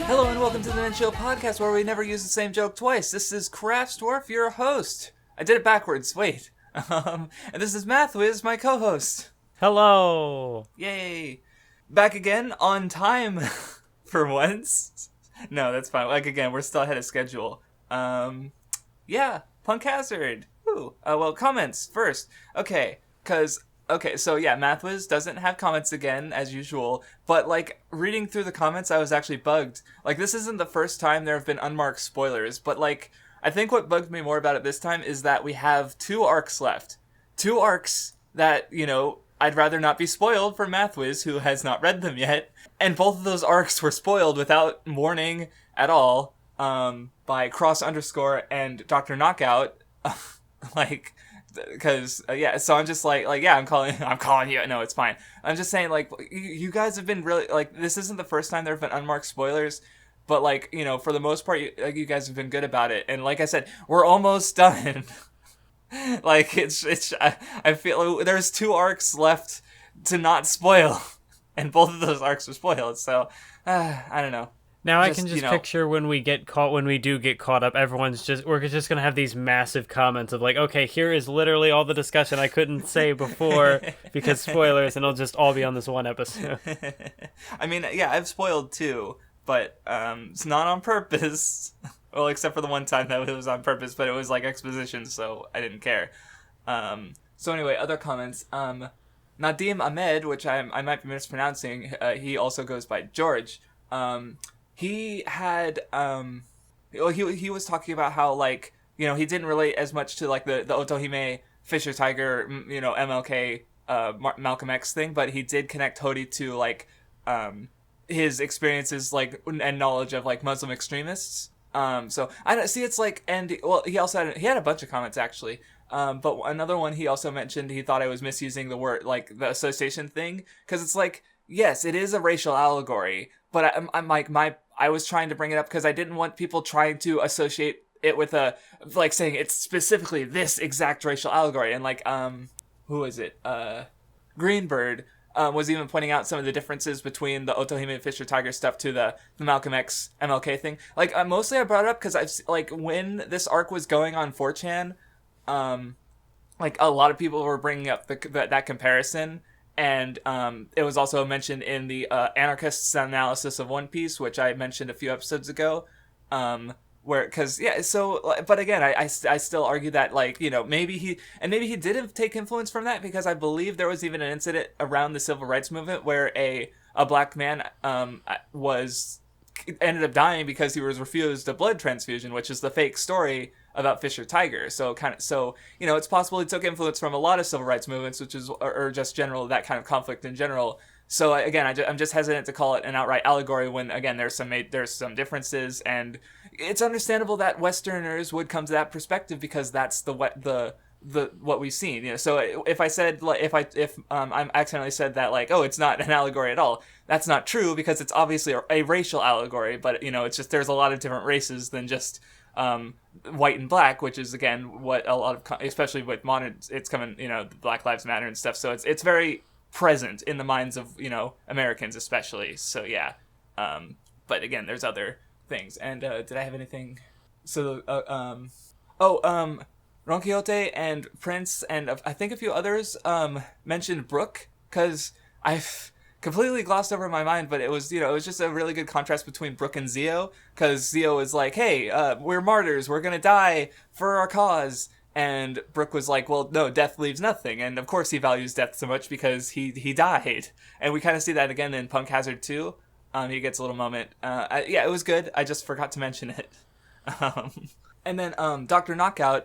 Hello and welcome to the Nen Show Podcast, where we never use the same joke twice. This is Craftsdwarf, your host. I did it backwards, wait. And this is Mathwiz, my co-host. Hello! Yay! Back again, on time, for once. No, that's fine. Like, again, we're still ahead of schedule. Yeah, Punk Hazard. Woo. Well, comments first. Okay, so yeah, Mathwiz doesn't have comments again, as usual, but, like, reading through the comments, I was actually bugged. Like, this isn't the first time there have been unmarked spoilers, but, like, I think what bugged me more about it this time is that we have 2 arcs left. 2 arcs that, you know, I'd rather not be spoiled for Mathwiz, who has not read them yet, and both of those arcs were spoiled without warning at all, by Cross _ and Dr. Knockout, like... Because, yeah, so I'm just like, yeah, I'm calling you. No, it's fine. I'm just saying, like, you guys have been really, like, this isn't the first time there have been unmarked spoilers, but, like, you know, for the most part, you guys have been good about it. And like I said, we're almost done. Like, I feel like there's 2 arcs left to not spoil, and both of those arcs were spoiled, so, I don't know. Now I can just picture when we do get caught up, we're just going to have these massive comments of like, okay, here is literally all the discussion I couldn't say before because spoilers, and it'll just all be on this one episode. I mean, yeah, I've spoiled too, but it's not on purpose. Well, except for the one time that it was on purpose, but it was like exposition, so I didn't care. So anyway, other comments. Nadim Ahmed, which I might be mispronouncing, he also goes by George. He had, he was talking about how, like, you know, he didn't relate as much to, like, the Otohime, Fisher Tiger, you know, MLK, Malcolm X thing, but he did connect Hody to, like, his experiences, like, and knowledge of, like, Muslim extremists. So, I don't see, it's like, and, well, he had a bunch of comments, actually. But another one, he also mentioned he thought I was misusing the word, like, the association thing, because it's like, yes, it is a racial allegory, but I'm like, I was trying to bring it up because I didn't want people trying to associate it with like saying it's specifically this exact racial allegory. And like, who is it? Greenbird was even pointing out some of the differences between the Otohime Fisher Tiger stuff to the Malcolm X MLK thing. Like, mostly I brought it up because like, when this arc was going on 4chan, like, a lot of people were bringing up that comparison. And it was also mentioned in the anarchists' analysis of One Piece, which I mentioned a few episodes ago. But again, I still argue that, like, you know, maybe he didn't take influence from that, because I believe there was even an incident around the civil rights movement where a black man ended up dying because he was refused a blood transfusion, which is the fake story about Fisher Tiger. So you know, it's possible he took influence from a lot of civil rights movements, which is, or just general, that kind of conflict in general. So again, I'm just hesitant to call it an outright allegory when, again, there's some differences, and it's understandable that Westerners would come to that perspective because that's what we've seen, you know. So if I accidentally said that, like, oh, it's not an allegory at all, that's not true, because it's obviously a racial allegory, but, you know, it's just, there's a lot of different races than just white and black, which is, again, what a lot of, especially with modern, it's coming, you know, Black Lives Matter and stuff, so it's very present in the minds of, you know, Americans especially, so yeah. But again, there's other things, and did I have anything? So, Ron Quixote and Prince and I think a few others mentioned Brooke, because I've completely glossed over in my mind, but it was, you know, it was just a really good contrast between Brooke and Zio, because Zio was like, hey, we're martyrs, we're gonna die for our cause, and Brooke was like, well, no, death leaves nothing, and of course he values death so much because he died, and we kind of see that again in Punk Hazard 2. He gets a little moment. Yeah, it was good, I just forgot to mention it. And then Dr. Knockout,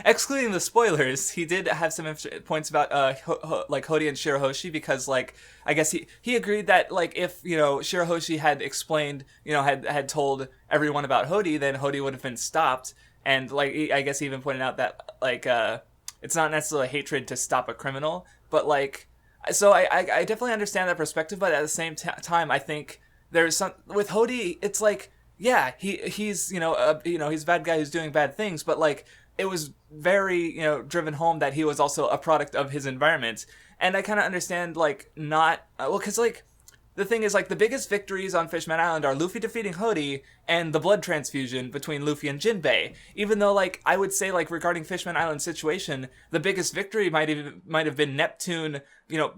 excluding the spoilers, he did have some points about like Hody and Shirahoshi, because, like, I guess he agreed that, like, if, you know, Shirahoshi had explained, you know, had told everyone about Hody, then Hody would have been stopped. And, like, I guess he even pointed out that, like, it's not necessarily hatred to stop a criminal, but, like, so I definitely understand that perspective, but at the same time, I think there's some, with Hody, it's like, yeah, he's, you know, he's a bad guy who's doing bad things, but, like, it was very, driven home that he was also a product of his environment. And I kind of understand, like, not... because, like, the thing is, like, the biggest victories on Fishman Island are Luffy defeating Hody and the blood transfusion between Luffy and Jinbei. Even though, like, I would say, like, regarding Fishman Island's situation, the biggest victory might have been Neptune,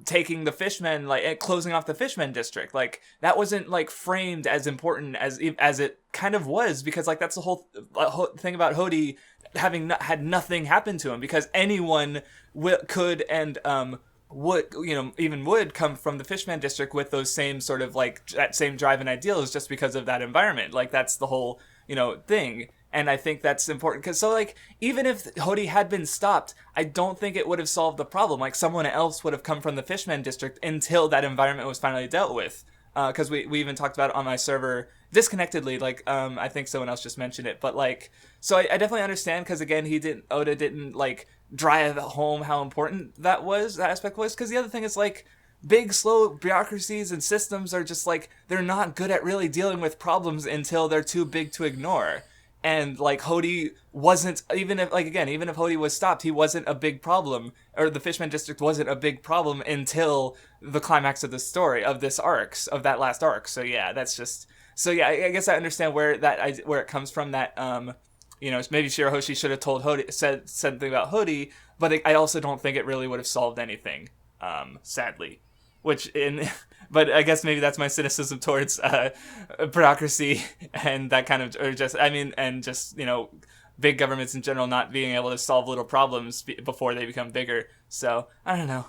taking the Fishmen, like, and closing off the Fishmen district. Like, that wasn't, like, framed as important as it kind of was, because, like, that's the whole thing about Hody having had nothing happen to him, because anyone could and would come from the Fishman district with those same sort of, like, that same drive and ideals, just because of that environment. Like, that's the whole, thing. And I think that's important, because, so, like, even if Hody had been stopped, I don't think it would have solved the problem. Like, someone else would have come from the Fishman district until that environment was finally dealt with. Because we even talked about it on my server disconnectedly, like, I think someone else just mentioned it, but, like, so I definitely understand, because, again, Oda didn't, like, drive home how important that aspect was, because the other thing is, like, big, slow bureaucracies and systems are just, like, they're not good at really dealing with problems until they're too big to ignore. And, like, Hody wasn't, even if Hody was stopped, he wasn't a big problem, or the Fishman district wasn't a big problem until the climax of the story, of that last arc. So, yeah, that's just, so, yeah, I guess I understand where it comes from, that, maybe Shirahoshi should have said something about Hody, but I also don't think it really would have solved anything, sadly. But I guess maybe that's my cynicism towards bureaucracy and that kind of, big governments in general not being able to solve little problems before they become bigger. So, I don't know.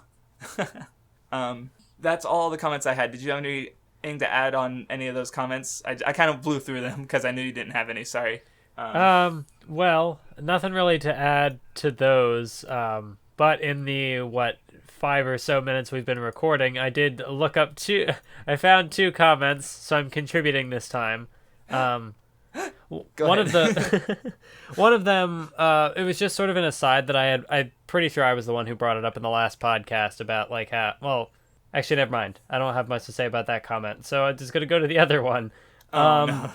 That's all the comments I had. Did you have anything to add on any of those comments? I kind of blew through them because I knew you didn't have any. Sorry. Well, nothing really to add to those. But in the 5 or so minutes we've been recording, I did look up I found 2 comments, so I'm contributing this time. One of them, it was just sort of an aside that I'm pretty sure I was the one who brought it up in the last podcast about, like, actually, never mind. I don't have much to say about that comment, so I'm just going to go to the other one. No.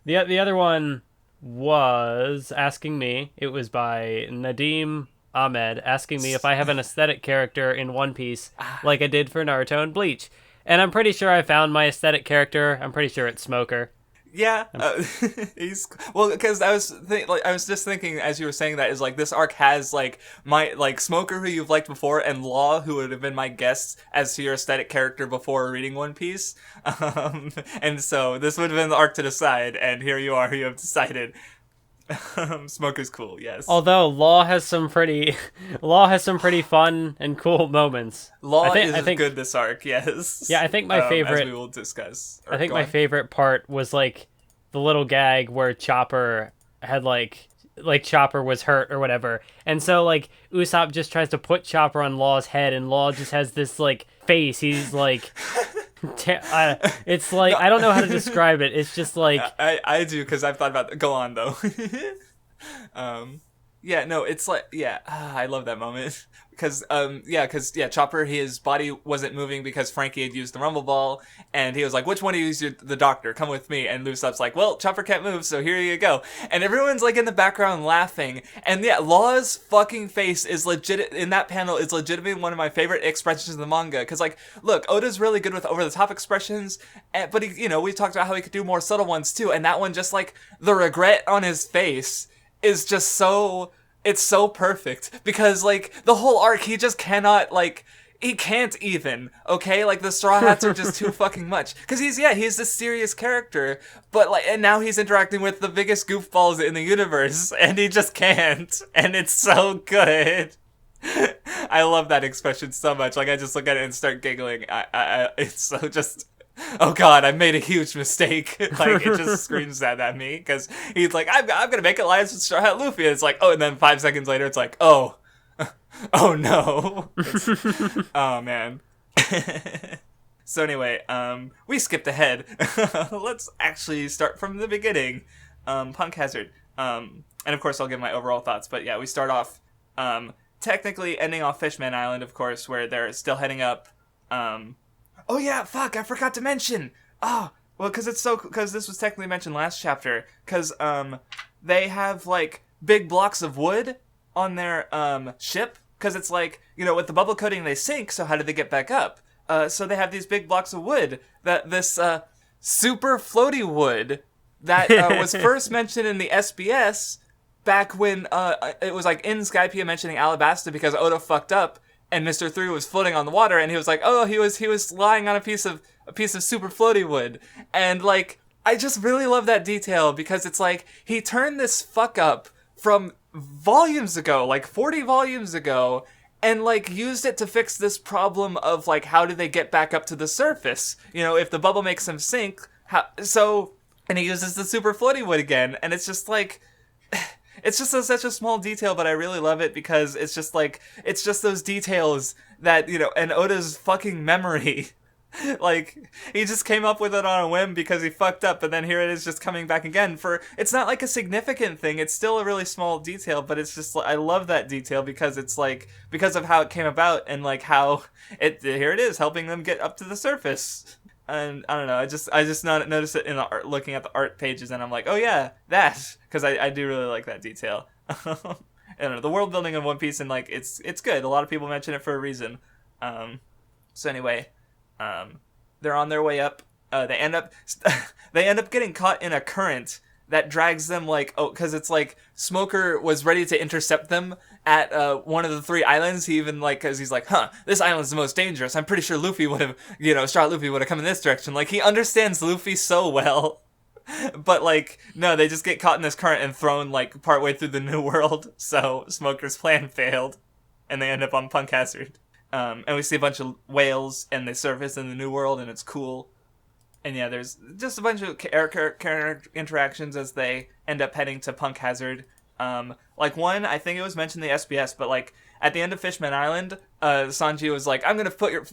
The other one was asking me, it was by Nadim Ahmed, asking me if I have an aesthetic character in One Piece like I did for Naruto and Bleach. And I'm pretty sure I found my aesthetic character. I'm pretty sure it's Smoker. Yeah, because I was just thinking as you were saying that, is like, this arc has, like, my, like, Smoker, who you've liked before, and Law, who would have been my guess as to your aesthetic character before reading One Piece. And so this would have been the arc to decide, and here you are, you have decided. Smoker's cool, yes. Although Law has some pretty fun and cool moments. I think good this arc, yes. Yeah, I think my favorite, as we will discuss. I think my favorite part was, like, the little gag where Chopper had, like Chopper was hurt or whatever, and so, like, Usopp just tries to put Chopper on Law's head, and Law just has this, like, face. He's like. It's like, I don't know how to describe it. It's just like, I do, because I've thought about that. Go on, though. Yeah, no, it's like, yeah, I love that moment. Because Chopper, his body wasn't moving because Frankie had used the Rumble Ball, and he was like, which one do you use the doctor? Come with me. And Usopp's like, well, Chopper can't move, so here you go. And everyone's, like, in the background laughing. And yeah, Law's fucking face is legit, in that panel, is legitimately one of my favorite expressions in the manga. Because, like, look, Oda's really good with over-the-top expressions, but he, we talked about how he could do more subtle ones, too. And that one, just, like, the regret on his face is just so... It's so perfect, because, like, the whole arc, he just cannot, like, he can't even, okay? Like, the Straw Hats are just too fucking much. Because he's this serious character, but, like, and now he's interacting with the biggest goofballs in the universe, and he just can't, and it's so good. I love that expression so much. Like, I just look at it and start giggling. It's so just... Oh god, I made a huge mistake. Like, it just screams that at me, because he's like, I'm gonna make alliance with Straw Hat Luffy, and it's like, oh, and then 5 seconds later, it's like, oh no. Oh man. So anyway, we skipped ahead. Let's actually start from the beginning. Punk Hazard. And of course I'll give my overall thoughts, but yeah, we start off, technically ending off Fishman Island, of course, where they're still heading up, oh yeah, fuck, I forgot to mention. Oh, well, because this was technically mentioned last chapter. Because, they have, like, big blocks of wood on their ship, because it's like, with the bubble coating they sink, so how did they get back up? So they have these big blocks of wood, that this super floaty wood that was first mentioned in the SBS back when it was like in Skypiea mentioning Alabasta because Oda fucked up and Mr. 3 was floating on the water, and he was like, oh, he was lying on a piece of super floaty wood. And like, I just really love that detail, because it's like he turned this fuck up from volumes ago, like 40 volumes ago, and like used it to fix this problem of like, how do they get back up to the surface? If the bubble makes them sink, and he uses the super floaty wood again, and it's just like, it's just such a small detail, but I really love it, because it's just like, it's just those details that, and Oda's fucking memory. Like, he just came up with it on a whim because he fucked up, but then here it is just coming back again it's not like a significant thing, it's still a really small detail, but it's just, I love that detail because it's like, because of how it came about, and like how here it is, helping them get up to the surface. And I don't know, I just noticed it in the art, looking at the art pages, and I'm like, oh yeah, that, because I do really like that detail. I don't know, the world building in One Piece, and like, it's good. A lot of people mention it for a reason. So anyway, they're on their way up. They end up getting caught in a current that drags them, like, because it's like Smoker was ready to intercept them at one of the 3 islands. He even, like, because he's like, this island's the most dangerous. I'm pretty sure Luffy would have, Straw Luffy would have come in this direction. Like, he understands Luffy so well. But, like, no, they just get caught in this current and thrown, like, partway through the New World. So Smoker's plan failed, and they end up on Punk Hazard. And we see a bunch of whales, and they surface in the New World, and it's cool. And yeah, there's just a bunch of character interactions as they end up heading to Punk Hazard. Like one, I think it was mentioned in the SBS, but like at the end of Fishman Island, Sanji was like, "I'm gonna put your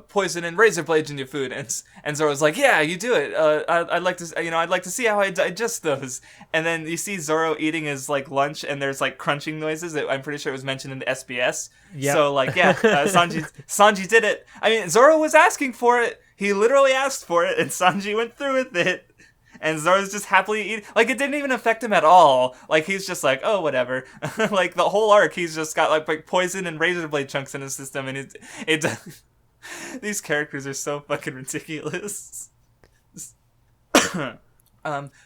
poison and razor blades in your food," and Zoro was like, "Yeah, you do it. I'd like to, I'd like to see how I digest those." And then you see Zoro eating his like lunch, and there's like crunching noises. I'm pretty sure it was mentioned in the SBS. Yeah. So like, yeah, Sanji did it. I mean, Zoro was asking for it. He literally asked for it, and Sanji went through with it. And Zoro's just happily eating. Like, it didn't even affect him at all. Like, he's just like, oh, whatever. Like, the whole arc, he's just got, like poison and razor blade chunks in his system, and it these characters are so fucking ridiculous. But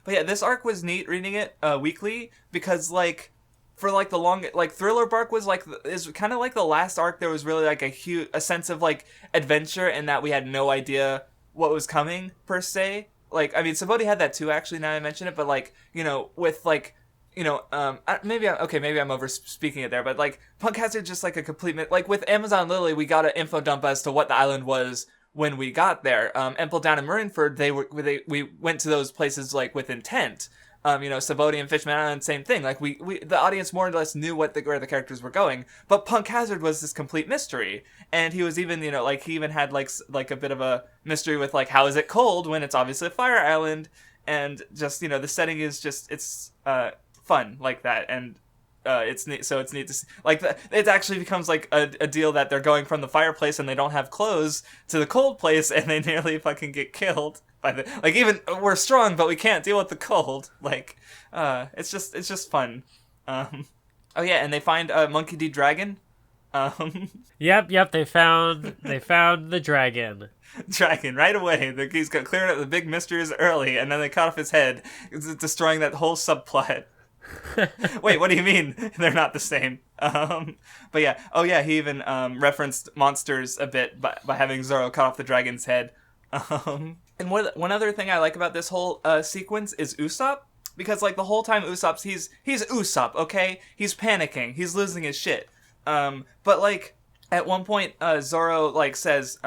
yeah, this arc was neat reading it weekly, because, like, for, like, the long, like, Thriller Bark was, like, is kind of like the last arc. There was really, like, a sense of, like, adventure, and that we had no idea what was coming, per se. Like, I mean, Sabaody had that too, actually, now I mention it, but, like, with, like, maybe I'm over speaking it there, but, like, Punk Hazard just, like, a complete, like, with Amazon Lily, we got an info dump as to what the island was when we got there. Empel Down and Marineford, we went to those places, like, with intent. Sabaody and Fishman Island, same thing. Like, we the audience more or less knew where the characters were going, but Punk Hazard was this complete mystery. And he was even, like, he even had, like a bit of a mystery with, like, how is it cold when it's obviously a fire island? And just, the setting is just, it's fun like that. And it's neat, so it's neat to see. Like, it actually becomes, like, a deal that they're going from the fireplace and they don't have clothes to the cold place, and they nearly fucking get killed. Like, even, we're strong, but we can't deal with the cold. Like, it's just fun. Oh yeah, and they find Monkey D. Dragon. Yep, they found the dragon. Dragon, right away. He's got clearing up the big mysteries early, and then they cut off his head, destroying that whole subplot. Wait, what do you mean they're not the same? But yeah, he even referenced monsters a bit by having Zoro cut off the dragon's head. And one other thing I like about this whole sequence is Usopp, because, like, the whole time Usopp's he's Usopp, okay? He's panicking, he's losing his shit. But, like, at one point, Zoro, like, says,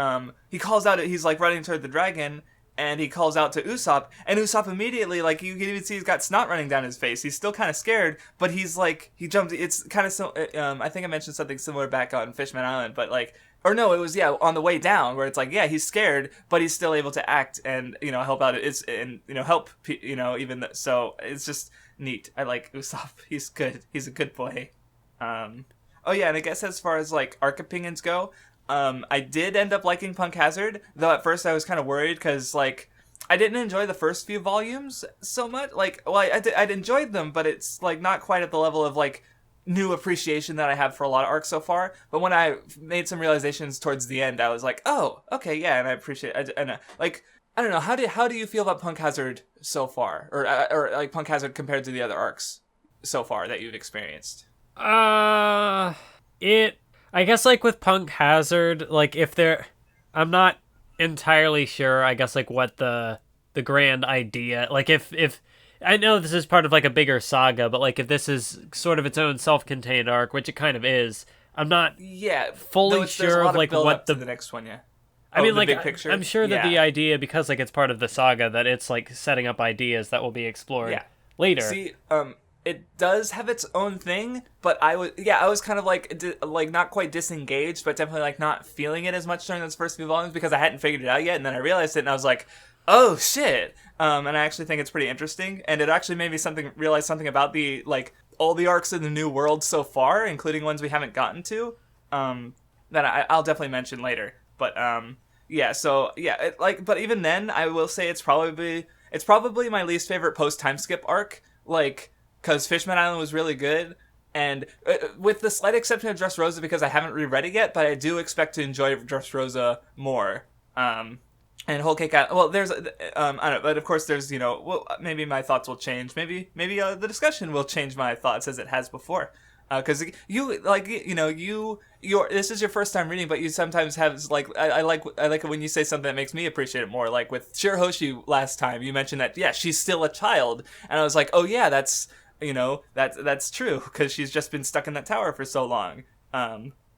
he calls out, he's, like, running toward the dragon, and he calls out to Usopp, and Usopp immediately, like, you can even see he's got snot running down his face. He's still kind of scared, but he's, like, he jumps, it's kind of, so, I think I mentioned something similar back on Fishman Island, but, like, or no, it was, on the way down, where it's like, yeah, he's scared, but he's still able to act and, help out, help, so it's just neat. I like Usopp. He's good. He's a good boy. Oh yeah, and I guess as far as, like, arc opinions go, I did end up liking Punk Hazard, though at first I was kind of worried, because, like, I didn't enjoy the first few volumes so much. Like, well, I'd enjoyed them, but it's like not quite at the level of like new appreciation that I have for a lot of arcs so far. But when I made some realizations towards the end, I was like, oh, okay, yeah, and I appreciate it. And like, I don't know, how do you feel about Punk Hazard so far, or like Punk Hazard compared to the other arcs so far that you've experienced? I guess like with Punk Hazard, like I'm not entirely sure, I guess, like what the grand idea, like if I know this is part of like a bigger saga, but like if this is sort of its own self-contained arc, which it kind of is, I'm not fully sure of like what the next one. I mean, like, big picture. I'm sure that the idea, because like it's part of the saga, that it's like setting up ideas that will be explored later. See, it does have its own thing, but I was kind of like not quite disengaged, but definitely like not feeling it as much during those first few volumes because I hadn't figured it out yet, and then I realized it, and I was like, oh shit. And I actually think it's pretty interesting, and it actually made me realize something about the like all the arcs in the new world so far, including ones we haven't gotten to, that I'll definitely mention later. But but even then, I will say it's probably my least favorite post time skip arc, like, because Fishman Island was really good, and with the slight exception of Dressrosa because I haven't reread it yet, but I do expect to enjoy Dressrosa more. And Whole Cake Island, well, there's, I don't know, but of course there's, maybe my thoughts will change. Maybe the discussion will change my thoughts as it has before. Because this is your first time reading, but you sometimes have, like, I like it when you say something that makes me appreciate it more. Like with Shirahoshi last time, you mentioned that, yeah, she's still a child. And I was like, oh yeah, that's true, because she's just been stuck in that tower for so long.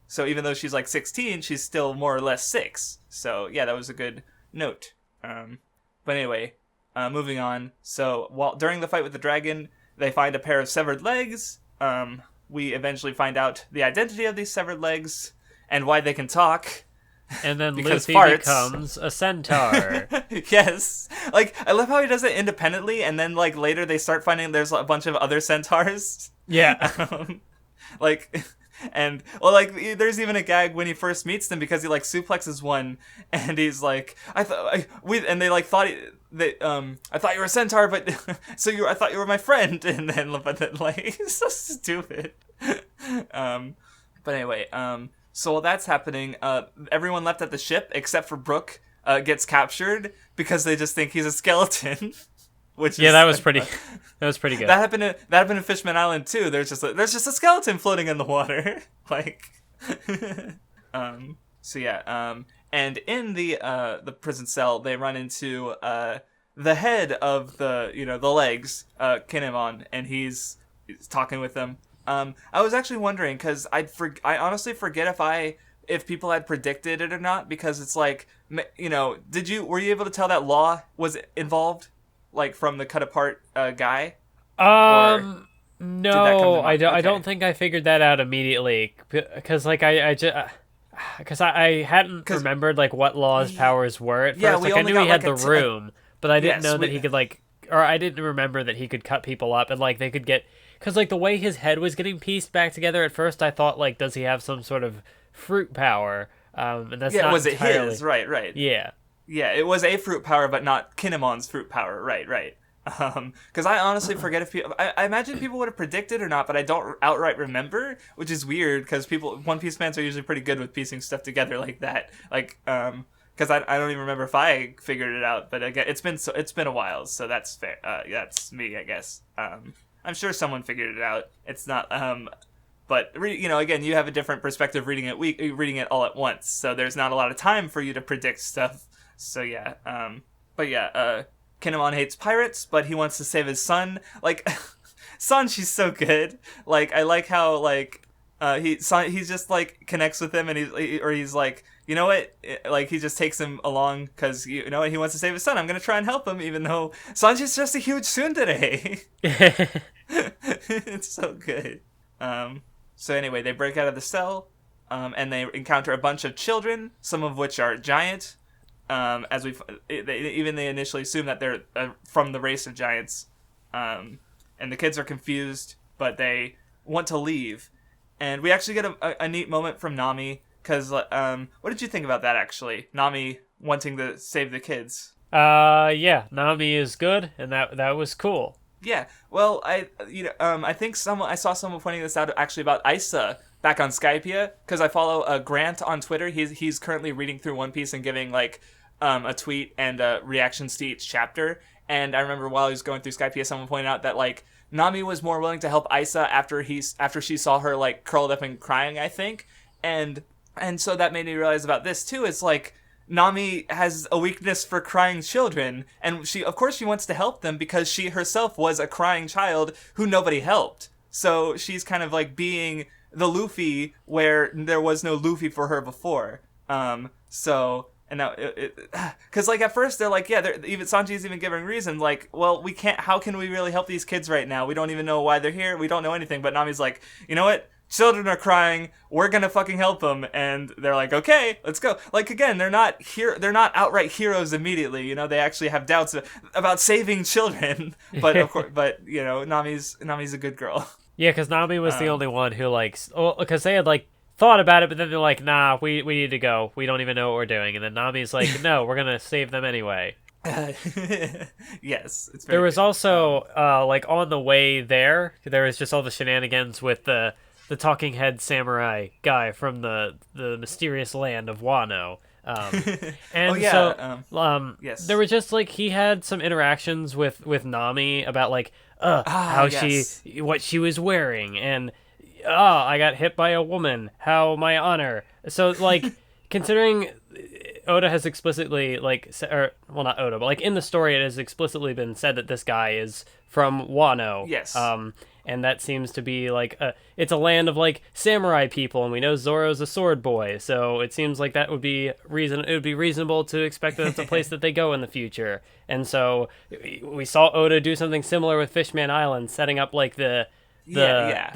So even though she's like 16, she's still more or less 6. So yeah, that was a good note. But anyway, moving on. So during the fight with the dragon, they find a pair of severed legs. We eventually find out the identity of these severed legs and why they can talk. And then Luffy farts. becomes a centaur. Yes. Like, I love how he does it independently, and then, like, later they start finding there's a bunch of other centaurs. Yeah. And, well, like, there's even a gag when he first meets them because he, like, suplexes one, and he's like, I thought you were a centaur, but, I thought you were my friend, and then, like, it's so stupid. But anyway, so while that's happening, everyone left at the ship, except for Brook, gets captured, because they just think he's a skeleton. That was pretty good. That happened in Fishman Island too. There's just a skeleton floating in the water, like. And in the prison cell, they run into the head of the legs, Kinemon, and he's talking with them. I was actually wondering because I honestly forget if people had predicted it or not, because it's like, were you able to tell that Law was involved? Like, from the cut apart guy? No, I don't think I figured that out immediately, because like because I hadn't remembered like what Law's powers were at first. Like, I knew he had the room, but I didn't know that he could I didn't remember that he could cut people up, and like they could get, because like the way his head was getting pieced back together at first, I thought like, does he have some sort of fruit power? And that's not was entirely... it his? Right. Yeah. Yeah, it was a fruit power, but not Kinemon's fruit power. Right. Because I honestly forget if people... I imagine people would have predicted or not, but I don't outright remember, which is weird, because One Piece fans are usually pretty good with piecing stuff together like that. Like, because I don't even remember if I figured it out, but again, it's been a while, so that's fair. That's me, I guess. I'm sure someone figured it out. It's not... But again, you have a different perspective reading it all at once, so there's not a lot of time for you to predict stuff. So yeah, Kinemon hates pirates, but he wants to save his son. Like, Sanji's so good. Like, I like how like he just like connects with him, and he's like, you know what? Like, he just takes him along because he wants to save his son. I'm gonna try and help him, even though Sanji's just a huge tsundere. It's so good. So anyway, they break out of the cell, and they encounter a bunch of children, some of which are giant. They initially assume that they're from the race of giants, and the kids are confused, but they want to leave. And we actually get a neat moment from Nami, because what did you think about that, actually? Nami wanting to save the kids. Yeah, Nami is good, and that was cool. Yeah, well, I think I saw someone pointing this out actually about Isa back on Skypea, because I follow Grant on Twitter. He's currently reading through One Piece and giving like a tweet and reactions to each chapter. And I remember while he was going through Skypea, someone pointed out that like Nami was more willing to help Isa after she saw her like curled up and crying, I think, and so that made me realize about this too. It's like Nami has a weakness for crying children, and of course she wants to help them because she herself was a crying child who nobody helped. So she's kind of like being the Luffy where there was no Luffy for her before. So and now because like at first they're like, yeah, even Sanji's even giving reason like, well, we can't. How can we really help these kids right now? We don't even know why they're here. We don't know anything. But Nami's like, you know what? Children are crying. We're gonna fucking help them, and they're like, "Okay, let's go." Like again, they're not outright heroes immediately. You know, they actually have doubts about saving children. But of course, you know, Nami's a good girl. Yeah, because Nami was the only one who because they had like thought about it, but then they're like, "Nah, we need to go. We don't even know what we're doing." And then Nami's like, "No, we're gonna save them anyway." Yes, it's very there was good. also like on the way there was just all the shenanigans with the talking head samurai guy from the mysterious land of Wano. And yes. there was just like he had some interactions with Nami about like how yes. what she was wearing, and I got hit by a woman, how my honor. So like considering Oda has explicitly not Oda, but like in the story it has explicitly been said that this guy is from Wano. Yes. And that seems to be like it's a land of like samurai people, and we know Zoro's a sword boy, so it seems like that would be it would be reasonable to expect that it's a place that they go in the future. And so we saw Oda do something similar with Fishman Island, setting up like the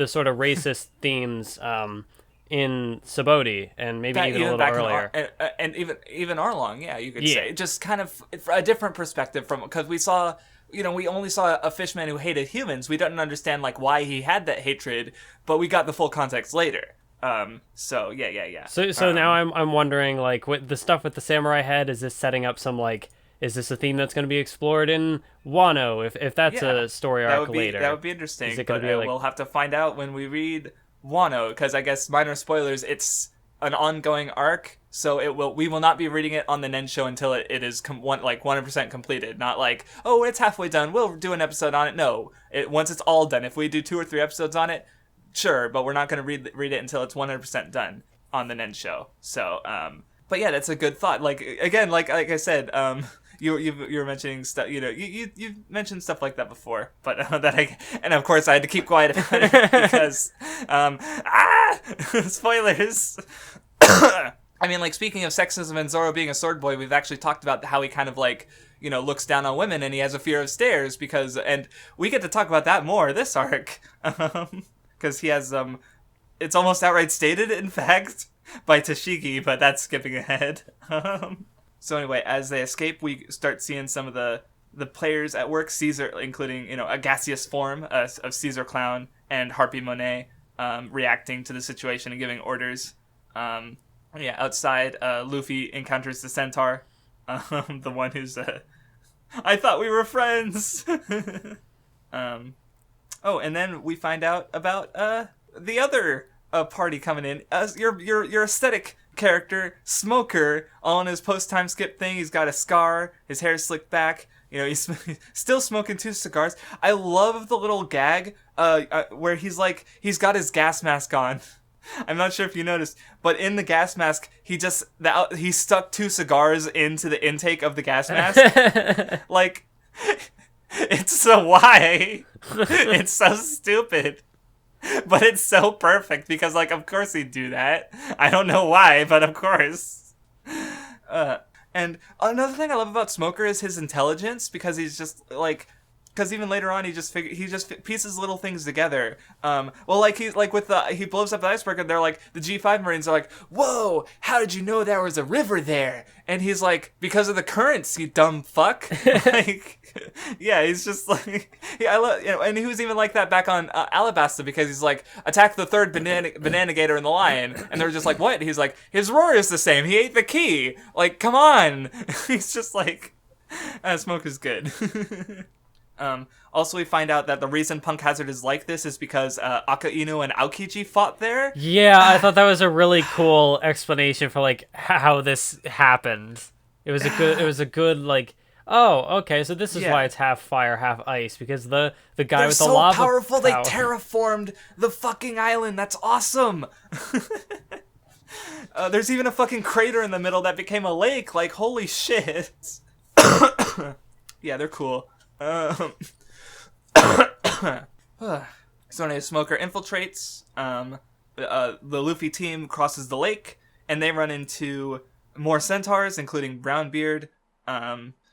sort of racist themes in Saboti, and maybe even a little earlier. And even Arlong, yeah, you could say. Just kind of a different perspective from, because we saw, we only saw a fishman who hated humans. We didn't understand like why he had that hatred, but we got the full context later. So yeah. So now I'm wondering, like, with the stuff with the samurai head, is this setting up some like, is this a theme that's going to be explored in Wano? If that's a story arc later, that would be interesting. Is it going to be like, we'll have to find out when we read Wano, because I guess minor spoilers, it's an ongoing arc, so we will not be reading it on the Nen Show until it is 100% completed. Not like, oh, it's halfway done, we'll do an episode on it. No, once it's all done. If we do 2 or 3 episodes on it, sure, but we're not going to read it until it's 100% done on the Nen Show. So, but yeah, that's a good thought. Like again, like I said, you were mentioning stuff. You mentioned stuff like that before, but and of course I had to keep quiet about it because spoilers. I mean, like, speaking of sexism and Zoro being a sword boy, we've actually talked about how he kind of like looks down on women, and he has a fear of stairs and we get to talk about that more this arc because he has it's almost outright stated, in fact, by Tashigi, but that's skipping ahead. So anyway, as they escape, we start seeing some of the players at work, Caesar, including, a gaseous form of Caesar Clown and Harpy Monet, reacting to the situation and giving orders. Outside, Luffy encounters the centaur, the one who's, I thought we were friends! And then we find out about, the other party coming in. Your aesthetic character, Smoker, all in his post-time skip thing. He's got a scar, his hair's slicked back, he's still smoking 2 cigars. I love the little gag where he's got his gas mask on. I'm not sure if you noticed, but in the gas mask, he stuck 2 cigars into the intake of the gas mask. Like, it's so why? It's so stupid. But it's so perfect because, like, of course he'd do that. I don't know why, but of course. And another thing I love about Smoker is his intelligence, because he's just, like... Because even later on, he just pieces little things together. He blows up the iceberg, and they're like, the G5 Marines are like, "Whoa, how did you know there was a river there?" And he's like, "Because of the currents, you dumb fuck." He's just like, I love, and he was even like that back on Alabasta, because he's like, "Attack the 3rd banana gator and the lion," and they're just like, "What?" He's like, "His roar is the same. He ate the key. Like, come on." He's just like. Smoke is good. Also, we find out that the reason Punk Hazard is like this is because Akainu and Aokiji fought there. Yeah, I thought that was a really cool explanation for like how this happened. It was a good like, oh, okay, so this is why it's half fire, half ice, because the guy They're with the so lava powerful. They power. terraformed the fucking island. That's awesome. There's even a fucking crater in the middle that became a lake. Like, holy shit. Yeah, they're cool. So anyway, Smoker infiltrates. The Luffy team crosses the lake, and they run into more centaurs, including Brownbeard.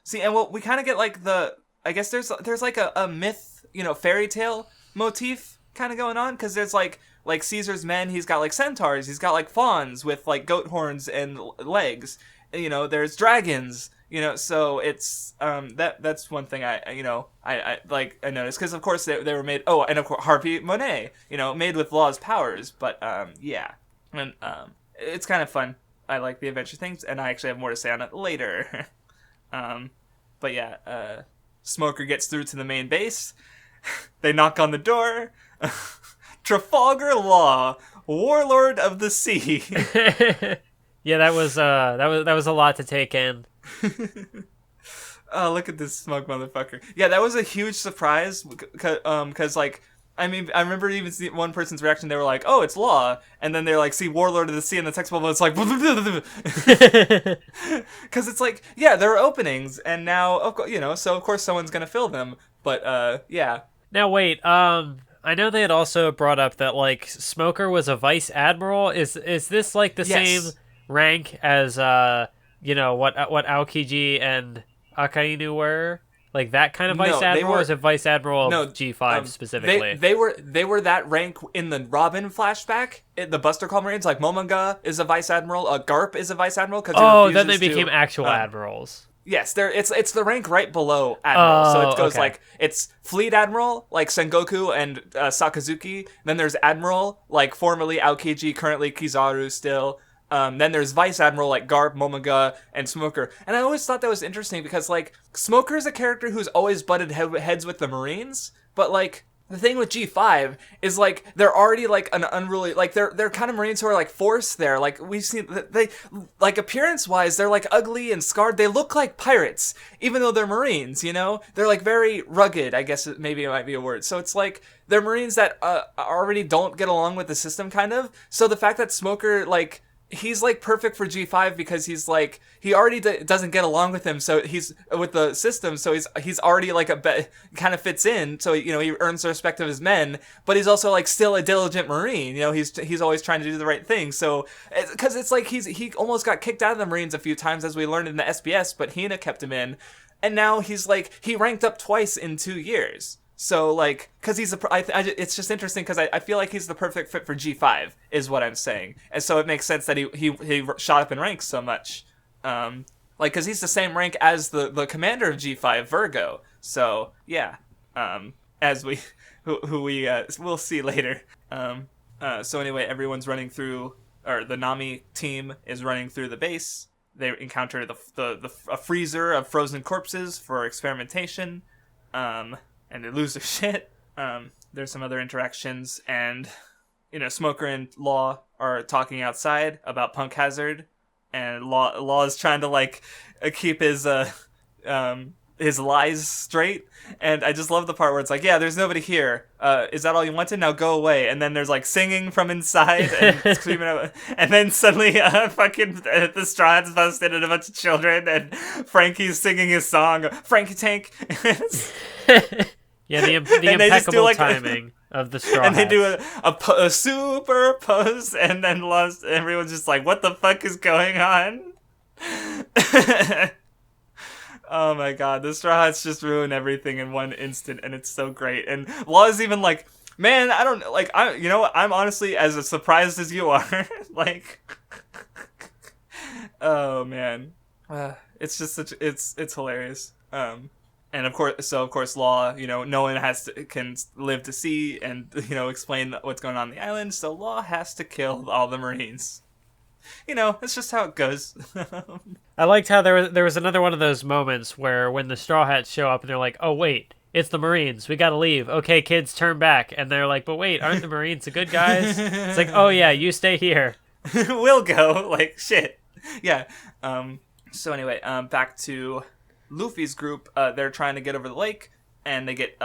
See, and we kind of get like I guess there's like a myth, fairy tale motif kind of going on, because there's like Caesar's men, he's got like centaurs, he's got like fawns with like goat horns and legs. There's dragons. So it's that's one thing I noticed, because of course they were made. Oh, and of course Harpy Monet, made with Law's powers. But yeah, and it's kind of fun. I like the adventure things, and I actually have more to say on it later. But yeah, Smoker gets through to the main base. They knock on the door. Trafalgar Law, Warlord of the Sea. Yeah, that was a lot to take in. Oh, look at this smug motherfucker. Yeah, that was a huge surprise, because like, I mean, I remember even seeing one person's reaction. They were like, "Oh, it's Law," and then they're like, "See, Warlord of the Sea," in the text bubble. It's like, because it's like, yeah, there are openings, and now, so of course someone's gonna fill them. But yeah. Now wait, I know they had also brought up that like Smoker was a vice admiral. Is this like the same rank as what Aokiji and Akainu were? Like that kind of vice admiral, or is it vice admiral of G5 specifically? They were that rank in the Robin flashback. The Buster Call Marines, like Momonga is a vice admiral, Garp is a vice admiral. Then they became actual admirals. Yes, it's the rank right below admiral. So it goes like, it's fleet admiral like Sengoku and Sakazuki. Then there's admiral like formerly Aokiji, currently Kizaru still. Then there's Vice Admiral like Garp, Momonga, and Smoker. And I always thought that was interesting because, like, Smoker is a character who's always butted heads with the Marines, but, like, the thing with G5 is, like, they're already, like, an unruly, like, they're kind of Marines who are, like, forced there. Like, we've seen, they, like, appearance-wise, they're, like, ugly and scarred. They look like pirates, even though they're Marines, They're, like, very rugged, I guess maybe it might be a word. So it's, like, they're Marines that already don't get along with the system, kind of. So the fact that Smoker, like, he's like perfect for G5 because he's like, he already doesn't get along with him, so he's with the system, so he's already like kind of fits in, so he earns the respect of his men, but he's also like still a diligent Marine. He's always trying to do the right thing. So because it's like he almost got kicked out of the Marines a few times, as we learned in the SBS, but Hina kept him in, and now he's like, he ranked up twice in 2 years. So, like, because he's it's just interesting because I feel like he's the perfect fit for G5, is what I'm saying. And so it makes sense that he shot up in ranks so much. Because he's the same rank as the commander of G5, Virgo. So, yeah. As we'll see later. So anyway, everyone's running through, or the Nami team is running through the base. They encounter a freezer of frozen corpses for experimentation. And they lose their shit. There's some other interactions, and Smoker and Law are talking outside about Punk Hazard, and Law is trying to like keep his lies straight. And I just love the part where it's like, yeah, there's nobody here. Is that all you wanted? Now go away. And then there's like singing from inside and screaming out, and then suddenly the Straw Hats busted and a bunch of children, and Frankie's singing his song, Frankie Tank. Yeah, the impeccable timing of the Straw Hats. And they do a super pose, and then everyone's just like, what the fuck is going on? Oh my god, the Straw Hats just ruin everything in one instant, and it's so great. And Law is even like, man, I don't, like, I'm honestly as surprised as you are. Like, oh man. It's just it's hilarious. And of course, Law, no one can live to see and, explain what's going on the island, so Law has to kill all the Marines. It's just how it goes. I liked how there was another one of those moments where when the Straw Hats show up and they're like, oh wait, it's the Marines, we gotta leave. Okay, kids, turn back. And they're like, but wait, aren't the Marines the good guys? It's like, oh yeah, you stay here. We'll go. Like, shit. Yeah. So anyway, back to Luffy's group. They're trying to get over the lake, and they get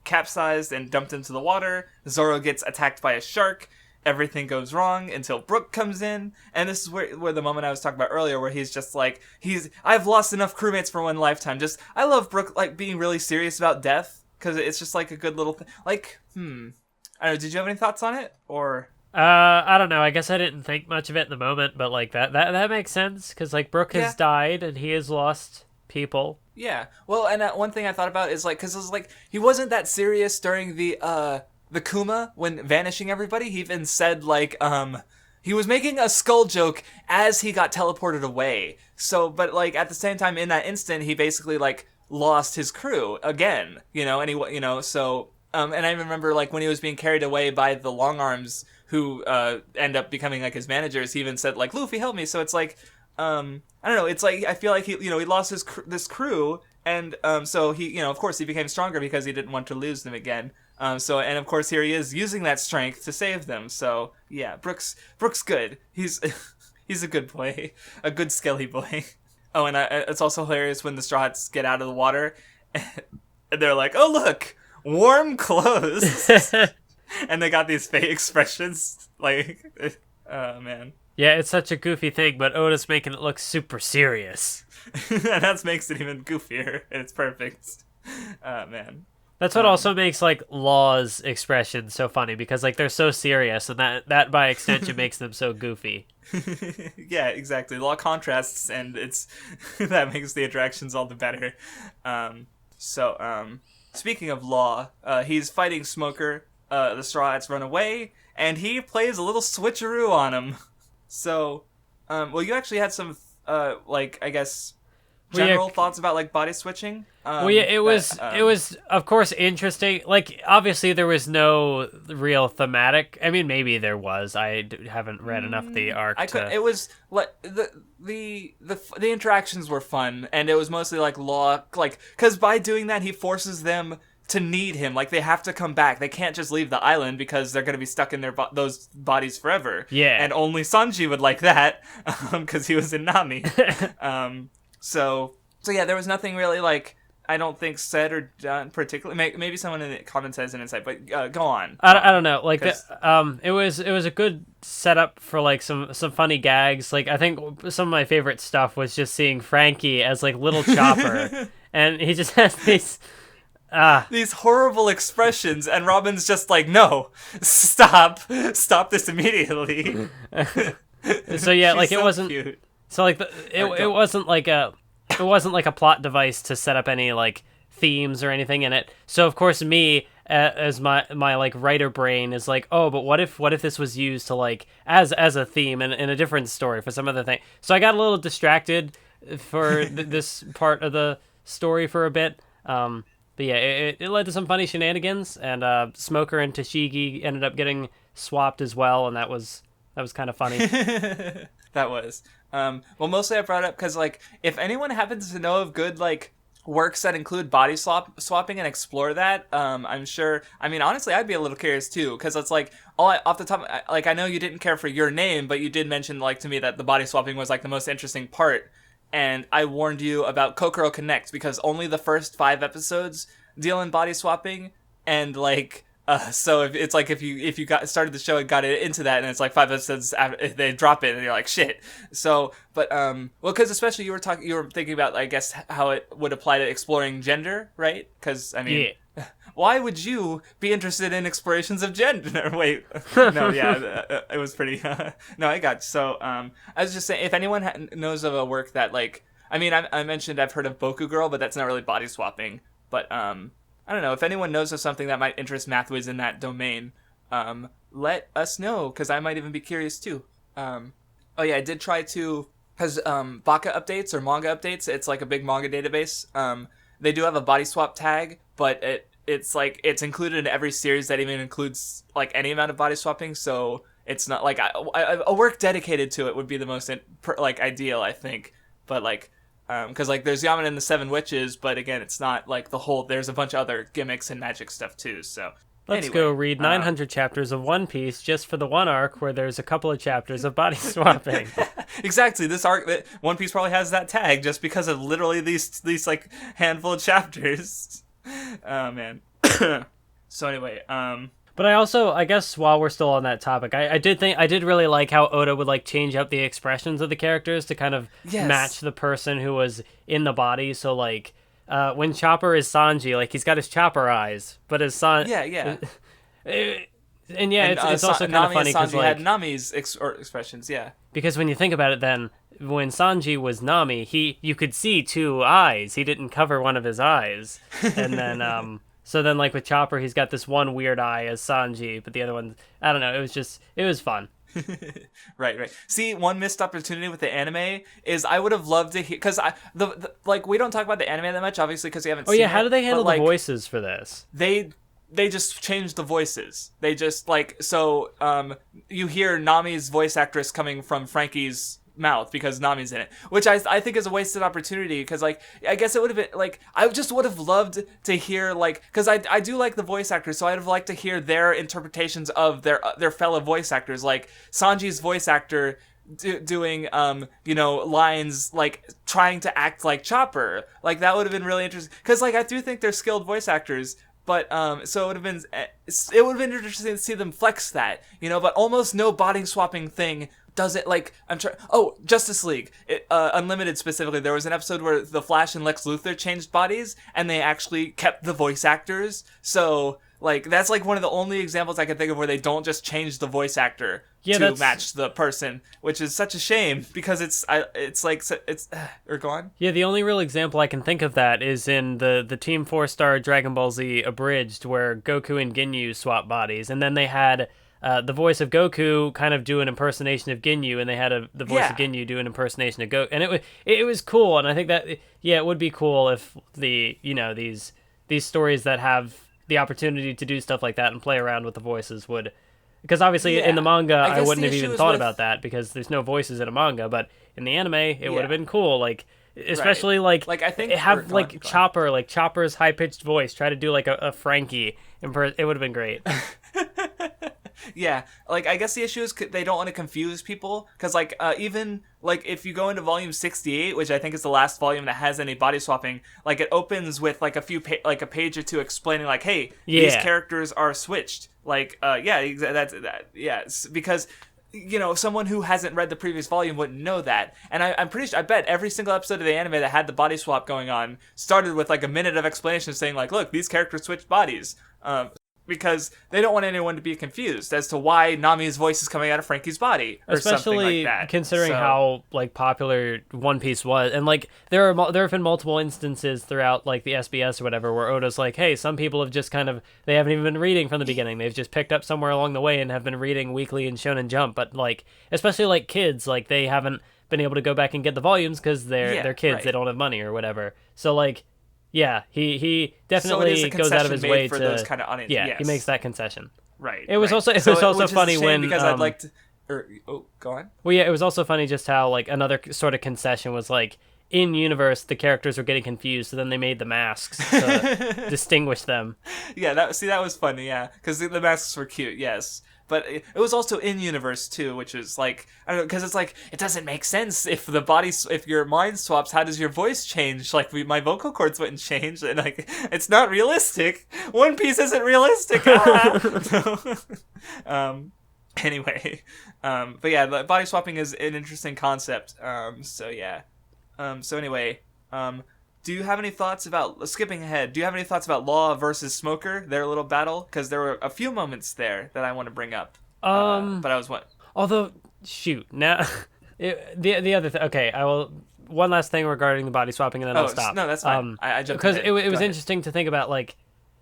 capsized and dumped into the water. Zoro gets attacked by a shark. Everything goes wrong until Brook comes in, and this is where the moment I was talking about earlier, where he's just like, I've lost enough crewmates for one lifetime. I love Brook, like, being really serious about death, because it's just, like, a good little thing. Like, I don't know, did you have any thoughts on it, or... I don't know, I guess I didn't think much of it in the moment, but, like, that makes sense, because, like, Brook has died, and he has lost people. Yeah, well, and one thing I thought about is, like, because it was, like, he wasn't that serious during the Kuma when vanishing everybody. He even said, like, he was making a skull joke as he got teleported away. So, but, like, at the same time, in that instant, he basically, like, lost his crew again, and he, so, and I remember, like, when he was being carried away by the Long Arms, who, end up becoming, like, his managers, he even said, like, Luffy, help me. So it's, like, I don't know, it's, like, I feel like he lost this crew, and, so he, of course, he became stronger because he didn't want to lose them again. So, and of course here he is using that strength to save them. So, yeah, Brook's good. He's a good boy. A good skelly boy. Oh, and it's also hilarious when the Straw Hats get out of the water, and they're like, oh, look, warm clothes. And they got these fake expressions. Like, oh, man. Yeah, it's such a goofy thing, but Oda's making it look super serious. And that makes it even goofier, and it's perfect. Man. That's what also makes, like, Law's expression so funny, because, like, they're so serious, and that by extension makes them so goofy. Yeah, exactly. Law contrasts, and that makes the interactions all the better. Speaking of Law, he's fighting Smoker. The Straw Hats run away, and he plays a little switcheroo on him. So, you actually had some, I guess... general thoughts about, like, body switching? It was of course interesting. Like, obviously there was no real thematic. I mean, maybe there was. I haven't read enough of the arc. It was like the interactions were fun, and it was mostly like Law, like, because by doing that he forces them to need him. Like, they have to come back. They can't just leave the island because they're going to be stuck in those bodies forever. Yeah, and only Sanji would like that because he was in Nami. So yeah, there was nothing really, like, I don't think said or done particularly. Maybe someone in the comments has an insight, but go on. I don't know. Like, it was a good setup for, like, some funny gags. Like, I think some of my favorite stuff was just seeing Frankie as, like, Little Chopper, and he just has these horrible expressions, and Robin's just like, no, stop this immediately. So yeah, like, it wasn't cute. So, like, it wasn't like a plot device to set up any, like, themes or anything in it. So of course me, as my like writer brain is like, oh, but what if this was used to, like, as a theme in a different story for some other thing. So I got a little distracted for this part of the story for a bit. But yeah, it led to some funny shenanigans, and Smoker and Tashigi ended up getting swapped as well, and that was kind of funny. That was. Well, mostly I brought it up because, like, if anyone happens to know of good, like, works that include body swapping and explore that, I'm sure. I mean, honestly, I'd be a little curious too, because it's like, off the top, like, I know you didn't care for Your Name, but you did mention, like, to me that the body swapping was, like, the most interesting part. And I warned you about Kokoro Connect because only the first 5 episodes deal in body swapping, and, like, so if you started the show and got it into that, and it's like 5 episodes after, they drop it and you're like, shit. So, but well, because especially you were thinking about, I guess, how it would apply to exploring gender, right? Because I mean, why would you be interested in explorations of gender? Wait, no, yeah, it was pretty. No, I got. So, I was just saying, if anyone knows of a work that, like, I mean, I mentioned I've heard of Boku Girl, but that's not really body swapping. But I don't know, if anyone knows of something that might interest Mathwiz in that domain, let us know, because I might even be curious too. Oh yeah, I did try to, because Baka updates or manga updates, it's like a big manga database. They do have a body swap tag, but it's like, it's included in every series that even includes, like, any amount of body swapping, so it's not like a work dedicated to it would be the most like ideal, I think. But like, because like there's Yamen and the Seven Witches, but again, it's not like the whole. There's a bunch of other gimmicks and magic stuff too. So let's go read 900 chapters of One Piece just for the one arc where there's a couple of chapters of body swapping. Exactly. This arc, One Piece probably has that tag just because of literally these like handful of chapters. Oh man. So anyway, But I guess while we're still on that topic, I did really like how Oda would like change up the expressions of the characters to kind of match the person who was in the body. So like, when Chopper is Sanji, like he's got his Chopper eyes, but his Yeah. It's also kind of funny because like had Nami's expressions, yeah. Because when you think about it, then when Sanji was Nami, you could see two eyes. He didn't cover one of his eyes, and then so then like with Chopper, he's got this one weird eye as Sanji, but the other one, I don't know. It was fun. Right. See, one missed opportunity with the anime is I would have loved to hear, because like we don't talk about the anime that much, obviously, because we haven't. Seen How it, do they handle like, the voices for this? They just changed the voices. They just like so you hear Nami's voice actress coming from Frankie's mouth because Nami's in it, which I think is a wasted opportunity because like I guess it would have been like I just would have loved to hear like because I do like the voice actors, so I'd have liked to hear their interpretations of their fellow voice actors, like Sanji's voice actor doing lines like trying to act like Chopper. Like that would have been really interesting because like I do think they're skilled voice actors. But so it would have been interesting to see them flex that, but almost no body swapping thing does it. Like Justice League, Unlimited specifically, there was an episode where the Flash and Lex Luthor changed bodies and they actually kept the voice actors. So like that's like one of the only examples I can think of where they don't just change the voice actor to match the person, which is such a shame because go on. Yeah, the only real example I can think of that is in the Team 4-Star Dragon Ball Z Abridged, where Goku and Ginyu swap bodies, and then they had the voice of Goku kind of do an impersonation of Ginyu, and they had the voice of Ginyu do an impersonation of Goku, and it was cool, and I think that it would be cool if these stories that have the opportunity to do stuff like that and play around with the voices would, because obviously in the manga I wouldn't have even thought about that because there's no voices in a manga, but in the anime it would have been cool, like especially like I think have like Chopper, like Chopper's high pitched voice, try to do like a Frankie it would have been great. Yeah, like I guess the issue is they don't want to confuse people because like even like if you go into volume 68, which I think is the last volume that has any body swapping, like it opens with like a few like a page or two explaining like, hey, these characters are switched. Like because someone who hasn't read the previous volume wouldn't know that, and I'm pretty sure I bet every single episode of the anime that had the body swap going on started with like a minute of explanation saying like, look, these characters switched bodies. Because they don't want anyone to be confused as to why Nami's voice is coming out of Frankie's body, or something like that. Especially considering how like popular One Piece was, and like there have been multiple instances throughout like the SBS or whatever where Oda's like, hey, some people have just they haven't even been reading from the beginning. They've just picked up somewhere along the way and have been reading weekly in Shonen Jump. But like especially like kids, like they haven't been able to go back and get the volumes because they're kids, right. They don't have money or whatever. So like. Yeah, he definitely goes out of his way for to those kind of audience. Yeah, yes. He makes that concession. Right. It was also funny when because I'd like to. Go on. Well, yeah, it was also funny just how like another sort of concession was like in universe the characters were getting confused, so then they made the masks to distinguish them. Yeah, that was funny. Yeah, because the masks were cute. Yes. But it was also in universe too, which is like I don't know, because it's like it doesn't make sense if your mind swaps. How does your voice change? Like my vocal cords wouldn't change, and like it's not realistic. One Piece isn't realistic. Anyway, but yeah, the body swapping is an interesting concept. So anyway, do you have any thoughts about, skipping ahead, do you have any thoughts about Law versus Smoker, their little battle? Because there were a few moments there that I want to bring up. But I was what? Although, shoot, now, the other thing, okay, I will, one last thing regarding the body swapping and then I'll stop. No, that's fine. I jumped because it was interesting to think about, like,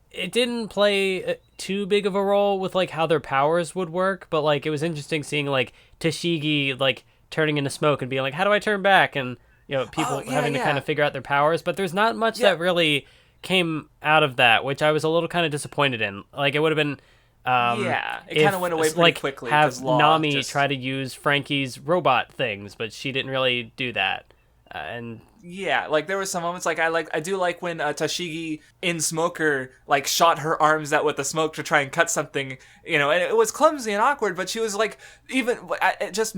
it didn't play too big of a role with, like, how their powers would work, but, like, it was interesting seeing, like, Tashigi, like, turning into smoke and being like, how do I turn back? And people having to kind of figure out their powers, but there's not much that really came out of that, which I was a little kind of disappointed in. Like, it would have been, It kind of went away pretty quickly. Have Law Nami try to use Frankie's robot things, but she didn't really do that. And yeah, like there were some moments I do like when Tashigi in Smoker like shot her arms out with the smoke to try and cut something, and it was clumsy and awkward, but she was like, even just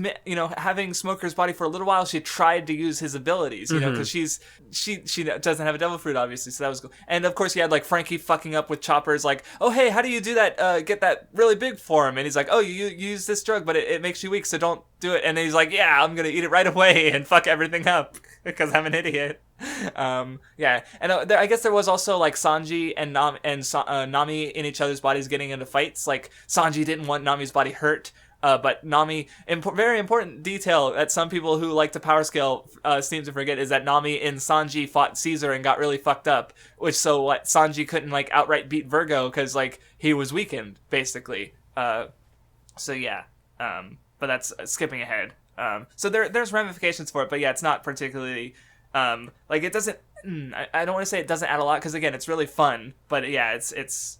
having Smoker's body for a little while, she tried to use his abilities, because she doesn't have a devil fruit obviously, so that was cool. And of course you had like Frankie fucking up with Chopper's like, oh hey, how do you do that, get that really big form, and he's like, oh you use this drug but it makes you weak, so don't do it, and then he's like, yeah, I'm gonna eat it right away and fuck everything up because I'm an idiot. And I guess there was also like Sanji and Nami in each other's bodies getting into fights. Like Sanji didn't want Nami's body hurt, but Nami, very important detail that some people who like to power scale seem to forget, is that Nami and Sanji fought Caesar and got really fucked up, Sanji couldn't like outright beat Virgo because like he was weakened basically. But that's skipping ahead. So there's ramifications for it, but yeah, it's not particularly it doesn't. I don't want to say it doesn't add a lot because again, it's really fun. But yeah, it's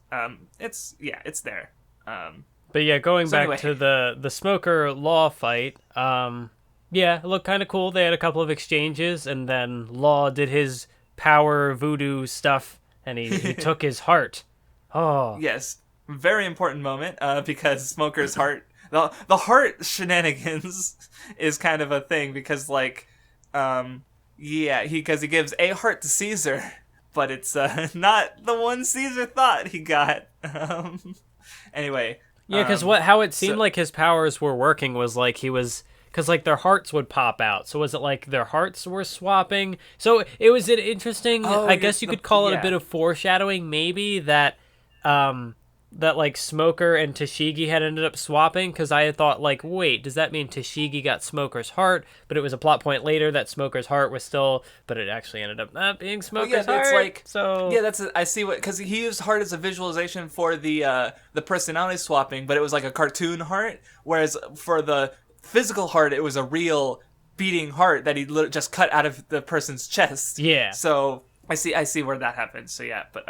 there. But yeah, going back to the Smoker Law fight, it looked kind of cool. They had a couple of exchanges, and then Law did his power voodoo stuff, and he took his heart. Oh yes, very important moment because Smoker's heart. The heart shenanigans is kind of a thing because he gives a heart to Caesar, but it's not the one Caesar thought he got. Anyway. Yeah, because how it seemed like his powers were working was like because like their hearts would pop out. So was it like their hearts were swapping? So it was an interesting. I guess you could call it a bit of foreshadowing, maybe that like Smoker and Tashigi had ended up swapping, because I had thought like, wait, does that mean Tashigi got Smoker's heart? But it was a plot point later that Smoker's heart was still, but it actually ended up not being Smoker's heart. It's like, so yeah, I see what, because he used heart as a visualization for the personality swapping, but it was like a cartoon heart, whereas for the physical heart it was a real beating heart that he just cut out of the person's chest. Yeah. So I see where that happened. So yeah, but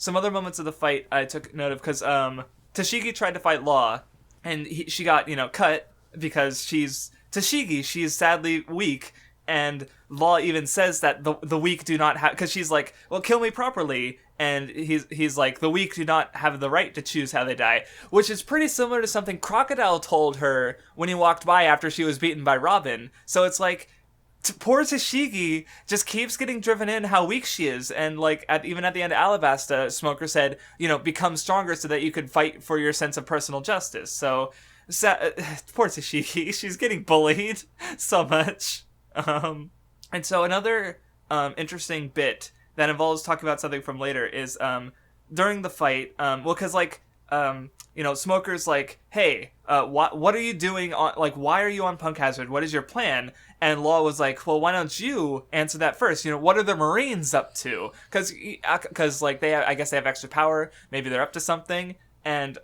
some other moments of the fight I took note of, because Tashigi tried to fight Law, and she got, cut because she's sadly weak, and Law even says that the weak do not have, because she's like, well, kill me properly, and he's like, the weak do not have the right to choose how they die, which is pretty similar to something Crocodile told her when he walked by after she was beaten by Robin. So it's like, poor Tashigi just keeps getting driven in how weak she is, and like even at the end of Alabasta, Smoker said, become stronger so that you could fight for your sense of personal justice. So poor Tashigi, she's getting bullied so much. And so another interesting bit that involves talking about something from later is during the fight, because Smoker's like, hey, what are you doing on, like, why are you on Punk Hazard? What is your plan? And Law was like, well, why don't you answer that first? What are the Marines up to? Because like I guess they have extra power. Maybe they're up to something. And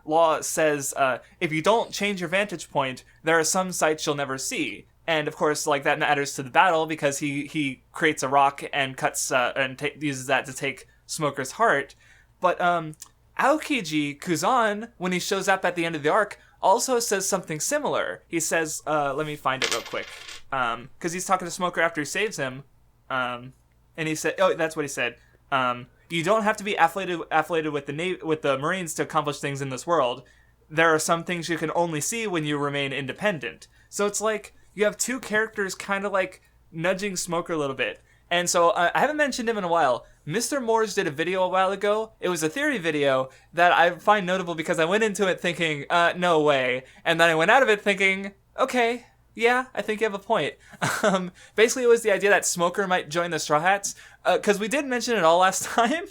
Law says, if you don't change your vantage point, there are some sights you'll never see. And of course, like, that matters to the battle because he creates a rock and cuts uses that to take Smoker's heart. But Aokiji Kuzan, when he shows up at the end of the arc, also says something similar. He says, let me find it real quick, because he's talking to Smoker after he saves him, and he said, oh, that's what he said. You don't have to be affiliated with the Marines to accomplish things in this world. There are some things you can only see when you remain independent. So it's like you have two characters kind of like nudging Smoker a little bit. And so I haven't mentioned him in a while. Mr. Moores did a video a while ago. It was a theory video that I find notable because I went into it thinking, no way. And then I went out of it thinking, okay, yeah, I think you have a point. Basically, it was the idea that Smoker might join the Straw Hats. Because we did mention it all last time.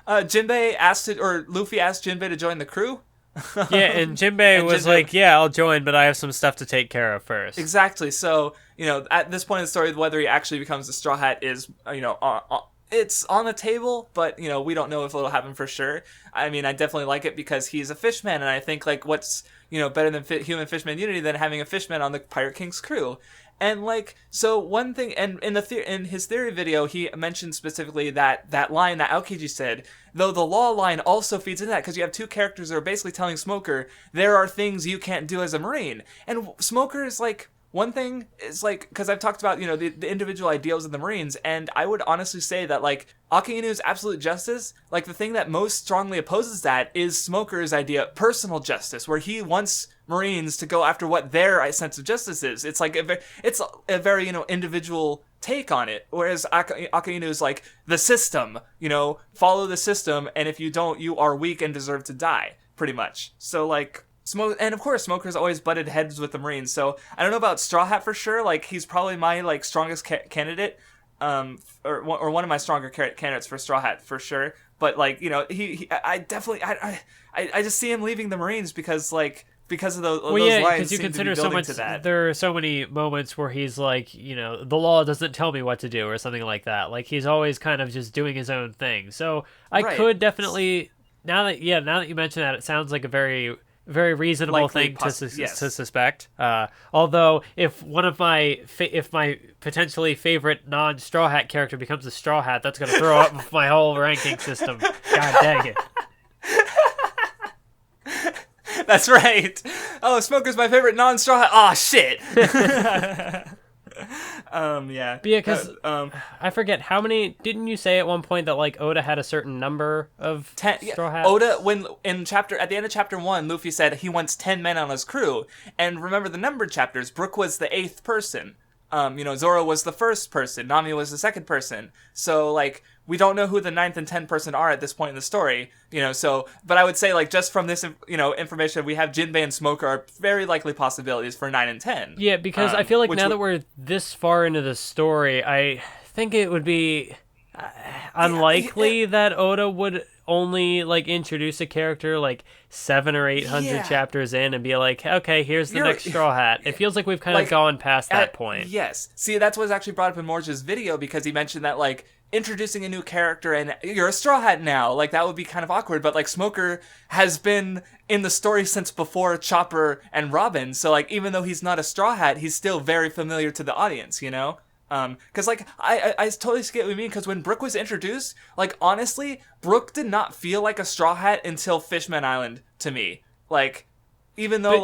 Luffy asked Jinbei to join the crew. Yeah, and Jinbei was like, yeah, I'll join, but I have some stuff to take care of first. Exactly. So, at this point in the story, whether he actually becomes a Straw Hat is, it's on the table, but, we don't know if it'll happen for sure. I mean, I definitely like it because he's a fishman, and I think, like, what's, better than human fishman unity than having a fishman on the Pirate King's crew. And like, so one thing, and in his theory video, he mentioned specifically that line that Aokiji said, though the law line also feeds into that, because you have two characters that are basically telling Smoker, there are things you can't do as a Marine. And Smoker is like, one thing is like, because I've talked about, the individual ideals of the Marines, and I would honestly say that like, Akainu's absolute justice, like the thing that most strongly opposes that is Smoker's idea, personal justice, where he wants Marines to go after what their sense of justice is. It's like it's a very individual take on it. Whereas Akainu is like the system, follow the system, and if you don't, you are weak and deserve to die, pretty much. So like and of course Smoker's always butted heads with the Marines. So I don't know about Straw Hat for sure. Like he's probably my like strongest candidate, or one of my stronger candidates for Straw Hat for sure. But like I definitely I just see him leaving the Marines because of those lines. Because you consider so much. There are so many moments where he's like, the law doesn't tell me what to do or something like that. Like he's always kind of just doing his own thing. So I could definitely now that you mention that, it sounds like a very very reasonable thing to suspect. Although if one of my if my potentially favorite non-Straw Hat character becomes a Straw Hat, that's going to throw up my whole ranking system. God dang it. That's right. Oh, Smoker's my favorite non-Straw Hat. Aw, shit. Yeah. But yeah, because I forget how many. Didn't you say at one point that like Oda had a certain number of 10 Straw Hats? Oda, at the end of chapter 1, Luffy said he wants 10 men on his crew. And remember the numbered chapters. Brook was the 8th person. Zoro was the 1st person. Nami was the 2nd person. So like, we don't know who the 9th and 10th person are at this point in the story, but I would say, like, just from this, information, we have Jinbei and Smoker are very likely possibilities for 9 and 10. Yeah, because I feel like now that we're this far into the story, I think it would be unlikely that Oda would only, like, introduce a character, like, 700 or 800 chapters in and be like, okay, here's the next Straw Hat. It feels like we've kind of gone past that point. Yes. See, that's what's actually brought up in Morge's video, because he mentioned that, like, introducing a new character and you're a Straw Hat now, like that would be kind of awkward, but like Smoker has been in the story since before Chopper and Robin, so like even though he's not a Straw Hat, he's still very familiar to the audience, because like I totally get what you mean, because when Brook was introduced, like honestly Brook did not feel like a Straw Hat until Fishman Island to me. Like even though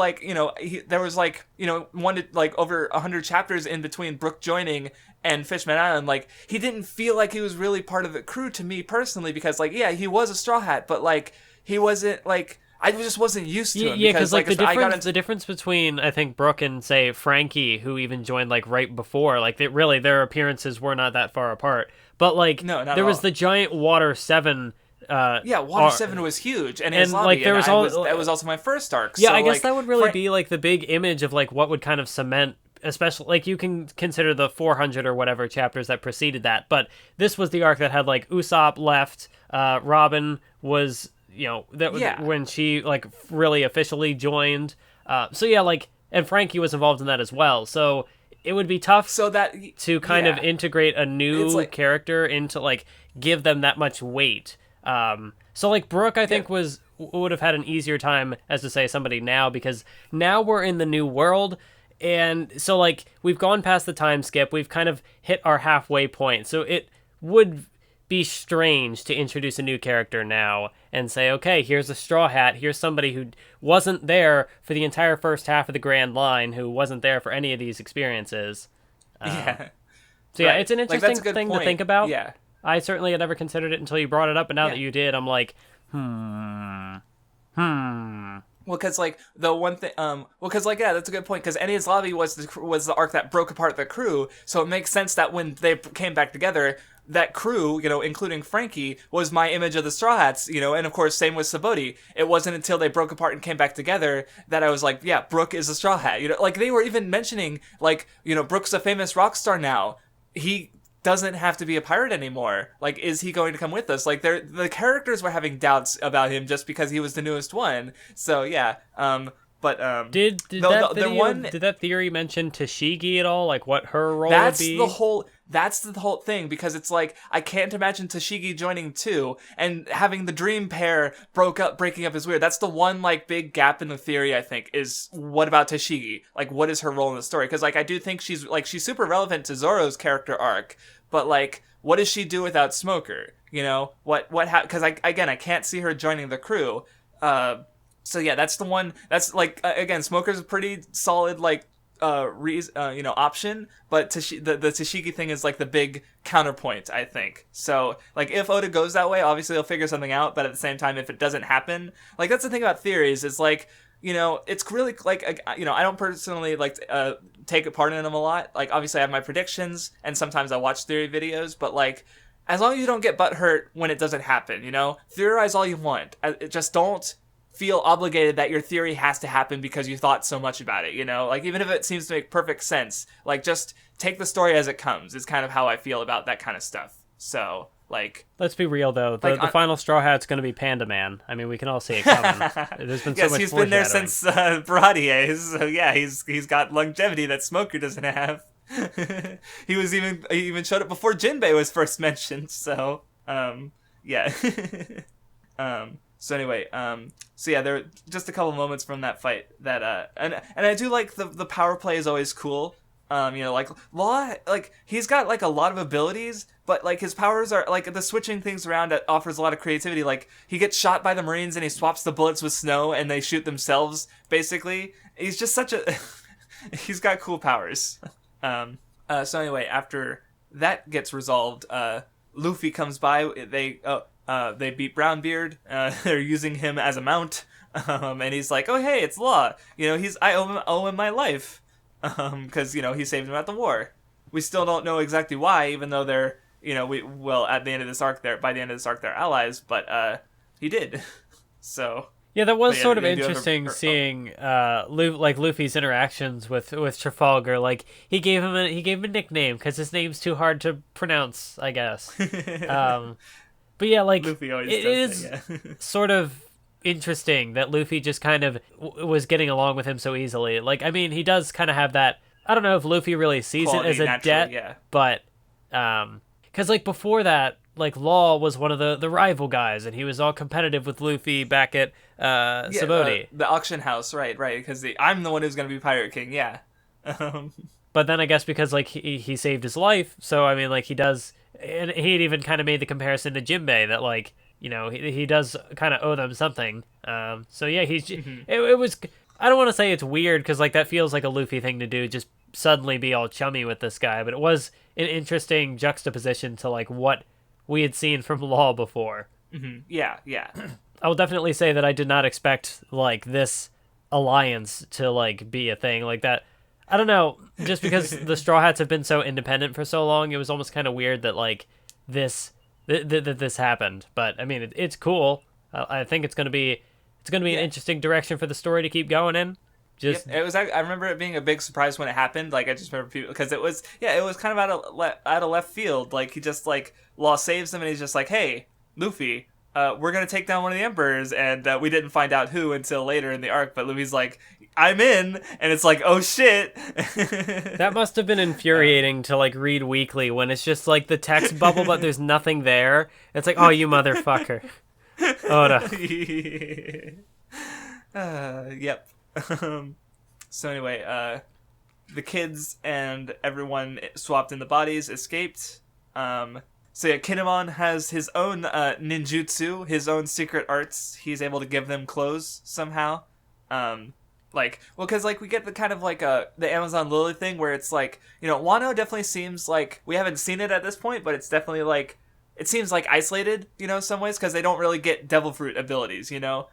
there was like one to like over 100 chapters in between Brook joining and Fishman Island, like he didn't feel like he was really part of the crew to me personally, because like he was a Straw Hat, but like he wasn't like, I just wasn't used to him. Yeah, because like the difference between I think Brook and say Frankie, who even joined like right before, like their appearances were not that far apart. But like there was the giant Water 7. Water 7 was huge, and like there was that was also my first arc. Yeah, so, I guess that would really be like the big image of like what would kind of cement. Especially, like, you can consider the 400 or whatever chapters that preceded that, but this was the arc that had, like, Usopp left, Robin was, when she, like, really officially joined, and Frankie was involved in that as well, so it would be tough to kind of integrate a new character into, like, give them that much weight. So, like, Brook, I think, would have had an easier time, as to say, somebody now, because now we're in the new world. And so, like, we've gone past the time skip. We've kind of hit our halfway point. So it would be strange to introduce a new character now and say, okay, here's a Straw Hat. Here's somebody who wasn't there for the entire first half of the Grand Line, who wasn't there for any of these experiences. So, it's an interesting thing to think about. Yeah. I certainly had never considered it until you brought it up, but now that you did, I'm like, Well, because like the one thing, that's a good point. Because Enies Lobby was the arc that broke apart the crew, so it makes sense that when they came back together, that crew, including Frankie, was my image of the Straw Hats, and of course, same with Sabaody. It wasn't until they broke apart and came back together that I was like, yeah, Brook is a Straw Hat. Like they were even mentioning, like, Brook's a famous rock star now. He doesn't have to be a pirate anymore. Like, is he going to come with us? Like, the characters were having doubts about him just because he was the newest one. So, yeah. But did that theory mention Tashigi at all? Like what her role would be? That's the whole thing, because it's like I can't imagine Tashigi joining too, and having the dream pair breaking up is weird. That's the one like big gap in the theory, I think, is what about Tashigi? Like what is her role in the story? Because like I do think she's super relevant to Zoro's character arc, but like what does she do without Smoker? You know, because I can't see her joining the crew. So yeah, that's the one. That's like again, Smoker's a pretty solid like option, but the Tashigi thing is like the big counterpoint, I think. So like if Oda goes that way, obviously he'll figure something out, but at the same time, if it doesn't happen, like that's the thing about theories, is like, you know, it's really like, you know, I don't personally like take part in them a lot. Like obviously I have my predictions, and sometimes I watch theory videos, but like as long as you don't get butthurt when it doesn't happen, you know, theorize all you want. Just don't feel obligated that your theory has to happen because you thought so much about it, you know? Like, even if it seems to make perfect sense, like, just take the story as it comes is kind of how I feel about that kind of stuff. So, like... Let's be real, though. The final Straw Hat's going to be Panda Man. I mean, we can all see it coming. There's been so much he's been there since Baratier, so yeah, he's got longevity that Smoker doesn't have. he even showed up before Jinbei was first mentioned, so, yeah. So anyway, so yeah, there were just a couple moments from that fight that, and I do like the power play is always cool. You know, like Law, like he's got like a lot of abilities, but like his powers are like the switching things around offers a lot of creativity. Like he gets shot by the Marines and he swaps the bullets with snow and they shoot themselves. Basically, he's just such a, he's got cool powers. So anyway, after that gets resolved, Luffy comes by. They beat Brownbeard. They're using him as a mount, and he's like, "Oh hey, it's Law. You know, I owe him my life, because you know he saved him at the war. We still don't know exactly why, even though they're, you know, at the end of this arc, by the end of this arc, they're allies. But he did. So yeah, that was sort of interesting seeing Luffy's interactions with Trafalgar. Like he gave him a nickname because his name's too hard to pronounce, I guess. But yeah, like, it is sort of interesting that Luffy just kind of was getting along with him so easily. Like, I mean, he does kind of have that, I don't know if Luffy really sees quality, it as a debt, yeah. But, because, like, before that, like, Law was one of the rival guys, and he was all competitive with Luffy back at Sabaody. The auction house, right, because I'm the one who's going to be Pirate King, yeah. But then I guess because, like, he saved his life, so, I mean, like, he does... And he'd even kind of made the comparison to Jinbei that, like, you know, he does kind of owe them something. So yeah, it was, I don't want to say it's weird because like that feels like a Luffy thing to do, just suddenly be all chummy with this guy. But it was an interesting juxtaposition to like what we had seen from Law before. Mm-hmm. Yeah. I will definitely say that I did not expect like this alliance to like be a thing like that. I don't know, just because the Straw Hats have been so independent for so long, it was almost kind of weird that like this happened. But I mean, it's cool. I think it's gonna be an interesting direction for the story to keep going in. Just it was. I remember it being a big surprise when it happened. Like I just remember people because it was kind of out of left field. Like he just like Law saves him and he's just like, hey, Luffy. We're gonna take down one of the emperors, and we didn't find out who until later in the arc. But Luffy's like, "I'm in," and it's like, "Oh shit!" That must have been infuriating to like read weekly when it's just like the text bubble, but there's nothing there. It's like, "Oh, you motherfucker!" Oda. Yep. So anyway, the kids and everyone swapped in the bodies, escaped. So yeah, Kinemon has his own ninjutsu, his own secret arts. He's able to give them clothes somehow. Because we get the kind of like the Amazon Lily thing where it's like, you know, Wano definitely seems like, we haven't seen it at this point, but it's definitely like, it seems like isolated, you know, in some ways, because they don't really get devil fruit abilities, you know?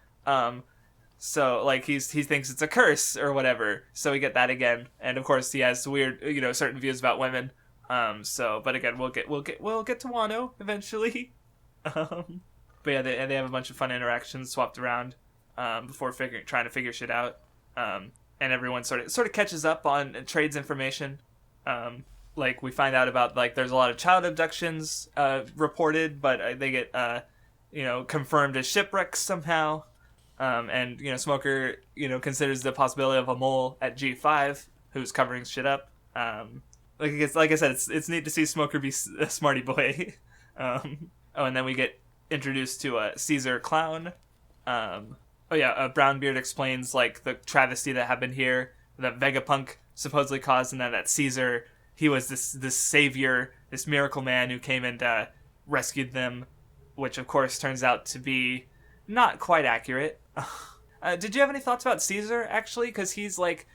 So like he thinks it's a curse or whatever. So we get that again, and of course he has weird, you know, certain views about women. But again, we'll get to Wano eventually. But yeah, they have a bunch of fun interactions swapped around, before trying to figure shit out. And everyone sort of catches up on and trades information. Like we find out about like there's a lot of child abductions reported, but they get confirmed as shipwrecks somehow. And Smoker considers the possibility of a mole at G5 who's covering shit up. Like I said, it's neat to see Smoker be a smarty boy. And then we get introduced to a Caesar clown. Brownbeard explains like the travesty that happened here that Vegapunk supposedly caused, and then that Caesar, he was this savior, this miracle man who came and rescued them, which of course turns out to be not quite accurate. Did you have any thoughts about Caesar actually? Because he's like,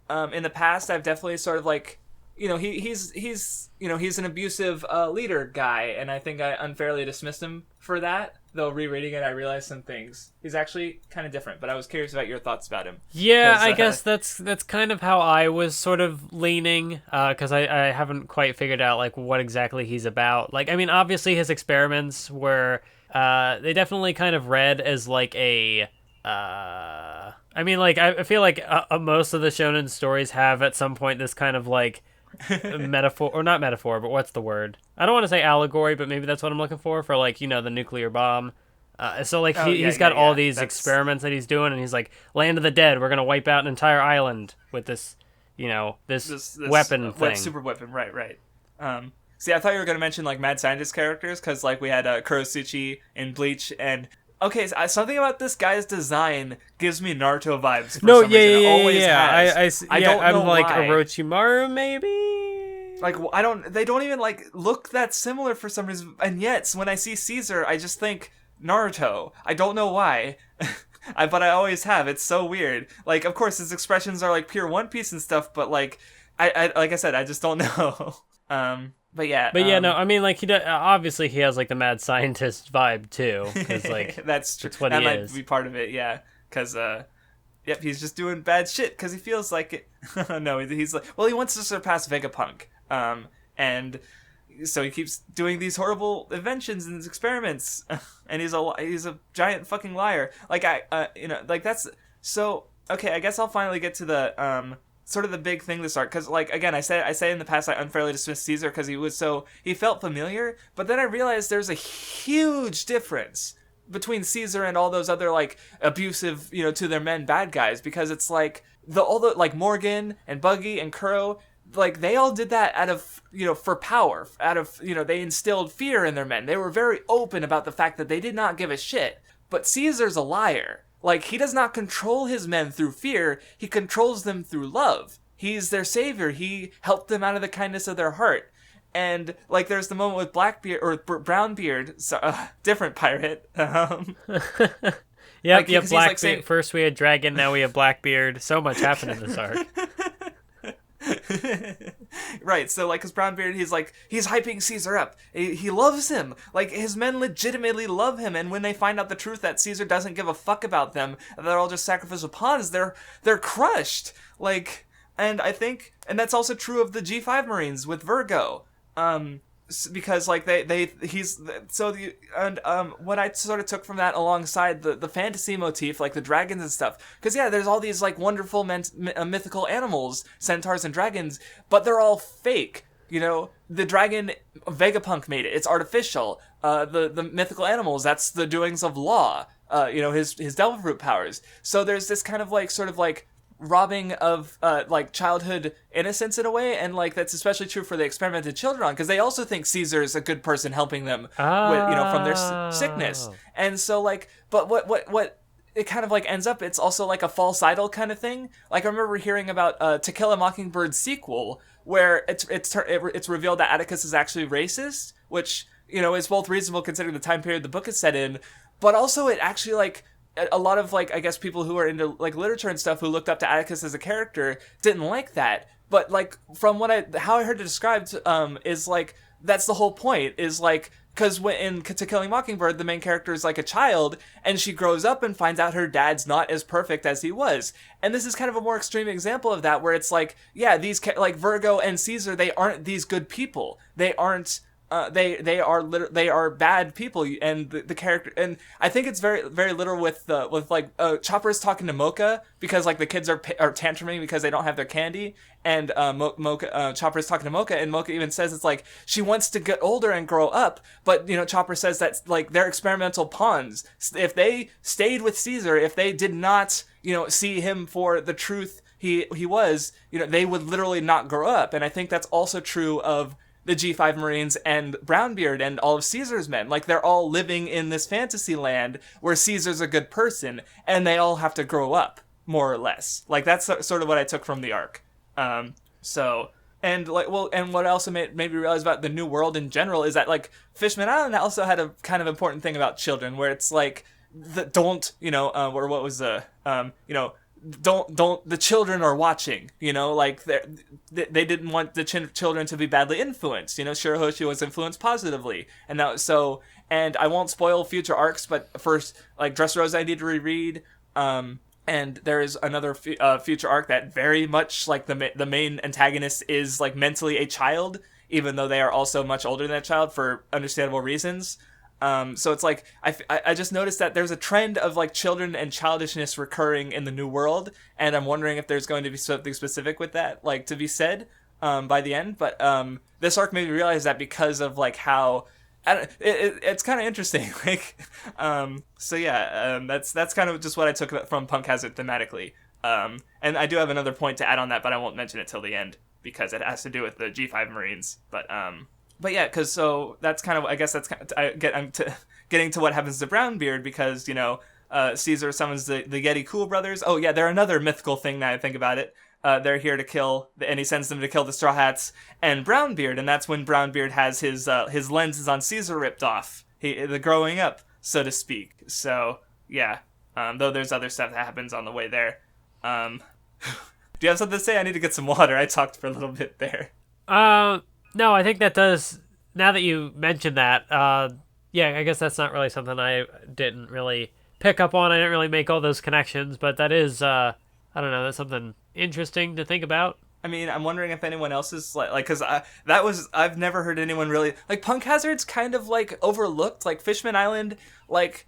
in the past I've definitely sort of like, he's an abusive leader guy, and I think I unfairly dismissed him for that. Though rereading it, I realized some things. He's actually kind of different, but I was curious about your thoughts about him. Yeah, I guess that's kind of how I was sort of leaning, because I haven't quite figured out like what exactly he's about. Like, I mean, obviously his experiments were, they definitely kind of read as like a. I mean, like I feel like most of the shonen stories have at some point this kind of like. Metaphor, or not metaphor, but what's the word? I don't want to say allegory, but maybe that's what I'm looking for like, the nuclear bomb. So like he's got all these experiments that he's doing, and he's like, land of the dead, we're gonna wipe out an entire island with this this weapon thing. Super weapon, right. See, I thought you were gonna mention like mad scientist characters, because like we had Kurosuchi in Bleach, and okay, so something about this guy's design gives me Naruto vibes. For some reason. It always has. I don't know I'm like why. Orochimaru, maybe. Like they don't even like look that similar for some reason, and yet when I see Caesar, I just think Naruto. I don't know why, but I always have. It's so weird. Like, of course, his expressions are like pure One Piece and stuff, but like, I like I said, I just don't know. But no, I mean, like obviously he has like the mad scientist vibe too, because like that's true. That's what that he might is. Be part of it, yeah. Because he's just doing bad shit because he feels like it. No, he's like, well, he wants to surpass Vegapunk, and so he keeps doing these horrible inventions and experiments, and he's a giant fucking liar. Like like that's so okay. I guess I'll finally get to the sort of the big thing this arc, because like again I say in the past I unfairly dismissed Caesar because he felt familiar, but then I realized there's a huge difference between Caesar and all those other like abusive to their men bad guys, because it's like all the like Morgan and Buggy and Kuro, like they all did that out of for power, out of they instilled fear in their men. They were very open about the fact that they did not give a shit. But Caesar's a liar. Like, he does not control his men through fear, he controls them through love. He's their savior, he helped them out of the kindness of their heart. And, like, there's the moment with Brownbeard, different pirate. Blackbeard. Like saying, first we had Dragon, now we have Blackbeard. So much happened in this arc. Right, so like his Brownbeard, he's hyping Caesar up. He loves him. Like, his men legitimately love him, and when they find out the truth that Caesar doesn't give a fuck about them, they're all just sacrificial pawns, they're crushed. Like, and I think, and that's also true of the G5 Marines with Virgo. Because like what I sort of took from that alongside the fantasy motif, like the dragons and stuff, because there's all these like wonderful mythical animals, centaurs and dragons, but they're all fake. The dragon, Vegapunk made it, it's artificial. The mythical animals, that's the doings of Law, his devil fruit powers. So there's this kind of like sort of like robbing of like childhood innocence in a way, and like that's especially true for the experimented children on, because they also think Caesar's a good person helping them with from their sickness. And so like, but what it kind of like ends up, it's also like a false idol kind of thing. Like I remember hearing about To Kill a Mockingbird's sequel, where it's revealed that Atticus is actually racist, which is both reasonable considering the time period the book is set in, but also it actually like a lot of like I guess people who are into like literature and stuff who looked up to Atticus as a character didn't like that. But like from how I heard it described is like that's the whole point, is like because in To Kill a Mockingbird the main character is like a child, and she grows up and finds out her dad's not as perfect as he was. And this is kind of a more extreme example of that, where it's like these like Virgo and Caesar, they aren't these good people. They aren't they are bad people, and the character, and I think it's very very literal with like Chopper is talking to Mocha because like the kids are tantruming because they don't have their candy, and Chopper is talking to Mocha, and Mocha even says it's like she wants to get older and grow up, but Chopper says that like they're experimental pawns. If they stayed with Caesar, if they did not see him for the truth he was, they would literally not grow up. And I think that's also true of the G5 Marines and Brownbeard and all of Caesar's men. Like, they're all living in this fantasy land where Caesar's a good person, and they all have to grow up, more or less. Like, that's sort of what I took from the arc. And what also made me realize about the New World in general is that, like, Fishman Island also had a kind of important thing about children, where it's like, or what was don't the children are watching, like they didn't want the children to be badly influenced. Shirahoshi was influenced positively, and I won't spoil future arcs, but first, like, Dressrosa I need to reread, and there is another future arc that very much like the main antagonist is like mentally a child, even though they are also much older than a child for understandable reasons. So it's like, I just noticed that there's a trend of like children and childishness recurring in the New World, and I'm wondering if there's going to be something specific with that, like, to be said, by the end. But, this arc made me realize that because of like how, it's kind of interesting. Like, so yeah, that's kind of just what I took from Punk Hazard thematically. And I do have another point to add on that, but I won't mention it till the end because it has to do with the G5 Marines. But yeah, because so that's kind of, I guess that's kind of, I'm getting to what happens to Brownbeard, because, Caesar summons the Yeti Cool Brothers. Oh yeah, they're another mythical thing now I think about it. They're here to kill, and he sends them to kill the Straw Hats and Brownbeard, and that's when Brownbeard has his lenses on Caesar ripped off. The growing up, so to speak. So yeah, though there's other stuff that happens on the way there. Do you have something to say? I need to get some water. I talked for a little bit there. No, I think that does, now that you mentioned that, yeah, I guess that's not really something I didn't really pick up on. I didn't really make all those connections, but that is, I don't know, that's something interesting to think about. I mean, I'm wondering if anyone else is like, because I've never heard anyone really, like, Punk Hazard's kind of like overlooked, like Fishman Island, like,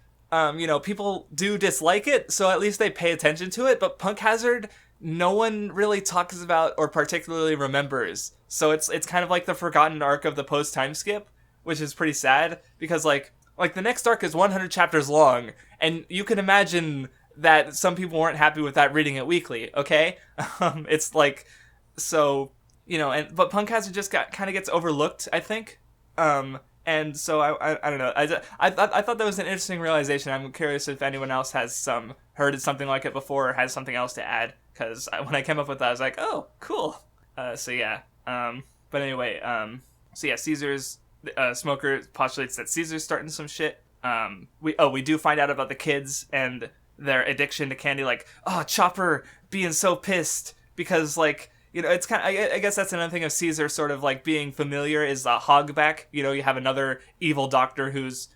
people do dislike it, so at least they pay attention to it, but Punk Hazard, no one really talks about or particularly remembers. So it's kind of like the forgotten arc of the post-time skip, which is pretty sad, because like the next arc is 100 chapters long, and you can imagine that some people weren't happy with that reading it weekly, okay? It's like, so, but Punk Hazard just kind of gets overlooked, I think. And so I don't know. I thought that was an interesting realization. I'm curious if anyone else has heard something like it before or has something else to add, because when I came up with that, I was like, oh, cool. So yeah. But anyway, so yeah, Caesar's Smoker postulates that Caesar's starting some shit. We do find out about the kids and their addiction to candy. Like, oh, Chopper being so pissed because, like, it's kind of, I guess that's another thing of Caesar sort of like being familiar is a hogback. You have another evil doctor who's,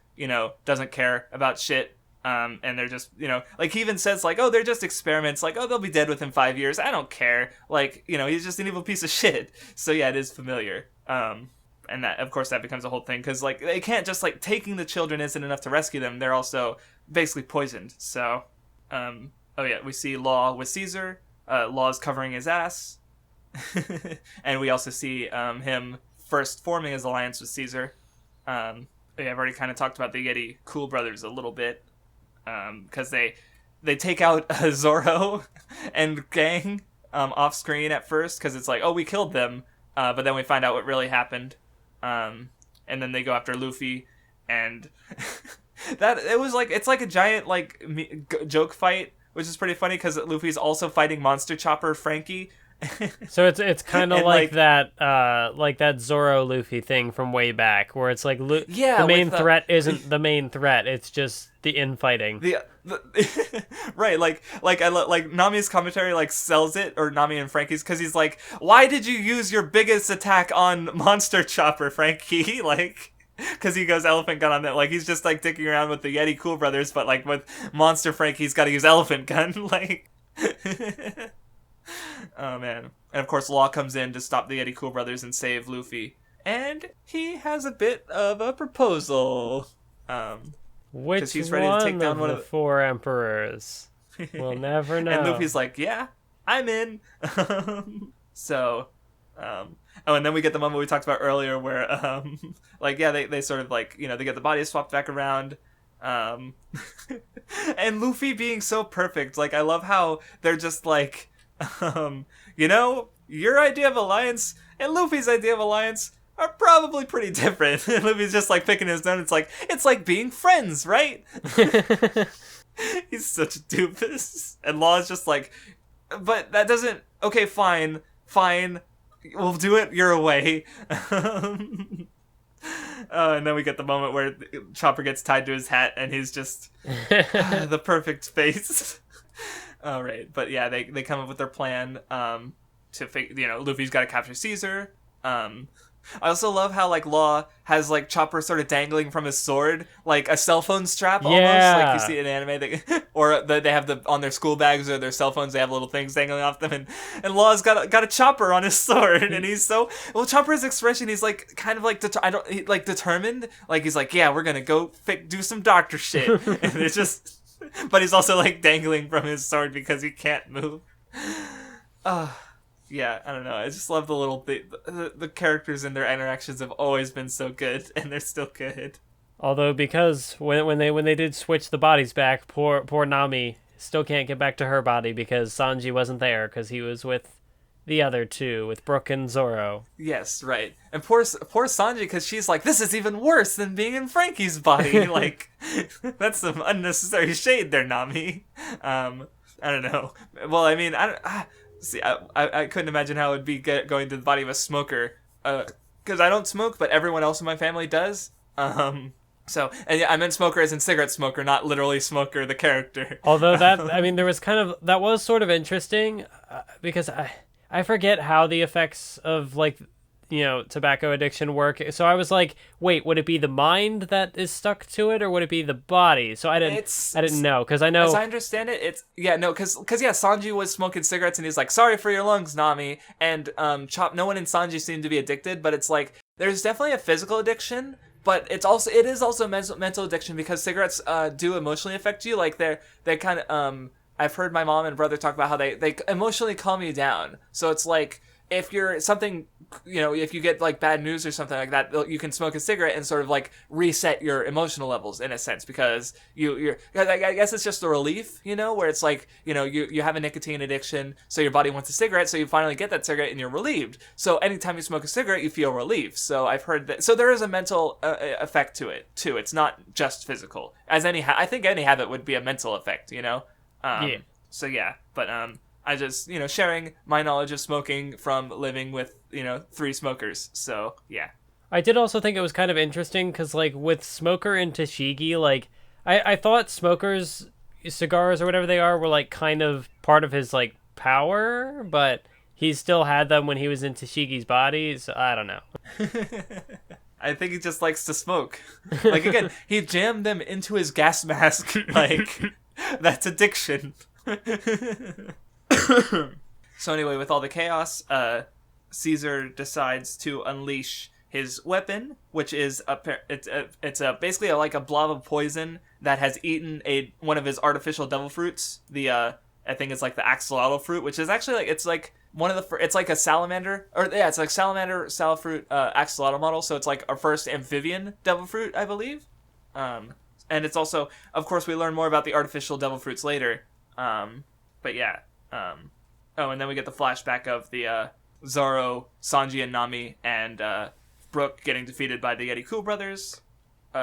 doesn't care about shit. And they're just, like, he even says, like, oh, they're just experiments. Like, oh, they'll be dead within 5 years. I don't care. Like, he's just an evil piece of shit. So, yeah, it is familiar. And that, of course, that becomes a whole thing. Because, like, they can't just, like, taking the children isn't enough to rescue them. They're also basically poisoned. So, oh, yeah, we see Law with Caesar. Law's covering his ass. And we also see him first forming his alliance with Caesar. Yeah, I've already kind of talked about the Yeti Cool Brothers a little bit. Because they take out Zoro and gang off screen at first, because it's like, oh, we killed them, but then we find out what really happened, and then they go after Luffy, and it's like a giant like joke fight, which is pretty funny because Luffy's also fighting Monster Chopper Frankie. So it's kind of like that Zoro Luffy thing from way back, where it's like the main threat isn't the main threat; it's just the infighting. Right, like Nami's commentary like sells it, or Nami and Frankie's, because he's like, "Why did you use your biggest attack on Monster Chopper, Frankie?" Like, because he goes elephant gun on that. Like, he's just like dicking around with the Yeti Cool Brothers, but like with Monster Frankie, he's got to use elephant gun. Like. Oh man. And of course Law comes in to stop the Yeti Cool Brothers and save Luffy. and he has a bit of a proposal. Which he's ready to take down one of the four emperors? We'll never know. And Luffy's like, yeah, I'm in. So, and then we get the moment we talked about earlier where, they sort of like, they get the bodies swapped back around. And Luffy being so perfect. Like, I love how they're just like, your idea of alliance and Luffy's idea of alliance are probably pretty different. And Luffy's just like picking his nose. It's like being friends, right? He's such a doofus. And Law's just like, but that doesn't, okay, fine, we'll do it your way. And then we get the moment where Chopper gets tied to his hat and he's just the perfect face. All right, but yeah, they come up with their plan Luffy's got to capture Caesar. I also love how like Law has like Chopper sort of dangling from his sword, like a cell phone strap almost, like you see in anime, or they have on their school bags or their cell phones. They have little things dangling off them, and Law's got a Chopper on his sword, and he's so Chopper's expression, he's like kind of like determined, like he's like, yeah, we're gonna go do some doctor shit, and it's just, but he's also like dangling from his sword because he can't move. Yeah, I don't know. I just love the characters and their interactions have always been so good, and they're still good. Although, because when they did switch the bodies back, poor Nami still can't get back to her body because Sanji wasn't there because he was with the other two, with Brook and Zoro. Yes, right. And poor Sanji, because she's like, this is even worse than being in Frankie's body. Like, that's some unnecessary shade there, Nami. I don't know. Well, I mean, see, I couldn't imagine how it would be going to the body of a smoker, because I don't smoke, but everyone else in my family does. So, and yeah, I meant smoker as in cigarette smoker, not literally smoker, the character. Although there was that was sort of interesting, because I forget how the effects of like, tobacco addiction work. So I was like, wait, would it be the mind that is stuck to it, or would it be the body? So I didn't know, because I know, as I understand it, because Sanji was smoking cigarettes and he's like, sorry for your lungs, Nami, and no one in Sanji seemed to be addicted, but it's like there's definitely a physical addiction, but it is also mental addiction, because cigarettes do emotionally affect you. Like they kind of I've heard my mom and brother talk about how they emotionally calm you down. So it's like, if you're something, if you get like bad news or something like that, you can smoke a cigarette and sort of like reset your emotional levels in a sense, because I guess it's just a relief, where it's like, you have a nicotine addiction, so your body wants a cigarette, so you finally get that cigarette and you're relieved. So anytime you smoke a cigarette, you feel relief. So I've heard that. So there is a mental effect to it too. It's not just physical. I think any habit would be a mental effect, Yeah. So yeah, but I just, sharing my knowledge of smoking from living with, 3 smokers. So, yeah. I did also think it was kind of interesting because, like, with Smoker and Tashigi, like, I thought Smoker's cigars or whatever they are were, like, kind of part of his, like, power, but he still had them when he was in Tashigi's body, so I don't know. I think he just likes to smoke. Like, again, he jammed them into his gas mask. Like, that's addiction. So anyway, with all the chaos, Caesar decides to unleash his weapon, which is basically like a blob of poison that has eaten one of his artificial devil fruits. I think it's like the axolotl fruit, which is actually it's like it's like a salamander, it's like salamander, salafruit, axolotl model. So it's like our first amphibian devil fruit, I believe. And it's also, of course, we learn more about the artificial devil fruits later. But yeah. And then we get the flashback of the Zoro, Sanji, and Nami, and Brook getting defeated by the Yeti Cool brothers,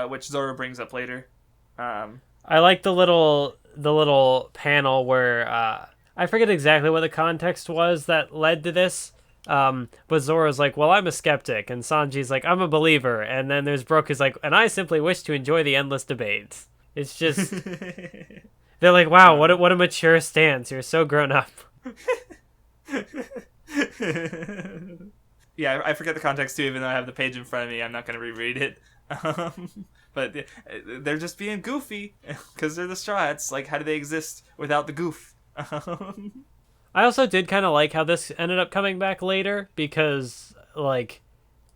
which Zoro brings up later. I like the little panel where I forget exactly what the context was that led to this, but Zoro's like, well, I'm a skeptic, and Sanji's like, I'm a believer, and then there's Brook who's like, and I simply wish to enjoy the endless debates. It's just... They're like, wow, what a mature stance. You're so grown up. Yeah, I forget the context too, even though I have the page in front of me. I'm not going to reread it. But they're just being goofy because they're the Straw Hats. Like, how do they exist without the goof? I also did kind of like how this ended up coming back later, because, like,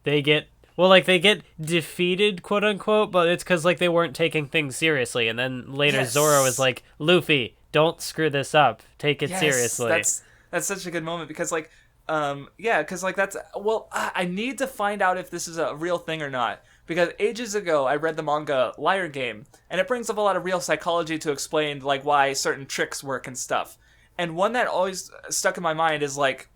they get Well, like, they get defeated, quote unquote, but it's because, like, they weren't taking things seriously. And then later Zoro is like, Luffy, don't screw this up. Take it seriously. That's such a good moment because, like, that's... Well, I need to find out if this is a real thing or not. Because ages ago, I read the manga Liar Game, and it brings up a lot of real psychology to explain, like, why certain tricks work and stuff. And one that always stuck in my mind is, like,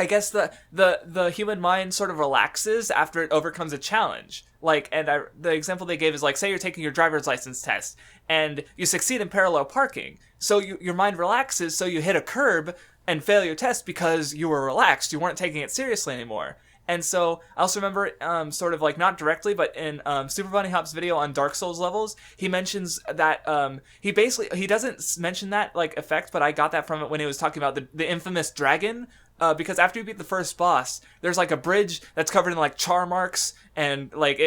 I guess the human mind sort of relaxes after it overcomes a challenge. Like, the example they gave is, like, say you're taking your driver's license test, and you succeed in parallel parking. So your mind relaxes, so you hit a curb and fail your test because you were relaxed. You weren't taking it seriously anymore. And so I also remember, sort of like not directly, but in Super Bunny Hop's video on Dark Souls levels, he mentions that he doesn't mention that like effect, but I got that from it when he was talking about the infamous dragon. Because after you beat the first boss, there's like a bridge that's covered in like char marks, and like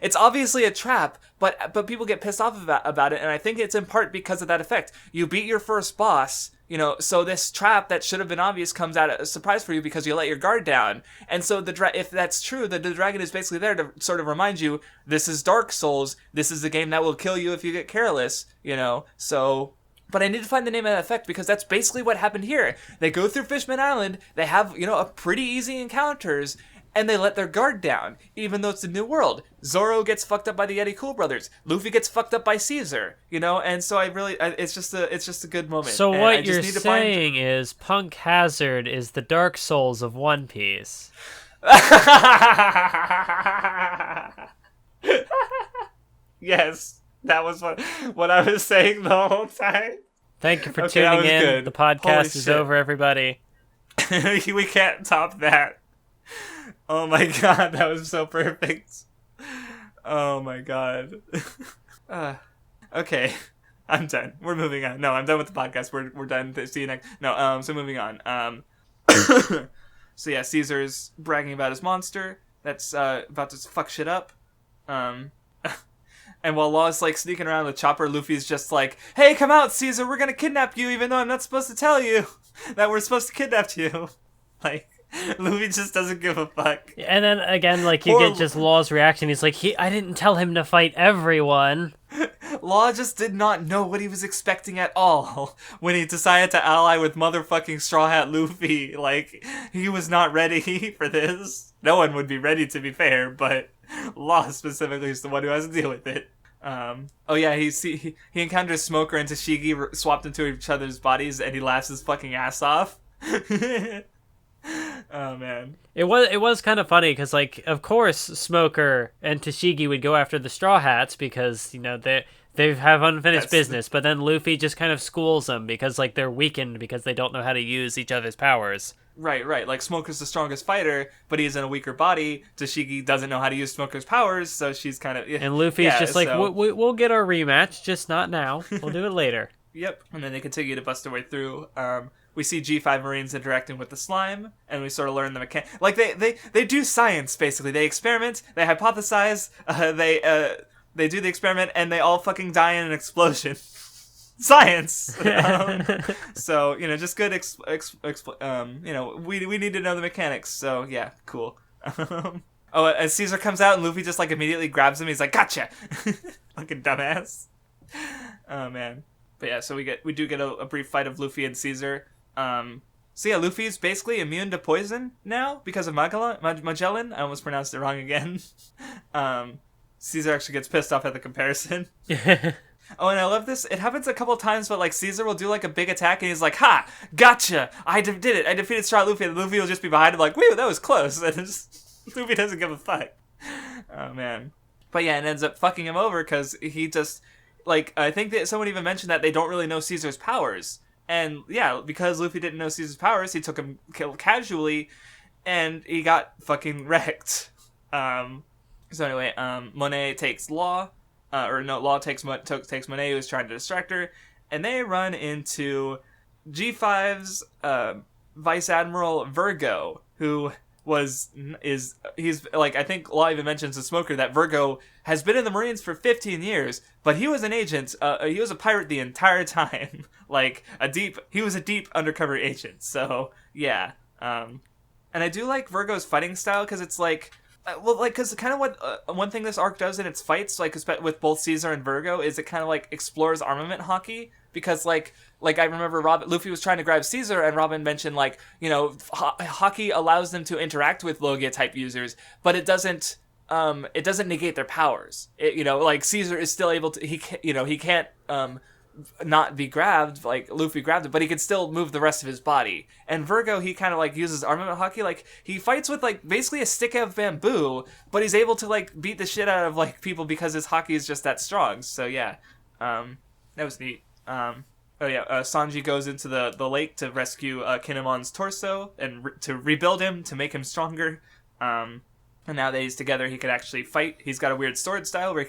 it's obviously a trap, but people get pissed off about it, and I think it's in part because of that effect. You beat your first boss, you know, so this trap that should have been obvious comes out as a surprise for you because you let your guard down. And so if that's true, the dragon is basically there to sort of remind you, this is Dark Souls, this is a game that will kill you if you get careless, you know, so... But I need to find the name of that effect because that's basically what happened here. They go through Fishman Island, they have, you know, a pretty easy encounters, and they let their guard down, even though it's a new world. Zoro gets fucked up by the Yeti Cool brothers. Luffy gets fucked up by Caesar, you know, and so it's just a good moment. So what you're saying is Punk Hazard is the Dark Souls of One Piece. Yes. That was what I was saying the whole time. Thank you for tuning in. Good. The podcast is over, everybody. We can't top that. Oh my god, that was so perfect. Oh my god. Okay, I'm done. We're moving on. No, I'm done with the podcast. We're done. See you next. No, so moving on. So yeah, Caesar's bragging about his monster that's about to fuck shit up. And while Law's like sneaking around with Chopper, Luffy's just like, "Hey, come out, Caesar! We're gonna kidnap you, even though I'm not supposed to tell you that we're supposed to kidnap you." Like, Luffy just doesn't give a fuck. And then again, like you get just Law's reaction. He's like, I didn't tell him to fight everyone. Law just did not know what he was expecting at all when he decided to ally with motherfucking Straw Hat Luffy. Like, he was not ready for this. No one would be ready, to be fair, but Law specifically is the one who has to deal with it. He encounters Smoker and Tashigi swapped into each other's bodies, and he laughs his fucking ass off. Oh man, it was kind of funny because, like, of course, Smoker and Tashigi would go after the Straw Hats because, you know, they have unfinished business. But then Luffy just kind of schools them because, like, they're weakened because they don't know how to use each other's powers. Right. Like, Smoker's the strongest fighter, but he's in a weaker body. Tashigi doesn't know how to use Smoker's powers, so she's kind of... And Luffy's just like, we'll get our rematch, just not now. We'll do it later. Yep. And then they continue to bust their way through. We see G5 Marines interacting with the slime, and we sort of learn the mechanics. Like, they do science, basically. They experiment, they hypothesize, they do the experiment, and they all fucking die in an explosion. Science! So, you know, just good, you know, we need to know the mechanics, so, yeah, cool. And Caesar comes out, and Luffy just, like, immediately grabs him, he's like, gotcha! Fucking dumbass. Oh, man. But yeah, so we do get a brief fight of Luffy and Caesar. So yeah, Luffy's basically immune to poison now because of Magellan. I almost pronounced it wrong again. Caesar actually gets pissed off at the comparison. Oh, and I love this. It happens a couple times, but like Caesar will do like a big attack, and he's like, "Ha! Gotcha! I did it! I defeated Straw Luffy." And Luffy will just be behind him, like, "Whew, that was close." And Luffy doesn't give a fuck. Oh man. But yeah, it ends up fucking him over because he just, like, I think that someone even mentioned that they don't really know Caesar's powers. And yeah, because Luffy didn't know Caesar's powers, he took him casually, and he got fucking wrecked. So anyway, Monet takes Law, Law takes Monet, who's trying to distract her, and they run into G5's Vice Admiral Virgo, who he's like, I think Law even mentions to Smoker that Virgo has been in the Marines for 15 years, but he was an agent, he was a pirate the entire time. Like, he was a deep undercover agent, so, yeah. And I do like Virgo's fighting style, because it's like, Well, like, because kind of what one thing this arc does in its fights, like with both Caesar and Virgo, is it kind of like explores armament hockey. Because like I remember Luffy was trying to grab Caesar, and Robin mentioned like hockey allows them to interact with Logia type users, but it doesn't negate their powers. Like Caesar is still able to he can't not be grabbed, like Luffy grabbed it, but he could still move the rest of his body. And Virgo, he kind of like uses armament hockey, like he fights with like basically a stick of bamboo, but he's able to like beat the shit out of like people because his hockey is just that strong. So yeah, that was neat. Sanji goes into the lake to rescue Kinemon's torso and to rebuild him, to make him stronger. And now that he's together, he could actually fight. He's got a weird sword style where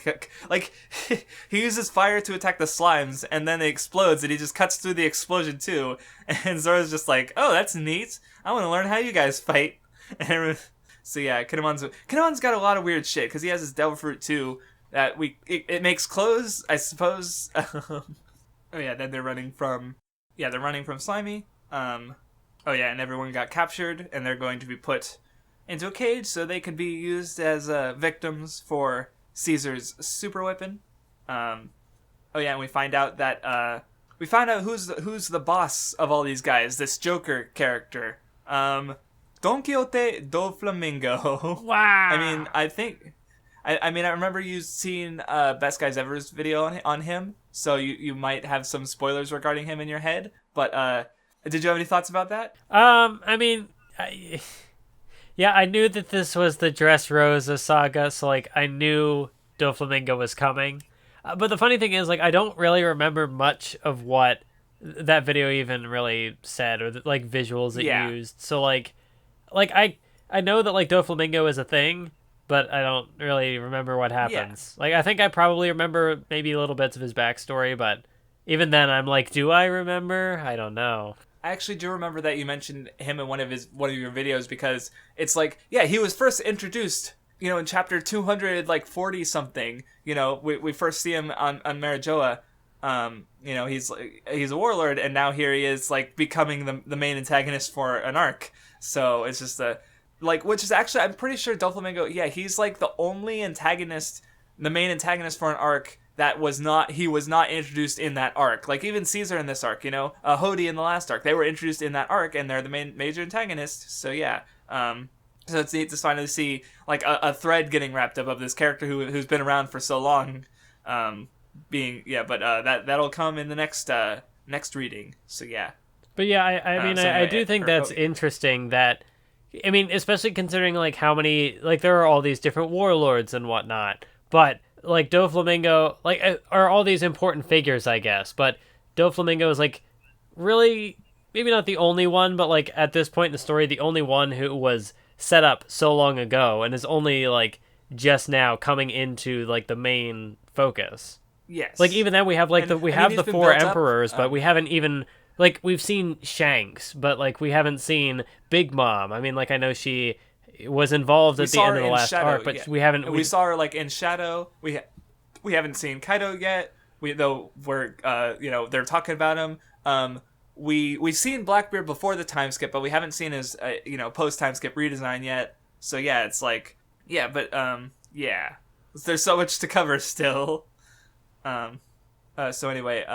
he uses fire to attack the slimes, and then it explodes, and he just cuts through the explosion too. And Zoro's just like, "Oh, that's neat. I want to learn how you guys fight." So yeah, Kinemon's got a lot of weird shit because he has his devil fruit too. That it makes clothes, I suppose. Then they're running from Slimy. And everyone got captured, and they're going to be put into a cage so they could be used as victims for Caesar's super weapon. And we find out that who's the boss of all these guys. This Joker character, Don Quixote do Flamingo. Wow. I mean, I remember you seeing Best Guys Ever's video on him, so you might have some spoilers regarding him in your head. But did you have any thoughts about that? Yeah, I knew that this was the Dressrosa saga, so, like, I knew Doflamingo was coming. But the funny thing is, like, I don't really remember much of what that video even really said, or, like, visuals it used. So, like I know that, like, Doflamingo is a thing, but I don't really remember what happens. Yeah. Like, I think I probably remember maybe little bits of his backstory, but even then, I'm like, do I remember? I don't know. I actually do remember that you mentioned him in one of your videos, because it's like, yeah, he was first introduced, in chapter 240 something. We first see him on Marijoa. He's a warlord, and now here he is, like, becoming the main antagonist for an arc. So it's just which is actually, I'm pretty sure Doflamingo, he's like the only antagonist, the main antagonist for an arc that was not introduced in that arc. Like, even Caesar in this arc, Hody in the last arc, they were introduced in that arc, and they're the major antagonist. So yeah, so it's neat to finally see like a thread getting wrapped up of this character who's been around for so long, that'll come in the next reading. So yeah. But yeah, I do think that's interesting that, especially considering like how many, like, there are all these different warlords and whatnot, but like Doflamingo, like, are all these important figures, I guess, but Doflamingo is like really maybe not the only one, but like at this point in the story, the only one who was set up so long ago and is only like just now coming into like the main focus. Yes. Like, even then we have like we have the four emperors, but we haven't even, like, we've seen Shanks, but like we haven't seen Big Mom. I know she was involved at the end of the last arc, but we haven't. We saw her like in Shadow. We haven't seen Kaido yet. They're talking about him. We've seen Blackbeard before the time skip, but we haven't seen his post time skip redesign yet. So yeah, it's like there's so much to cover still. So anyway,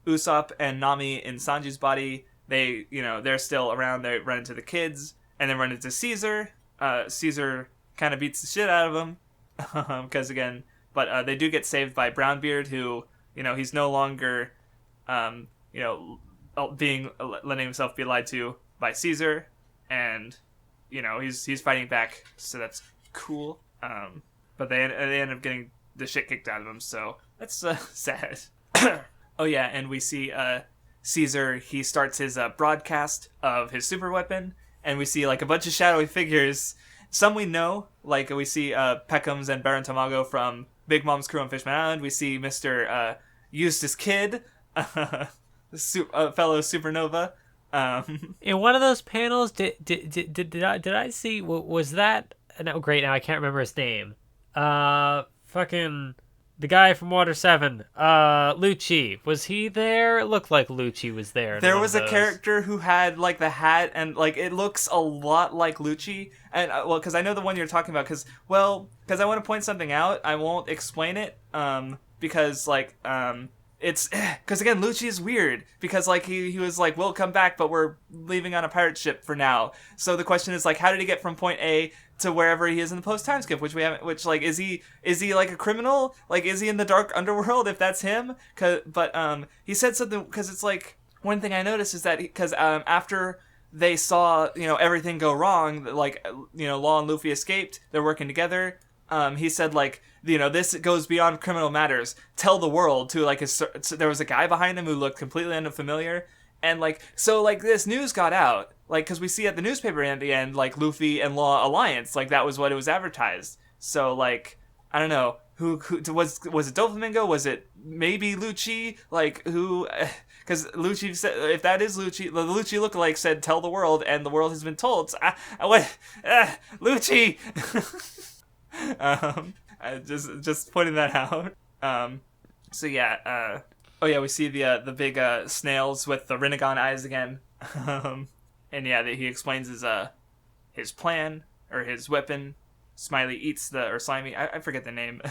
Usopp and Nami in Sanji's body, they're still around. They run into the kids and then run into Caesar. Caesar kind of beats the shit out of him because they do get saved by Brownbeard, who he's no longer letting himself be lied to by Caesar, and he's fighting back, so that's cool. But they end up getting the shit kicked out of him, so that's sad. Oh yeah, and we see Caesar. He starts his broadcast of his super weapon. And we see, like, a bunch of shadowy figures. Some we know, like, we see Peckham's and Baron Tamago from Big Mom's crew on Fishman Island. We see Mr. Eustace Kidd, fellow supernova. In one of those panels, did I see, was that, no, great, now I can't remember his name. The guy from Water 7, Lucci, was he there? It looked like Lucci was there. There was a character who had, like, the hat, and, like, it looks a lot like Lucci. And, well, because I know the one you're talking about, because I want to point something out. I won't explain it, because, like, it's, because, again, Lucci is weird, because, like, he was like, we'll come back, but we're leaving on a pirate ship for now. So the question is, like, how did he get from point A to wherever he is in the post-time skip, which we haven't, which, like, is he, like, a criminal? Like, is he in the dark underworld, if that's him? But he said something, because it's, like, one thing I noticed is that, because, after they saw, everything go wrong, like, Law and Luffy escaped, they're working together, he said, like, this goes beyond criminal matters, tell the world, to, like, there was a guy behind him who looked completely unfamiliar, and, like, so, like, this news got out, like, because we see at the newspaper at the end, like, Luffy and Law alliance, like, that was what it was advertised. So, like, I don't know, who was it Doflamingo? Was it maybe Lucci? Like, who, because Lucci said, if that is Lucci, the Lucci lookalike said, tell the world, and the world has been told, so, Lucci! Just pointing that out. So yeah, oh yeah, we see the big snails with the Rinnegan eyes again. And yeah, he explains his plan, or his weapon. Smiley eats or Slimy, I forget the name.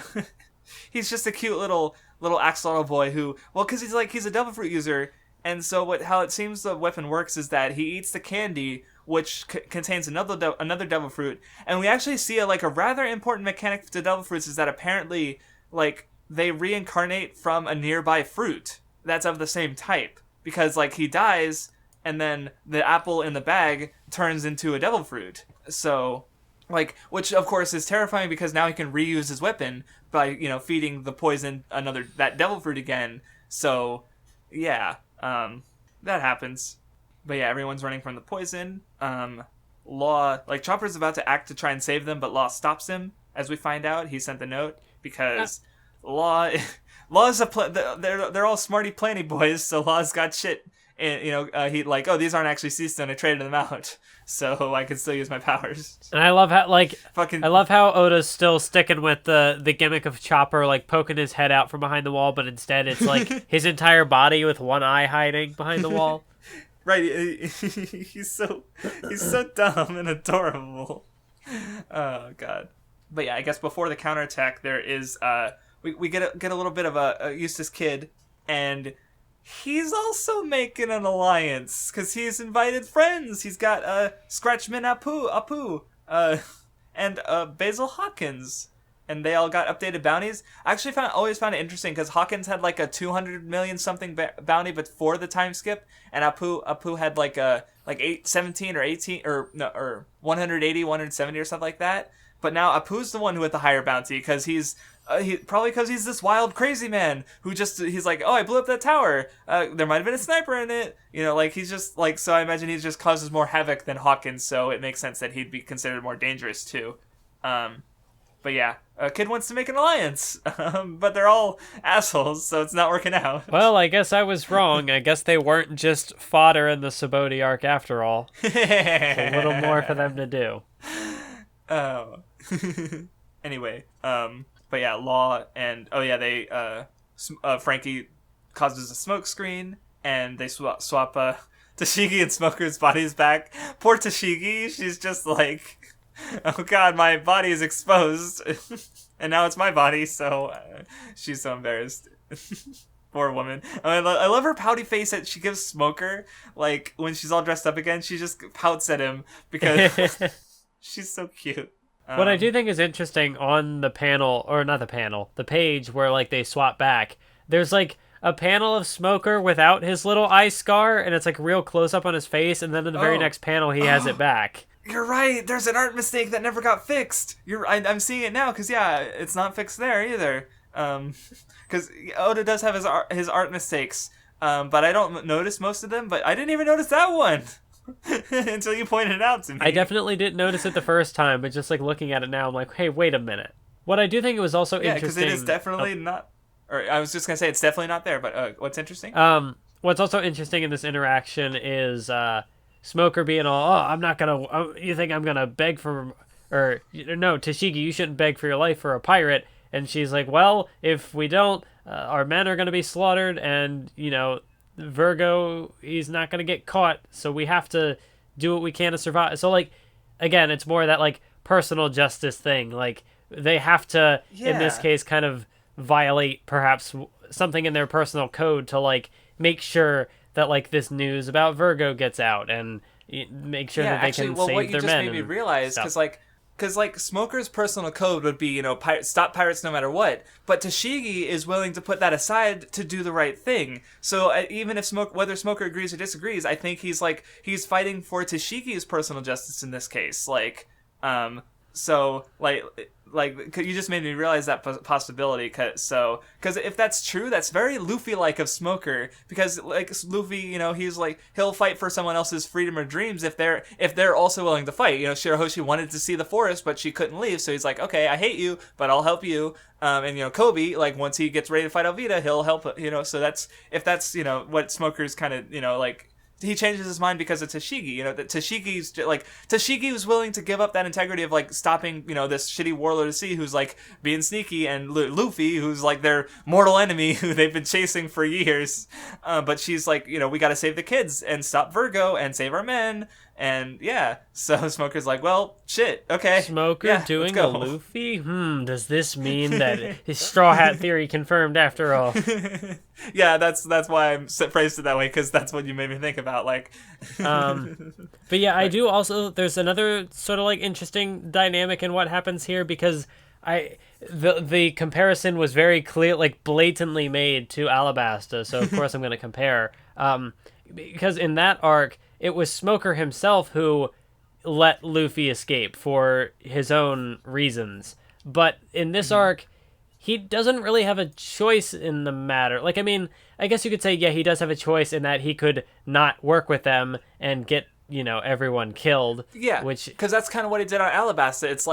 He's just a cute little axolotl boy who, well, because he's a devil fruit user, and so how it seems the weapon works is that he eats the candy, which contains another devil fruit, and we actually see a rather important mechanic to devil fruits is that apparently, like, they reincarnate from a nearby fruit that's of the same type, because, like, he dies, and then the apple in the bag turns into a devil fruit. So, like, which of course is terrifying because now he can reuse his weapon by, feeding the poison that devil fruit again. So, yeah, that happens. But yeah, everyone's running from the poison. Law, like, Chopper's about to act to try and save them, but Law stops him, as we find out. He sent the note because Law's they're all smarty planty boys, so Law's got shit. And, he these aren't actually sea stone, I traded them out, so I can still use my powers. And I love how, I love how Oda's still sticking with the gimmick of Chopper, like, poking his head out from behind the wall, but instead it's, like, his entire body with one eye hiding behind the wall. Right, he's so dumb and adorable. Oh, God. But yeah, I guess before the counterattack, there is, we get a little bit of a Eustace Kid, and he's also making an alliance, because he's invited friends. He's got Scratchman Apu, and Basil Hawkins, and they all got updated bounties. I actually always found it interesting, because Hawkins had like a 200 million something bounty before the time skip, and Apu had like 17 or 18 or 180, 170 or something like that. But now Apu's the one who had the higher bounty, because he's probably because he's this wild, crazy man who he's like, oh, I blew up that tower. There might have been a sniper in it. He's just like, so I imagine he just causes more havoc than Hawkins, so it makes sense that he'd be considered more dangerous too. But yeah, Kid wants to make an alliance, but they're all assholes, so it's not working out. Well, I guess I was wrong. I guess they weren't just fodder in the Subodhi arc after all. A little more for them to do. Oh. Anyway, but yeah, Law and they Frankie causes a smoke screen, and they swap Tashigi and Smoker's bodies back. Poor Tashigi, she's just like, oh God, my body is exposed, and now it's my body, so she's so embarrassed. Poor woman. I love her pouty face that she gives Smoker, like, when she's all dressed up again, she just pouts at him, because she's so cute. What I do think is interesting on the panel, or not the panel, the page where, like, they swap back, there's, like, a panel of Smoker without his little eye scar, and it's, like, real close-up on his face, and then in the very next panel, he has it back. You're right, there's an art mistake that never got fixed. I'm seeing it now, because, yeah, it's not fixed there, either. Because Oda does have his art mistakes, but I don't notice most of them, but I didn't even notice that one. Until you pointed it out to me. I definitely didn't notice it the first time, but just, like, looking at it now, I'm like, hey, wait a minute. What I do think it was also interesting... Yeah, because it is definitely not... Or I was just going to say it's definitely not there, but what's interesting? What's also interesting in this interaction is Smoker being all, I'm not going to... you think I'm going to beg for... Or, no, Tashigi, you shouldn't beg for your life for a pirate. And she's like, well, if we don't, our men are going to be slaughtered, and, Virgo, he's not going to get caught, so we have to do what we can to survive. So, like, again, it's more that, like, personal justice thing. Like, they have to, in this case, kind of violate perhaps something in their personal code to, like, make sure that, like, this news about Virgo gets out, and make sure that they can save their men. What you just made me realize, because Smoker's personal code would be, stop pirates no matter what. But Tashigi is willing to put that aside to do the right thing. So even if whether Smoker agrees or disagrees, I think he's fighting for Tashigi's personal justice in this case. You just made me realize that possibility. Because if that's true, that's very Luffy-like of Smoker. Because Luffy, he's he'll fight for someone else's freedom or dreams if they're also willing to fight. Shirahoshi wanted to see the forest, but she couldn't leave, so he's like, okay, I hate you, but I'll help you. And Kobe, once he gets ready to fight Alvida, he'll help. So that's what Smoker's kind of he changes his mind because of Tashigi. That Tashigi was willing to give up that integrity of stopping this shitty warlord of sea who's being sneaky, and Luffy who's their mortal enemy who they've been chasing for years. But she's we got to save the kids and stop Virgo and save our men. And so Smoker's well, shit, okay. Smoker doing a Luffy? Does this mean that his Straw Hat theory confirmed after all? Yeah, that's why I phrased it that way, because that's what you made me think about. But yeah, I do also. There's another sort of interesting dynamic in what happens here, because the comparison was very clear, blatantly made to Alabasta. So of course I'm going to compare. Because in that arc, it was Smoker himself who let Luffy escape for his own reasons. But in this arc, he doesn't really have a choice in the matter. I guess you could say, he does have a choice in that he could not work with them and get, everyone killed. Yeah, because that's kind of what he did on Alabasta. It's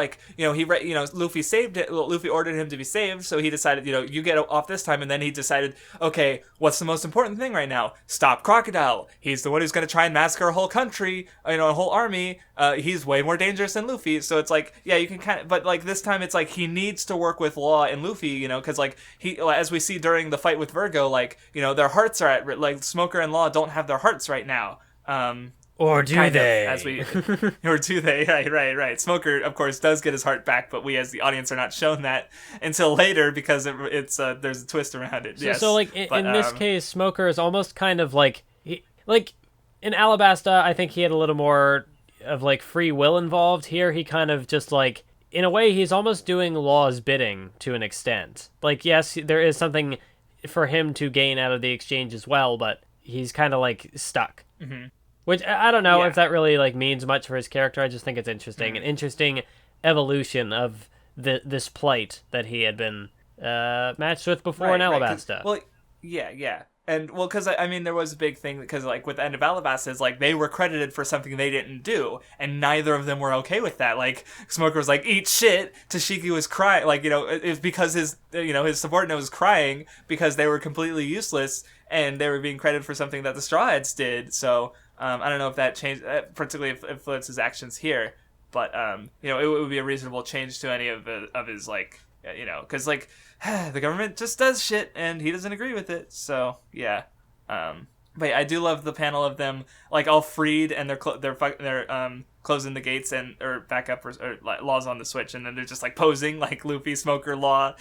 Luffy saved it. Luffy ordered him to be saved, so he decided, you get off this time, and then he decided, okay, what's the most important thing right now? Stop Crocodile. He's the one who's going to try and massacre a whole country, a whole army. He's way more dangerous than Luffy, so it's you can kind of, but this time it's he needs to work with Law and Luffy, because he, as we see during the fight with Virgo, their hearts are at, Smoker and Law don't have their hearts right now. Or do they? Or do they? Right. Smoker, of course, does get his heart back, but we as the audience are not shown that until later because it's there's a twist around it. So in this case, Smoker is almost kind of in Alabasta, I think he had a little more of free will involved. Here, he kind of just in a way, he's almost doing Law's bidding to an extent. Yes, there is something for him to gain out of the exchange as well, but he's kind of stuck. Mm-hmm. Which, I don't know if that really, means much for his character. I just think it's interesting. An interesting evolution of this plight that he had been matched with before in Alabasta. Well, yeah. And, because, there was a big thing, because, with the end of Alabasta, is, they were credited for something they didn't do, and neither of them were okay with that. Smoker was eat shit, Tashigi was crying, it's because his subordinate was crying because they were completely useless, and they were being credited for something that the Straw Hats did, so... I don't know if that changed, particularly if influenced his actions here, but it would be a reasonable change to any of his because the government just does shit and he doesn't agree with it. So yeah, but I do love the panel of them all freed and they're closing the gates or back up or Law's on the switch, and then they're just posing Luffy, Smoker, Law,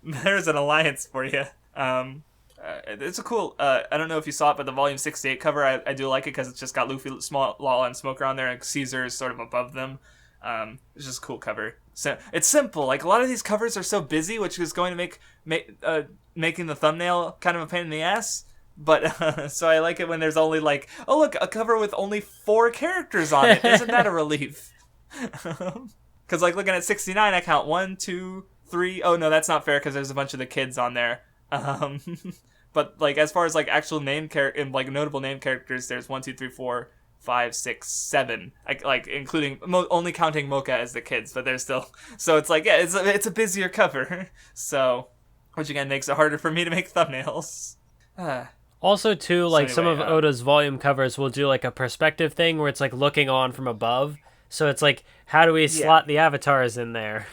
there's an alliance for you. It's a cool, I don't know if you saw it, but the volume 68 cover, I do like it because it's just got Luffy, Small, Law, and Smoker on there, and Caesar is sort of above them. It's just a cool cover. So it's simple. A lot of these covers are so busy, which is going to make making the thumbnail kind of a pain in the ass. But so I like it when there's only oh look, a cover with only 4 characters on it. Isn't that a relief? Because looking at 69, I count 1, 2, 3. Oh no, that's not fair because there's a bunch of the kids on there. But as far as actual name notable name characters, there's 1, 2, 3, 4, 5, 6, 7. Including only counting Mocha as the kids, but they're still. So it's it's a busier cover. So, which again makes it harder for me to make thumbnails. Also, too, some of Oda's volume covers will do a perspective thing where it's looking on from above. So it's how do we slot the avatars in there?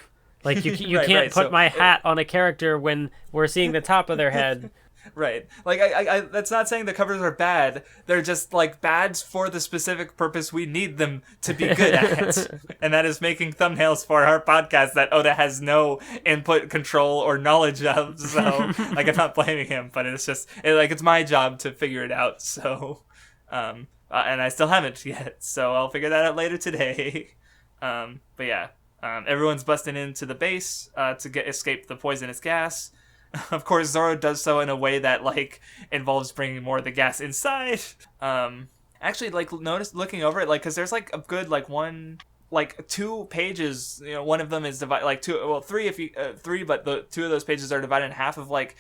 Like you Right, can't right. put So my hat on a character when we're seeing the top of their head. Right. Like, I that's not saying the covers are bad. They're just, like, bad for the specific purpose we need them to be good at. And that is making thumbnails for our podcast that Oda has no input, control, or knowledge of. So, like, I'm not blaming him, but it's just, it's my job to figure it out. So, and I still haven't yet. So I'll figure that out later today. But yeah. Everyone's busting into the base to escape the poisonous gas. Of course, Zoro does so in a way that, like, involves bringing more of the gas inside. Actually, like, looking over it, like, because there's, like, a good, like, 2 pages, you know, one of them is divided, like, 3 if you, 3, but the 2 of those pages are divided in half of, like,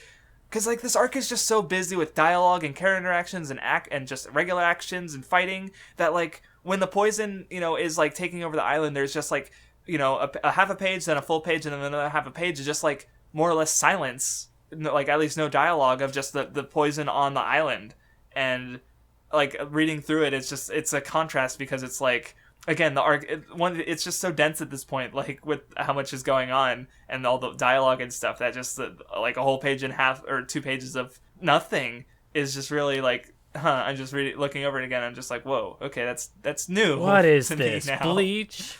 because, like, this arc is just so busy with dialogue and character interactions and just regular actions and fighting that, like, when the poison, you know, is, like, taking over the island, there's just, like, you know, a half a page, then a full page, and then another half a page is just, like, more or less silence, like, at least no dialogue of just the poison on the island. And, like, reading through it, it's a contrast because it's like, again, the arc, it's just so dense at this point, like, with how much is going on and all the dialogue and stuff, that just, like, a whole page and a half or 2 pages of nothing is just really, like, I'm just looking over it again, I'm just like, whoa, okay, that's new. What is to this, me now. Bleach?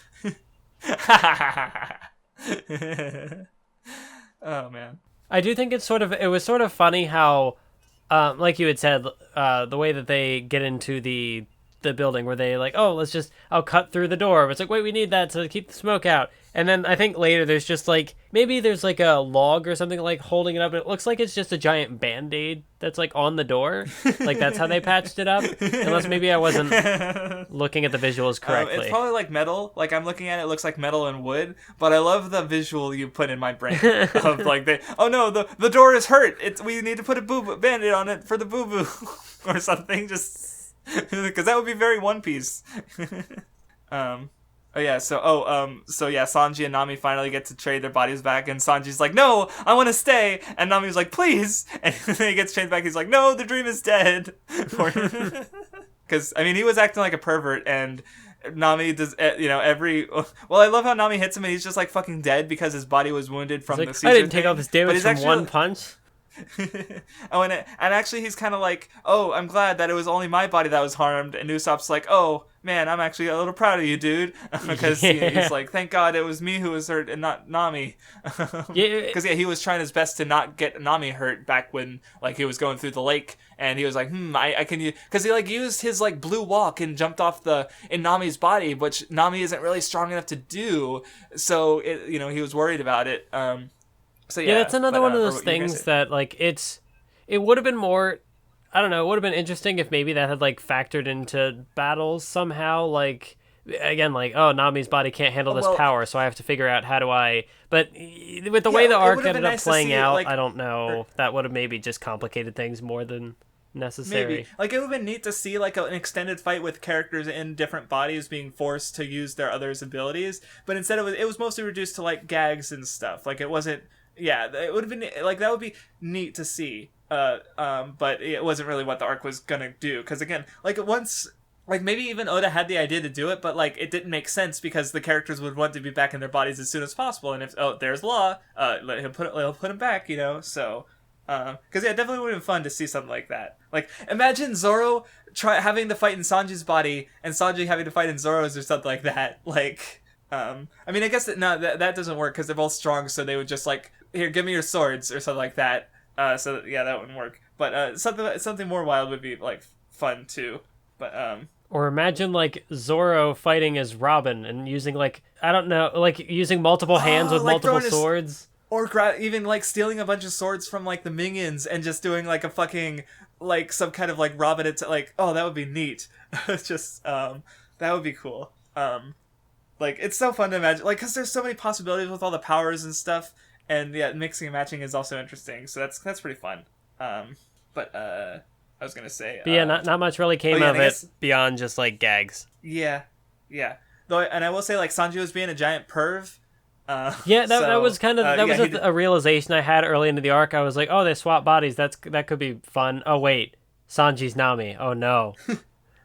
Oh man. I do think it was sort of funny how, like you had said, the way that they get into the building where they like, oh, I'll cut through the door. But it's like, wait, we need that to keep the smoke out. And then I think later there's just like, maybe there's like a log or something like holding it up. And it looks like it's just a giant Band-Aid that's like on the door. Like that's how they patched it up. Unless maybe I wasn't looking at the visuals correctly. It's probably like metal. Like I'm looking at it, looks like metal and wood. But I love the visual you put in my brain of like, oh no, the door is hurt. We need to put a Band-Aid on it for the boo-boo or something. Just because that would be very One Piece. Sanji and Nami finally get to trade their bodies back, and Sanji's like, no, I want to stay, and Nami's like, please, and then he gets changed back, he's like, no, the dream is dead. Because, I mean, he was acting like a pervert, and Nami does, you know, I love how Nami hits him, and he's just, like, fucking dead because his body was wounded from the Caesar I didn't take all this damage from actually, one punch. and actually he's kind of like, oh, I'm glad that it was only my body that was harmed, and Usopp's like, oh man, I'm actually a little proud of you, dude, because he's like, thank God it was me who was hurt and not Nami. Because he was trying his best to not get Nami hurt back when, like, he was going through the lake, and he was like, I can use, because he like used his like blue walk and jumped off in Nami's body, which Nami isn't really strong enough to do, so he was worried about it. So yeah, that's another one of those things that, like, it would have been more, I don't know, it would have been interesting if maybe that had, like, factored into battles somehow, like, again, like, oh, Nami's body can't handle this power, so I have to figure out how do I, but with the way the arc ended up playing out, like, I don't know, that would have maybe just complicated things more than necessary. Maybe. Like, it would have been neat to see, like, an extended fight with characters in different bodies being forced to use their others' abilities, but instead it was mostly reduced to, like, gags and stuff. Like, it wasn't, yeah, it would have been, like, that would be neat to see, but it wasn't really what the arc was gonna do, because, again, like, once, like, maybe even Oda had the idea to do it, but, like, it didn't make sense, because the characters would want to be back in their bodies as soon as possible, and if, there's Law, he'll put him back, you know, so, because, yeah, it definitely would have been fun to see something like that. Like, imagine Zoro having to fight in Sanji's body, and Sanji having to fight in Zoro's or something like that, like, I mean, I guess that doesn't work, because they're both strong, so they would just, like, here, give me your swords, or something like that. So yeah, that wouldn't work. But something more wild would be, like, fun too. But or imagine, like, Zoro fighting as Robin and using, like, I don't know, like, using multiple hands with like multiple swords. Or even, like, stealing a bunch of swords from, like, the minions and just doing, like, a fucking, like, some kind of, like, Robin, like, oh, that would be neat. Just that would be cool. Like, it's so fun to imagine, like, because there's so many possibilities with all the powers and stuff. And yeah, mixing and matching is also interesting, so that's pretty fun. But I was gonna say, but yeah, not much really came of it beyond just like gags. Yeah. Though, and I will say, like, Sanji was being a giant perv. That was kind of a realization I had early into the arc. I was like, oh, they swap bodies. That could be fun. Oh wait, Sanji's Nami. Oh no.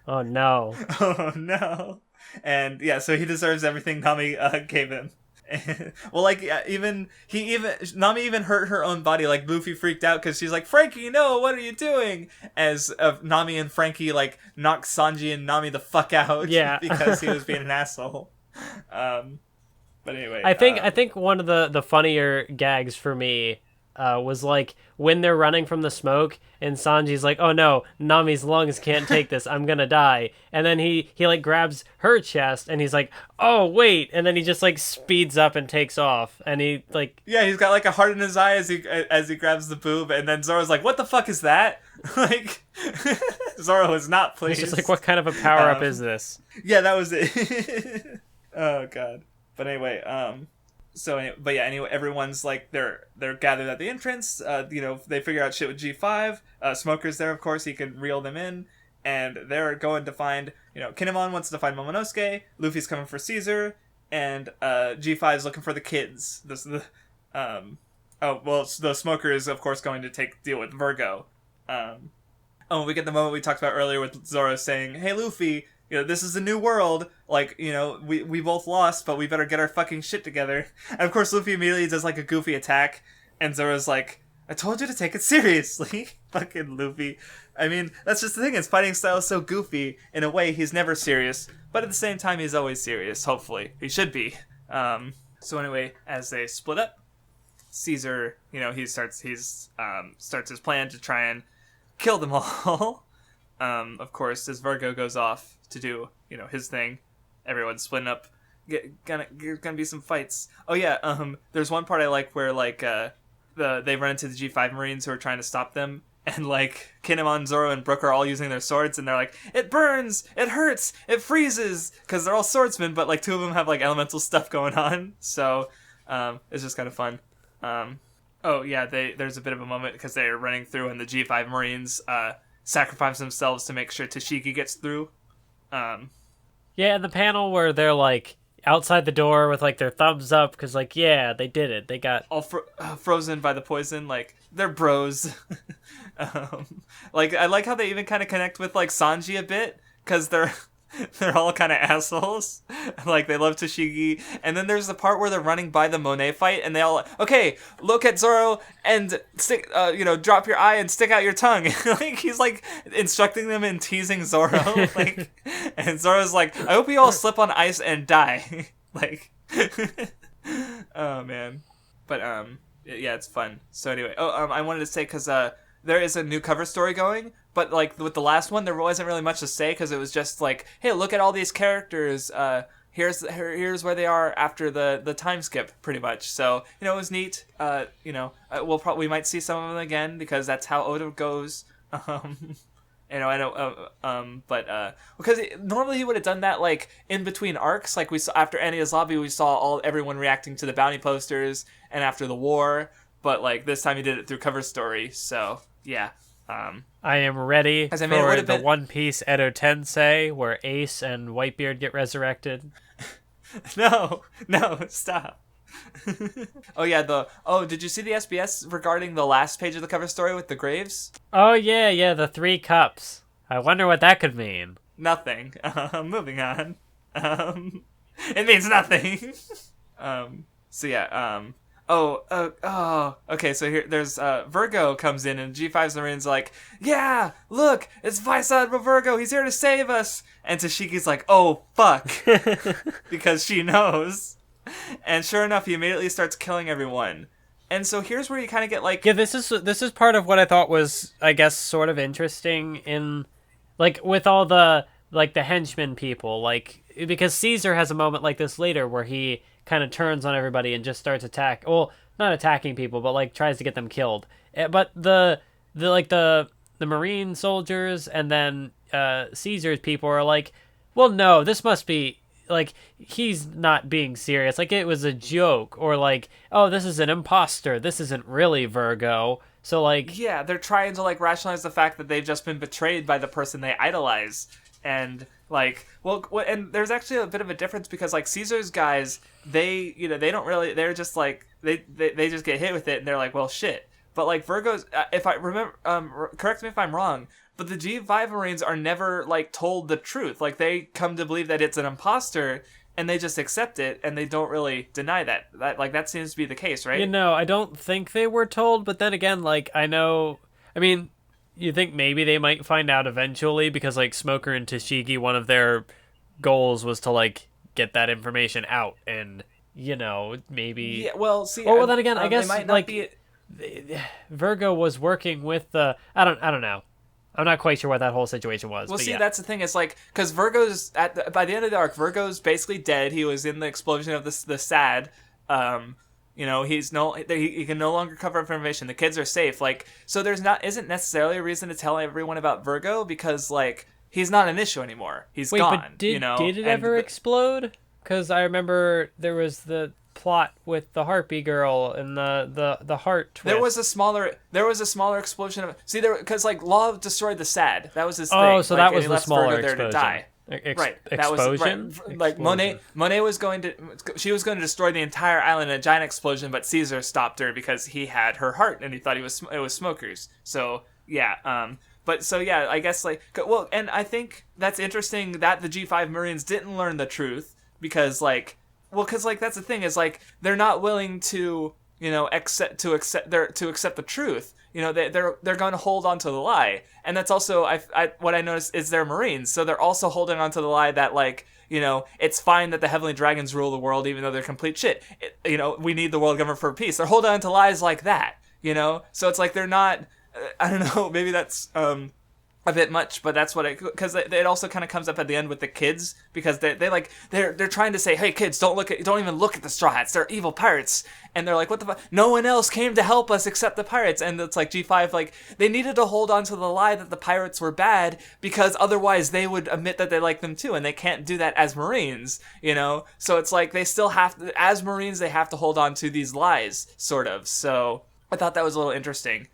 Oh no. Oh no. And yeah, so he deserves everything Nami gave him. Well, like Nami even hurt her own body. Like Luffy freaked out because she's like, Frankie, no, what are you doing? As Nami and Frankie like knocked Sanji and Nami the fuck out. Yeah. Because he was being an asshole. But anyway, I think one of the funnier gags for me was like when they're running from the smoke and Sanji's like, oh no, Nami's lungs can't take this, I'm gonna die. And then he like grabs her chest and he's like, oh wait, and then he just like speeds up and takes off. And he like, yeah, he's got like a heart in his eye as he grabs the boob, and then Zoro's like, what the fuck is that? Like Zoro is not pleased. It's just like, what kind of a power up is this? Yeah, that was it. Oh god. But anyway, anyway, everyone's like they're gathered at the entrance. They figure out shit with G5. Smoker's there, of course. He can reel them in, and they're going to find. Kinemon wants to find Momonosuke. Luffy's coming for Caesar, and G5 is looking for the kids. The Smoker is of course going to deal with Virgo. We get the moment we talked about earlier with Zoro saying, "Hey, Luffy. This is a new world. Like, we both lost, but we better get our fucking shit together." And of course, Luffy immediately does like a goofy attack, and Zoro's like, I told you to take it seriously. Fucking Luffy. I mean, that's just the thing. His fighting style is so goofy. In a way, he's never serious, but at the same time, he's always serious. Hopefully, he should be. So anyway, as they split up, Caesar, he starts his plan to try and kill them all. Of course, as Virgo goes off to do, his thing, everyone's splitting up. Gonna be some fights. Oh yeah, there's one part I like where like they run into the G5 Marines who are trying to stop them, and like Kinemon, Zoro, and Brook are all using their swords, and they're like, it burns, it hurts, it freezes, because they're all swordsmen, but like two of them have like elemental stuff going on, so it's just kind of fun. Oh yeah, there's a bit of a moment because they're running through, and the G5 Marines sacrifice themselves to make sure Tashigi gets through. Yeah, the panel where they're like outside the door with like their thumbs up because like, yeah, they did it. They got all frozen by the poison. Like, they're bros. Like, I like how they even kind of connect with like Sanji a bit because they're all kind of assholes. Like, they love Tashigi. And then there's the part where they're running by the Monet fight, and they all, okay, look at Zoro and stick, drop your eye and stick out your tongue. Like, he's like instructing them and teasing Zoro. Like, and Zoro's like, I hope you all slip on ice and die. Like, oh man. But yeah, it's fun. So anyway, I wanted to say because there is a new cover story going. But, like, with the last one, there wasn't really much to say because it was just like, hey, look at all these characters. Here's where they are after the time skip, pretty much. So, it was neat. We might see some of them again because that's how Oda goes. Because normally he would have done that, like, in between arcs. Like, we saw after Enia's Lobby, we saw everyone reacting to the bounty posters and after the war. But, like, this time he did it through cover story. So, yeah. I am ready for the One Piece Edo Tensei where Ace and Whitebeard get resurrected. No, stop. Oh yeah, did you see the SBS regarding the last page of the cover story with the graves? Oh yeah, the 3 cups. I wonder what that could mean. Nothing. Moving on. It means nothing. Okay, so here, there's, Virgo comes in, and G5's Marine's like, yeah, look, it's Vice Admiral Virgo, he's here to save us! And Tashiki's like, oh, fuck, because she knows. And sure enough, he immediately starts killing everyone. And so here's where you kind of get, like... Yeah, this is part of what I thought was, I guess, sort of interesting in, like, with all the, like, the henchmen people, like, because Caesar has a moment like this later where he kind of turns on everybody and just starts not attacking people, but like tries to get them killed. But the Marine soldiers and then Caesar's people are like, well, no, this must be like he's not being serious. Like it was a joke, or like, oh, this is an imposter. This isn't really Virgo. So like, yeah, they're trying to like rationalize the fact that they've just been betrayed by the person they idolize. And like, well, and there's actually a bit of a difference because like Caesar's guys, they don't really, they're just like, they just get hit with it and they're like, well, shit. But like Virgo's, if I remember, correct me if I'm wrong, but the G5 Marines are never like told the truth. Like they come to believe that it's an imposter, and they just accept it, and they don't really deny that. That seems to be the case, right? I don't think they were told, but then again, like, you think maybe they might find out eventually, because, like, Smoker and Tashigi, one of their goals was to, like, get that information out, and, maybe... Yeah, well, see... Well, then again, I guess, like, be... Virgo was working with the... I don't know. I'm not quite sure what that whole situation was. Well, but see, yeah. that's the thing. It's like, because Virgo's by the end of the arc, Virgo's basically dead. He was in the explosion of the SAD. He can no longer cover up information. The kids are safe. Like, so isn't necessarily a reason to tell everyone about Virgo, because like he's not an issue anymore. He's gone. But did it ever explode? Because I remember there was the plot with the harpy girl and the heart twist. There was a smaller explosion of because like Law destroyed the SAD. That was his thing. Oh, so like, that was the smaller explosion. There to die. Right. That was right. Like Monet was going to destroy the entire island in a giant explosion, but Caesar stopped her because he had her heart and he thought it was Smoker's. So yeah, but so yeah, I guess like and I think that's interesting that the G5 Marines didn't learn the truth because that's the thing is like they're not willing to accept the truth. They're going to hold on to the lie, and that's also what I noticed is they're Marines, so they're also holding on to the lie that it's fine that the Heavenly Dragons rule the world even though they're complete shit. We need the world government for peace. They're holding on to lies like that. So it's like they're not. I don't know. Maybe that's a bit much, but that's what because it also kind of comes up at the end with the kids because they're trying to say, hey kids, don't even look at the Straw Hats, they're evil pirates, and they're like, what the fuck, no one else came to help us except the pirates. And it's like G5, like they needed to hold on to the lie that the pirates were bad because otherwise they would admit that they like them too, and they can't do that as Marines, so it's like they still have to, as Marines, they have to hold on to these lies sort of. So I thought that was a little interesting,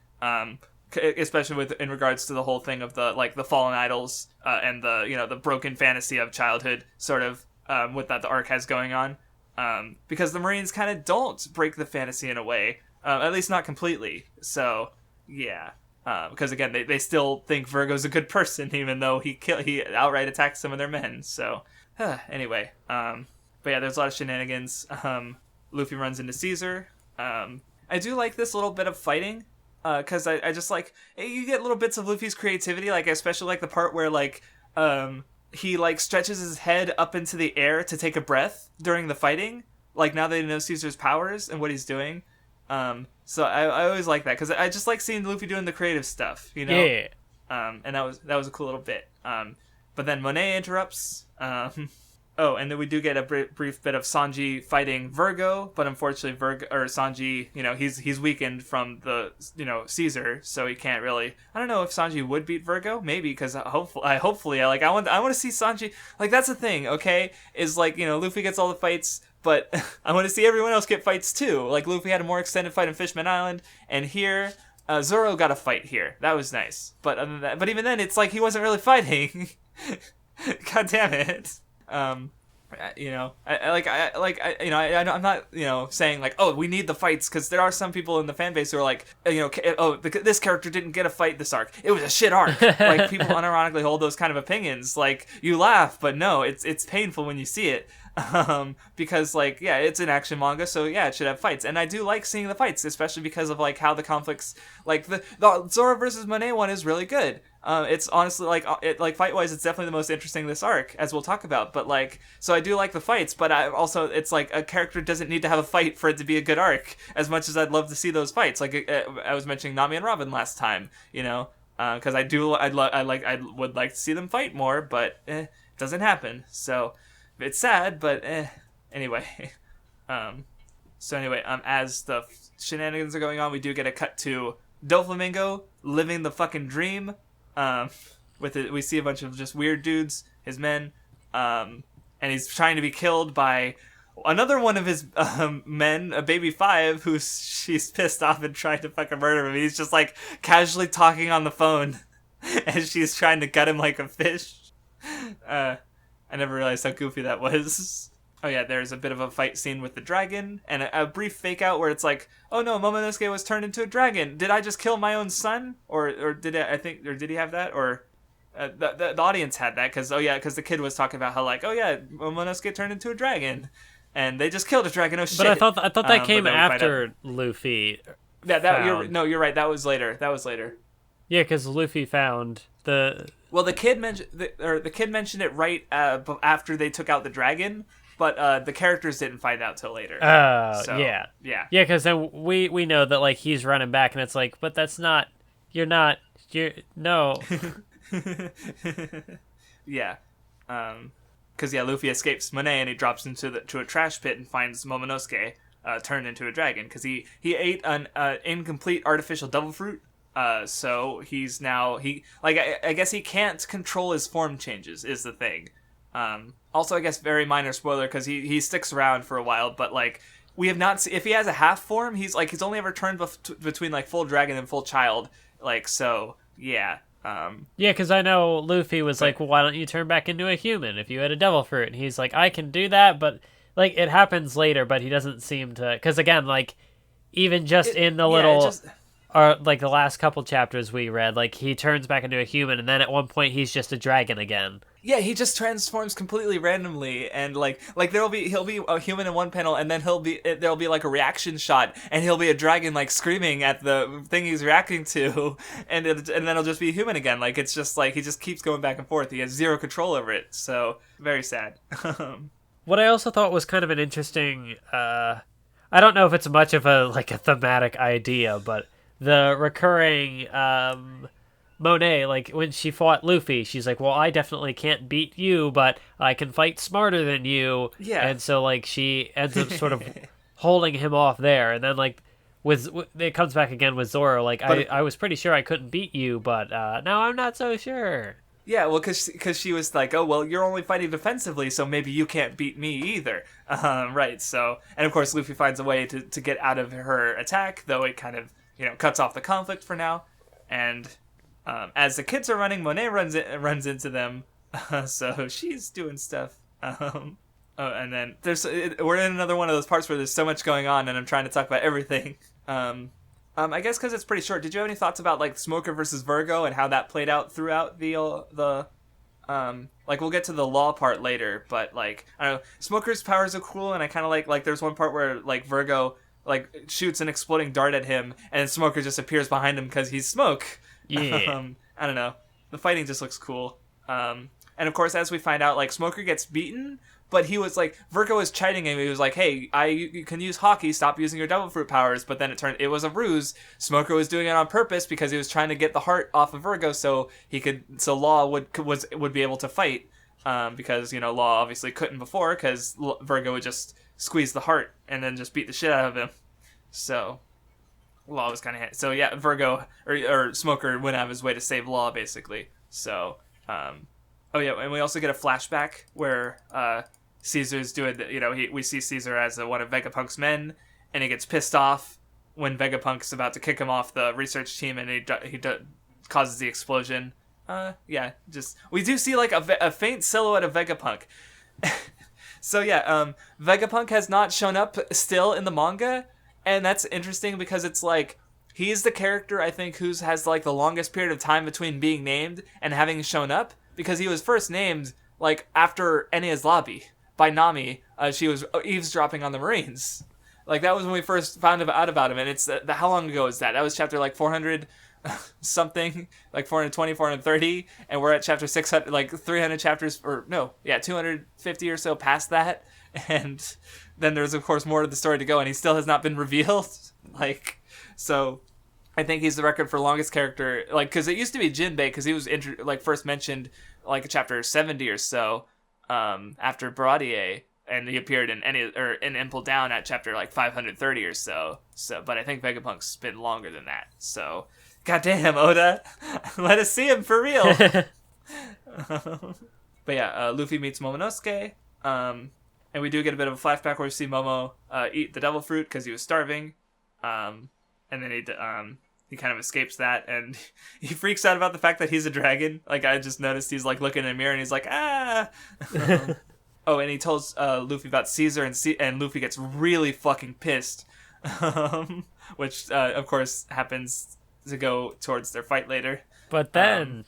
especially in regards to the whole thing of the fallen idols and the broken fantasy of childhood sort of with that the arc has going on, because the Marines kind of don't break the fantasy in a way, at least not completely. So yeah, because again they still think Virgo's a good person even though he outright attacks some of their men. So anyway, but yeah, there's a lot of shenanigans. Luffy runs into Caesar. I do like this little bit of fighting. Because I just like, you get little bits of Luffy's creativity, like especially like the part where he like stretches his head up into the air to take a breath during the fighting, like now that he knows Caesar's powers and what he's doing. So I always like that because I just like seeing Luffy doing the creative stuff, Yeah. And that was a cool little bit. But then Monet interrupts. Oh, and then we do get a brief bit of Sanji fighting Virgo, but unfortunately Sanji, he's weakened from the, Caesar, so he can't really. I don't know if Sanji would beat Virgo, maybe, because hopefully, I want to see Sanji. Like that's the thing, okay? Is like Luffy gets all the fights, but I want to see everyone else get fights too. Like Luffy had a more extended fight in Fishman Island, and here Zoro got a fight here. That was nice, but other than that, but even then, it's like he wasn't really fighting. God damn it. I'm not, saying like, oh, we need the fights, because there are some people in the fan base who are like, this character didn't get a fight this arc. It was a shit arc. Like, people unironically hold those kind of opinions. Like, you laugh, but no, it's painful when you see it. Because like, yeah, it's an action manga, so yeah, it should have fights, and I do like seeing the fights, especially because of like how the conflicts, like the Zoro versus Monet one is really good. It's honestly like fight wise, it's definitely the most interesting this arc, as we'll talk about. But like, so I do like the fights, but I also, it's like a character doesn't need to have a fight for it to be a good arc. As much as I'd love to see those fights, like I was mentioning Nami and Robin last time, because I would like to see them fight more, but it doesn't happen. So it's sad, but anyway. As the shenanigans are going on, we do get a cut to Doflamingo living the fucking dream. With it, we see a bunch of just weird dudes, his men, and he's trying to be killed by another one of his men, a baby 5, who she's pissed off and trying to fucking murder him. He's just like casually talking on the phone, and she's trying to gut him like a fish. I never realized how goofy that was. Oh yeah, there's a bit of a fight scene with the dragon, and a brief fake out where it's like, oh no, Momonosuke was turned into a dragon. Did I just kill my own son? Or did he have that? Or the audience had that because the kid was talking about how like, oh yeah, Momonosuke turned into a dragon, and they just killed a dragon. Oh shit! But I thought that came after Luffy. You're right. That was later. Yeah, because Luffy found the. Well, the kid mentioned it right after they took out the dragon, but the characters didn't find out till later. Yeah. Yeah. Yeah, because then we know that like he's running back, and it's like, but that's not. You're no. Yeah. Because Luffy escapes Monet and he drops into a trash pit and finds Momonosuke turned into a dragon because he ate an incomplete artificial devil fruit. So he's now I guess he can't control his form changes is the thing. Also, I guess very minor spoiler because he sticks around for a while, but like we have not seen if he has a half form. He's only ever turned between like full dragon and full child. Like so, yeah. Yeah, because I know Luffy was like, well, why don't you turn back into a human if you had a devil fruit? And he's like, I can do that, but like it happens later, but he doesn't seem to. Because again, like even just in the or like the last couple chapters we read, like he turns back into a human, and then at one point he's just a dragon again. Yeah, he just transforms completely randomly, and like he'll be a human in one panel, and then there'll be like a reaction shot, and he'll be a dragon like screaming at the thing he's reacting to, and then he'll just be a human again. Like it's just like he just keeps going back and forth. He has zero control over it. So very sad. What I also thought was kind of an interesting. I don't know if it's much of a thematic idea, but the recurring Monet, like when she fought Luffy, she's like, well, I definitely can't beat you, but I can fight smarter than you. Yeah. And so like she ends up sort of holding him off there, and then like it comes back again with Zoro, like I was pretty sure I couldn't beat you, but now I'm not so sure. Yeah, well, because she was like, oh, well, you're only fighting defensively, so maybe you can't beat me either. Right, so, and of course Luffy finds a way to get out of her attack, though it kind of, cuts off the conflict for now. And as the kids are running, Monet runs into them, so she's doing stuff. And then we're in another one of those parts where there's so much going on, and I'm trying to talk about everything. I guess because it's pretty short. Did you have any thoughts about like Smoker versus Virgo and how that played out throughout the we'll get to the law part later, but like I don't know, Smoker's powers are cool, and I kind of like there's one part where like Virgo like shoots an exploding dart at him, and Smoker just appears behind him because he's smoke. Yeah. I don't know. The fighting just looks cool. And of course, as we find out, like Smoker gets beaten. But he was like, Virgo was chiding him. He was like, hey, you can use hockey. Stop using your devil fruit powers. But then it was a ruse. Smoker was doing it on purpose because he was trying to get the heart off of Virgo so Law would be able to fight. Because, Law obviously couldn't before because Virgo would just squeeze the heart and then just beat the shit out of him. So Law was kind of... So yeah, Virgo or Smoker went out of his way to save Law basically. So, oh yeah, and we also get a flashback where... Caesar's doing, we see Caesar as one of Vegapunk's men, and he gets pissed off when Vegapunk's about to kick him off the research team, and he causes the explosion. We do see like a faint silhouette of Vegapunk. So yeah, Vegapunk has not shown up still in the manga, and that's interesting because it's like he's the character I think who has like the longest period of time between being named and having shown up, because he was first named like after Enia's lobby. By Nami, she was eavesdropping on the Marines. Like, that was when we first found out about him, and it's, how long ago is that? That was chapter, like, 400 something, like 420, 430, and we're at chapter 600, like, 300 chapters, 250 or so past that, and then there's, of course, more of the story to go, and he still has not been revealed, like, so... I think he's the record for longest character, like, because it used to be Jinbei, because he was, first mentioned, like, chapter 70 or so, after Baradier, and he appeared in Impel Down at chapter like 530 or so. But I think Vegapunk's been longer than that. So, goddamn Oda, let us see him for real. But yeah, Luffy meets Momonosuke, and we do get a bit of a flashback where we see Momo eat the devil fruit because he was starving, and then he kind of escapes that, and he freaks out about the fact that he's a dragon. Like, I just noticed he's, like, looking in a mirror, and he's like, ah! And he tells Luffy about Caesar, and Luffy gets really fucking pissed. Which, of course, happens to go towards their fight later. But then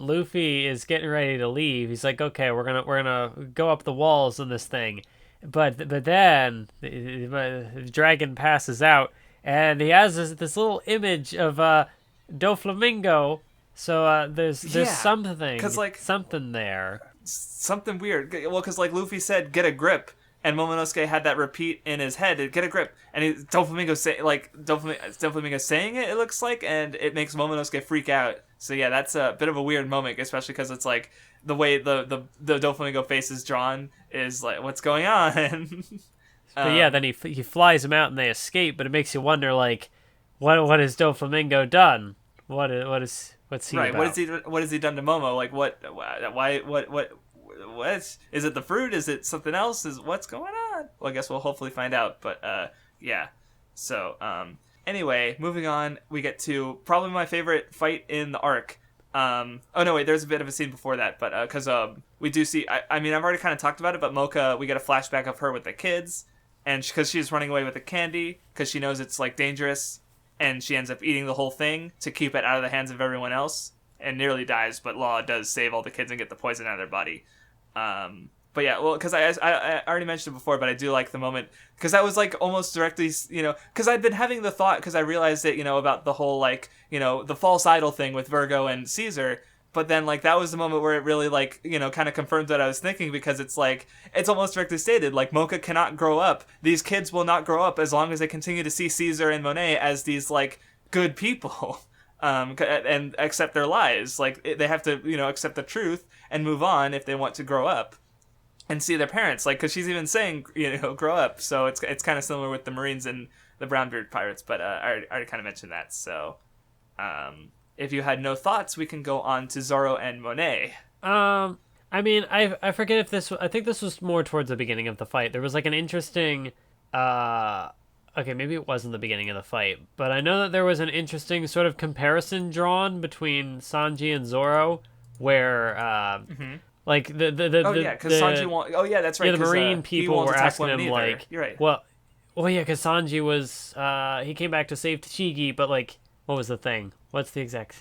Luffy is getting ready to leave. He's like, okay, we're gonna go up the walls in this thing. But then the dragon passes out, and he has this little image of Doflamingo. So there's something, something there. Something weird. Well, because like Luffy said, get a grip. And Momonosuke had that repeat in his head. Get a grip, and Doflamingo saying it. It looks like, and it makes Momonosuke freak out. So yeah, that's a bit of a weird moment, especially because it's like the way the Doflamingo face is drawn is like, what's going on? But yeah, then he flies him out and they escape. But it makes you wonder, like, what has Doflamingo done? What's he right? about? What has he done to Momo? Like what? Why? What? Is it the fruit? Is it something else? What's going on? Well, I guess we'll hopefully find out. But yeah. So anyway, moving on, we get to probably my favorite fight in the arc. Oh no, wait, there's a bit of a scene before that, but because we do see. I mean, I've already kind of talked about it, but Mocha, we get a flashback of her with the kids, and because she's running away with the candy because she knows it's like dangerous, and she ends up eating the whole thing to keep it out of the hands of everyone else, and nearly dies. But Law does save all the kids and get the poison out of their body. But yeah, well, because I already mentioned it before, but I do like the moment, because that was like almost directly, because I'd been having the thought, because I realized it, about the whole like, the false idol thing with Virgo and Caesar, but then like that was the moment where it really like, kind of confirmed what I was thinking, because it's like, it's almost directly stated, like Mocha cannot grow up. These kids will not grow up as long as they continue to see Caesar and Monet as these like good people. And accept their lies. Like they have to, accept the truth and move on if they want to grow up and see their parents. Like, because she's even saying, grow up. So it's kind of similar with the Marines and the Brownbeard pirates. But I already kind of mentioned that. So if you had no thoughts, we can go on to Zoro and Monet. I mean, I forget if this. I think this was more towards the beginning of the fight. There was like an interesting. Okay, maybe it wasn't the beginning of the fight, but I know that there was an interesting sort of comparison drawn between Sanji and Zoro, where, like because Sanji won't. Oh yeah, that's right. The Marine people were asking him like, you're right. Well, yeah, because Sanji was he came back to save Tashigi, but like, what was the thing? What's the exact?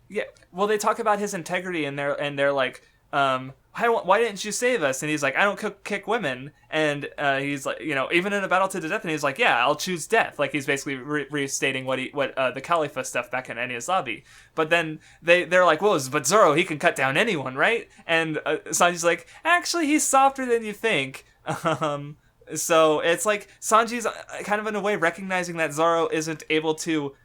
Yeah, well, they talk about his integrity, and they're like, why didn't you save us? And he's like, I don't kick women. And he's like, even in a battle to the death, and he's like, yeah, I'll choose death. Like he's basically restating what the Khalifa stuff back in Enies Lobby. But then they're like, well, but Zoro, he can cut down anyone, right? And Sanji's like, actually, he's softer than you think. So it's like Sanji's kind of in a way recognizing that Zoro isn't able to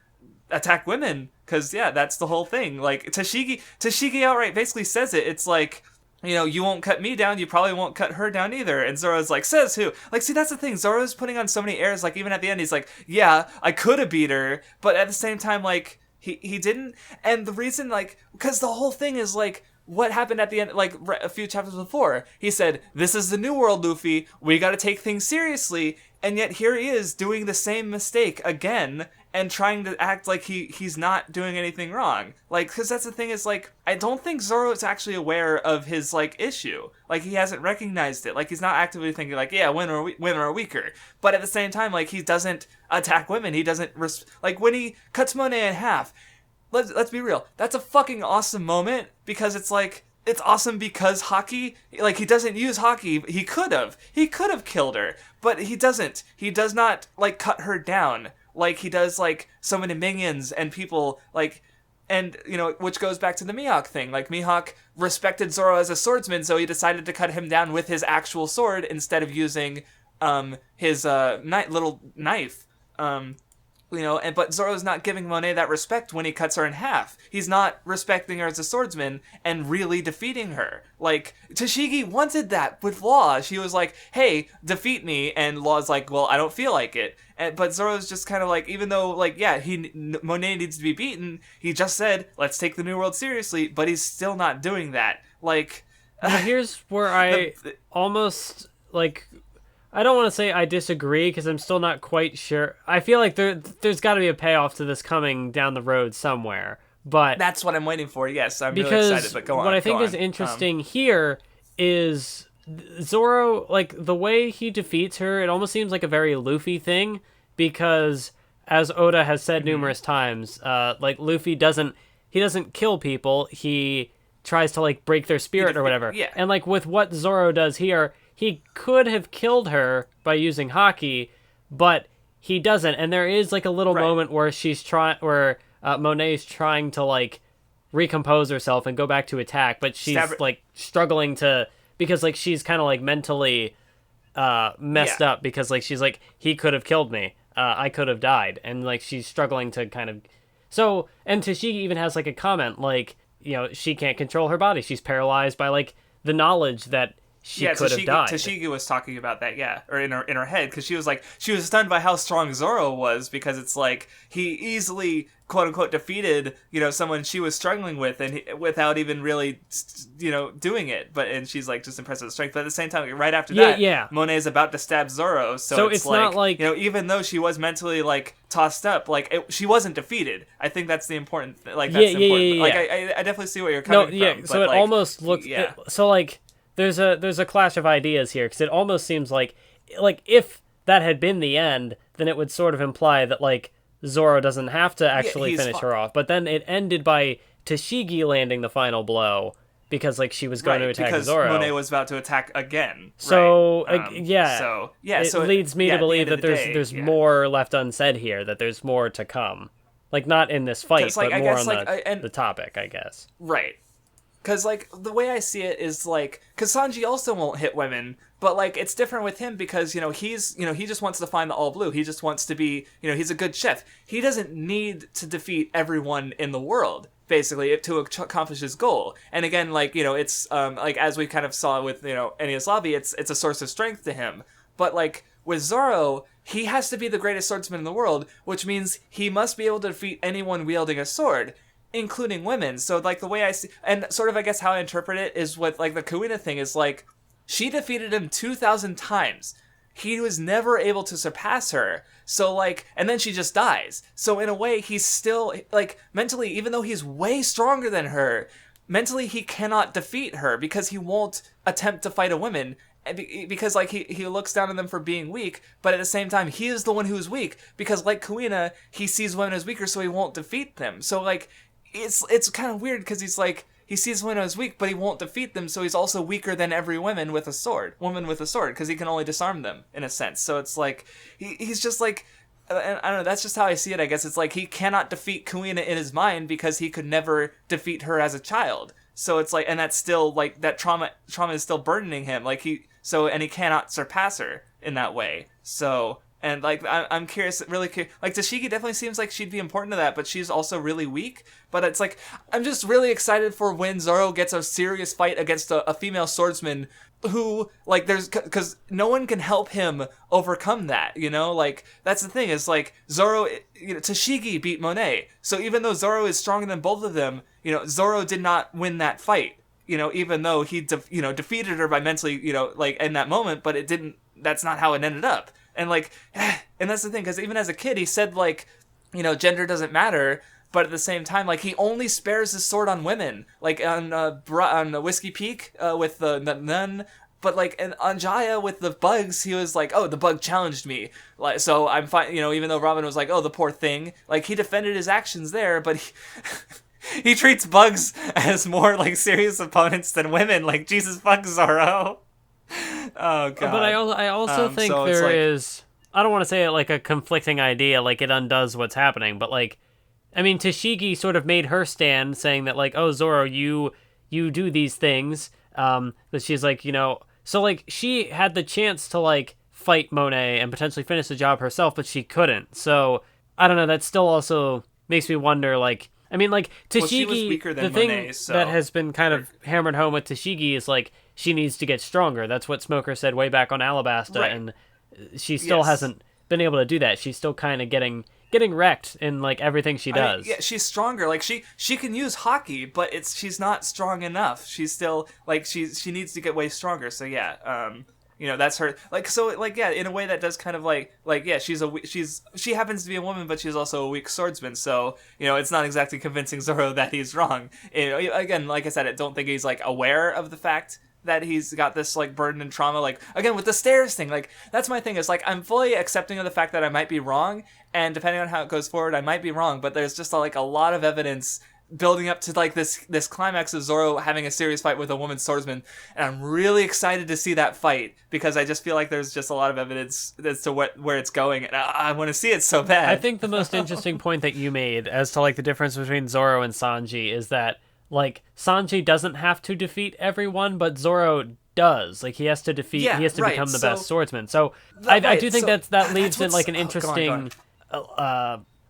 attack women, because yeah, that's the whole thing. Like Tashigi outright basically says it. It's like, you won't cut me down, you probably won't cut her down either. And Zoro's like, says who? Like, see, that's the thing. Zoro's putting on so many airs. Like, even at the end, he's like, yeah, I could have beat her, but at the same time, like, he didn't. And the reason, like, because the whole thing is like, what happened at the end, like a few chapters before, he said, this is the new world, Luffy, we gotta take things seriously. And yet here he is doing the same mistake again and trying to act like he's not doing anything wrong. Like, because that's the thing, is like, I don't think Zoro is actually aware of his like issue. Like, he hasn't recognized it. Like, he's not actively thinking like, yeah, women are weaker. But at the same time, like, he doesn't attack women. He doesn't like when he cuts Monet in half. Let's be real. That's a fucking awesome moment, because it's like, it's awesome because Haki, like, he doesn't use Haki. He could have killed her, but he doesn't. He does not like cut her down like he does like so many minions and people, like, and which goes back to the Mihawk thing. Like, Mihawk respected Zoro as a swordsman, so he decided to cut him down with his actual sword instead of using his little knife. But Zoro's not giving Monet that respect when he cuts her in half. He's not respecting her as a swordsman and really defeating her. Like, Tashigi wanted that with Law. She was like, hey, defeat me, and Law's like, well, I don't feel like it. But Zoro's just kind of like, even though, like, yeah, Monet needs to be beaten, he just said, let's take the New World seriously, but he's still not doing that. Like... Now, here's where I almost, like... I don't want to say I disagree, because I'm still not quite sure. I feel like there's got to be a payoff to this coming down the road somewhere. But that's what I'm waiting for. Yes, I'm really excited. But go on. What I think is interesting here is Zoro, like, the way he defeats her. It almost seems like a very Luffy thing, because as Oda has said numerous times, like, Luffy doesn't he doesn't kill people. He tries to like break their spirit or whatever. Yeah. And like with what Zoro does here, he could have killed her by using haki, but he doesn't. And there is like a little moment where Monet's trying to like recompose herself and go back to attack, but she's like struggling to, because like she's kind of like mentally messed up, because like she's like, he could have killed me, I could have died, and like she's struggling to kind of, so, and Tashigi even has like a comment like, you know, she can't control her body, she's paralyzed by like the knowledge that she could have died. Tashigi was talking about that, or in her head, because she was like, she was stunned by how strong Zoro was, because it's like he easily quote unquote defeated, you know, someone she was struggling with, and without even really, you know, doing it. And she's like just impressed with strength. But at the same time, right after that, Monet is about to stab Zoro, so it's like, not like, you know, even though she was mentally like tossed up, like she wasn't defeated. I think that's the important thing. Like that's important. Like I definitely see where you're coming from. So it like, almost looks so like. There's a clash of ideas here, because it almost seems like if that had been the end, then it would sort of imply that like Zoro doesn't have to actually finish her off. But then it ended by Tashigi landing the final blow, because like she was going to attack Zoro. Because Monet was about to attack again. So it leads me to believe that there's more left unsaid here, that there's more to come. Like not in this fight, but more on the topic, I guess. Right. Because, like, the way I see it is, like, because Sanji also won't hit women, but, like, it's different with him because, you know, he just wants to find the all blue. He just wants to be, you know, he's a good chef. He doesn't need to defeat everyone in the world, basically, to accomplish his goal. And again, like, you know, it's, like, as we kind of saw with, you know, Enies Lobby, it's a source of strength to him. But, like, with Zoro, he has to be the greatest swordsman in the world, which means he must be able to defeat anyone wielding a sword, including women. So like the way I see, and sort of I guess how I interpret it is what like the Kuina thing is, like she defeated him 2,000 times. He was never able to surpass her. So like, and then she just dies. So in a way he's still like mentally, even though he's way stronger than her, mentally he cannot defeat her because he won't attempt to fight a woman. Because like he looks down on them for being weak, but at the same time he is the one who's weak, because like Kuina, he sees women as weaker, so he won't defeat them. So like it's kind of weird, because he's like, he sees women as weak, but he won't defeat them, so he's also weaker than every woman with a sword, because he can only disarm them, in a sense. So it's like, he's just like, I don't know, that's just how I see it, I guess. It's like, he cannot defeat Kuina in his mind, because he could never defeat her as a child. So it's like, and that's still, like, that trauma is still burdening him, like, and he cannot surpass her in that way. So... And, like, I'm curious, really curious. Like, Tashigi definitely seems like she'd be important to that, but she's also really weak. But it's like, I'm just really excited for when Zoro gets a serious fight against a female swordsman who, like, because no one can help him overcome that, you know? Like, that's the thing, is, like, Zoro, you know, Tashigi beat Monet. So even though Zoro is stronger than both of them, you know, Zoro did not win that fight. You know, even though he, defeated her by mentally, you know, like, in that moment, but it didn't, that's not how it ended up. And, like, and that's the thing, because even as a kid, he said, like, you know, gender doesn't matter, but at the same time, like, he only spares his sword on women. Like, on Whiskey Peak, with the nun, but, like, on Jaya with the bugs, he was like, oh, the bug challenged me. Like, so I'm fine, you know, even though Robin was like, oh, the poor thing, like, he defended his actions there, but he treats bugs as more, like, serious opponents than women. Like, Jesus fuck Zoro. Oh god! But I also think so there is. I don't want to say it like a conflicting idea, like it undoes what's happening. But like, I mean, Tashigi sort of made her stand, saying that like, oh Zoro, you do these things. But she's like, you know, so like she had the chance to like fight Monet and potentially finish the job herself, but she couldn't. So I don't know. That still also makes me wonder. Like, I mean, like Tashigi, the thing Monet, so... that has been kind of hammered home with Tashigi is like, she needs to get stronger. That's what Smoker said way back on Alabasta, right. And she still hasn't been able to do that. She's still kind of getting wrecked in like everything she does. I mean, yeah, she's stronger. Like she can use hockey, but she's not strong enough. She's still like she needs to get way stronger. So yeah, you know, that's her. Like so, like yeah, in a way that does kind of like yeah, she happens to be a woman, but she's also a weak swordsman. So you know, it's not exactly convincing Zoro that he's wrong. You know, again, like I said, I don't think he's like aware of the fact that he's got this like burden and trauma. Like again with the stairs thing, like that's my thing, is like I'm fully accepting of the fact that I might be wrong, and depending on how it goes forward I might be wrong, but there's just like a lot of evidence building up to like this climax of Zoro having a serious fight with a woman swordsman, and I'm really excited to see that fight because I just feel like there's just a lot of evidence as to where it's going, and I want to see it so bad. I think the most interesting point that you made as to like the difference between Zoro and Sanji is that like Sanji doesn't have to defeat everyone, but Zoro does. Like he has to defeat. He has to become the best swordsman. So I do think that leaves in like an interesting,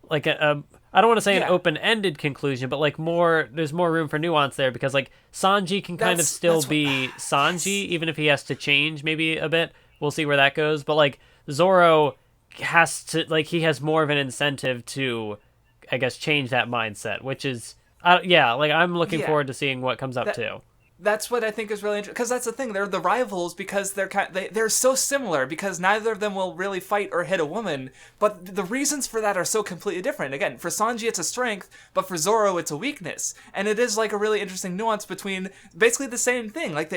like a I don't want to say an open-ended conclusion, but like there's more room for nuance there because like Sanji can kind of still be Sanji even if he has to change maybe a bit. We'll see where that goes. But like Zoro has to like he has more of an incentive to, I guess, change that mindset, which is. Like I'm looking forward to seeing what comes up too. That's what I think is really interesting, because that's the thing. They're the rivals because they're so similar because neither of them will really fight or hit a woman, but the reasons for that are so completely different. Again, for Sanji it's a strength, but for Zoro it's a weakness, and it is like a really interesting nuance between basically the same thing. Like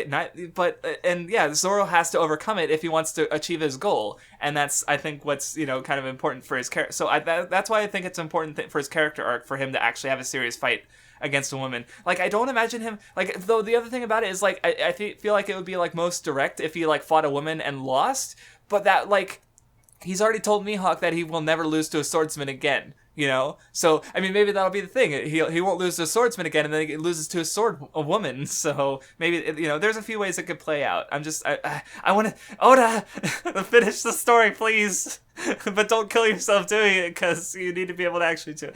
Zoro has to overcome it if he wants to achieve his goal, and that's I think what's kind of important for his character. So that's why I think it's important for his character arc for him to actually have a serious fight against a woman. Like I don't imagine him like though the other thing about it is like I feel like it would be like most direct if he like fought a woman and lost, but that like he's already told Mihawk that he will never lose to a swordsman again, so I mean maybe that'll be the thing. He won't lose to a swordsman again, and then he loses to a woman. So maybe there's a few ways it could play out. I want to Oda finish the story, please. But don't kill yourself doing it because you need to be able to actually do it.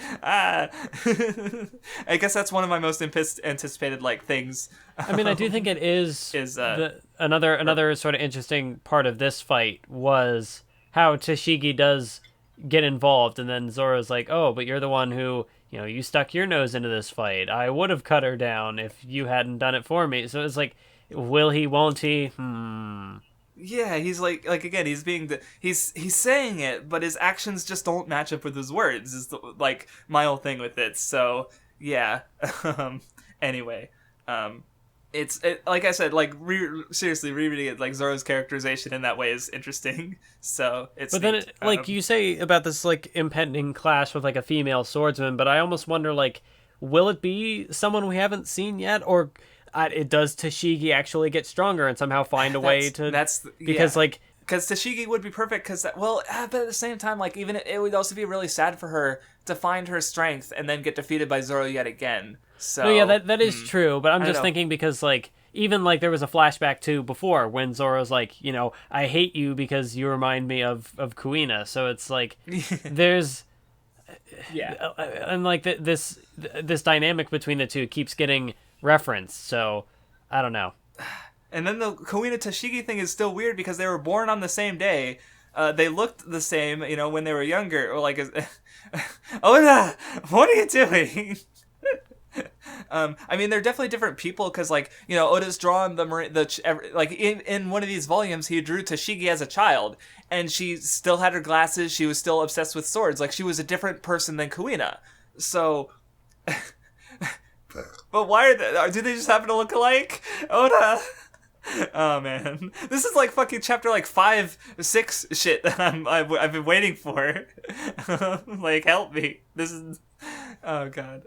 I guess that's one of my most anticipated like things. I mean, I do think it is another sort of interesting part of this fight was how Tashigi does get involved, and then Zoro's like, "Oh, but you're the one who you stuck your nose into this fight. I would have cut her down if you hadn't done it for me." So it's like, will he? Won't he? Yeah, he's like again, he's saying it, but his actions just don't match up with his words. Is like my whole thing with it. So yeah. Anyway, it's like I said, like seriously rereading it, like Zoro's characterization in that way is interesting. So it's. But then, like you say about this like impending clash with like a female swordsman, but I almost wonder like, will it be someone we haven't seen yet, or? Does Tashigi actually get stronger and somehow find a way to... Because Tashigi would be perfect but at the same time, like, even it would also be really sad for her to find her strength and then get defeated by Zoro yet again. So... No, yeah, that is true, but I'm just thinking because, like, even, like, there was a flashback, too, before when Zoro's like, I hate you because you remind me of Kuina. So it's like, there's... Yeah. And, like, this dynamic between the two keeps getting... reference, so I don't know. And then the Kuina Tashigi thing is still weird because they were born on the same day. They looked the same, when they were younger. Or like, Oda, what are you doing? I mean, they're definitely different people because, like, Oda's drawn in one of these volumes, he drew Tashigi as a child, and she still had her glasses. She was still obsessed with swords. Like, she was a different person than Kuina. So. But why do they just happen to look alike? Oda! Oh man. This is like fucking chapter like 5, 6 shit that I've been waiting for. Like, help me. This is... Oh god.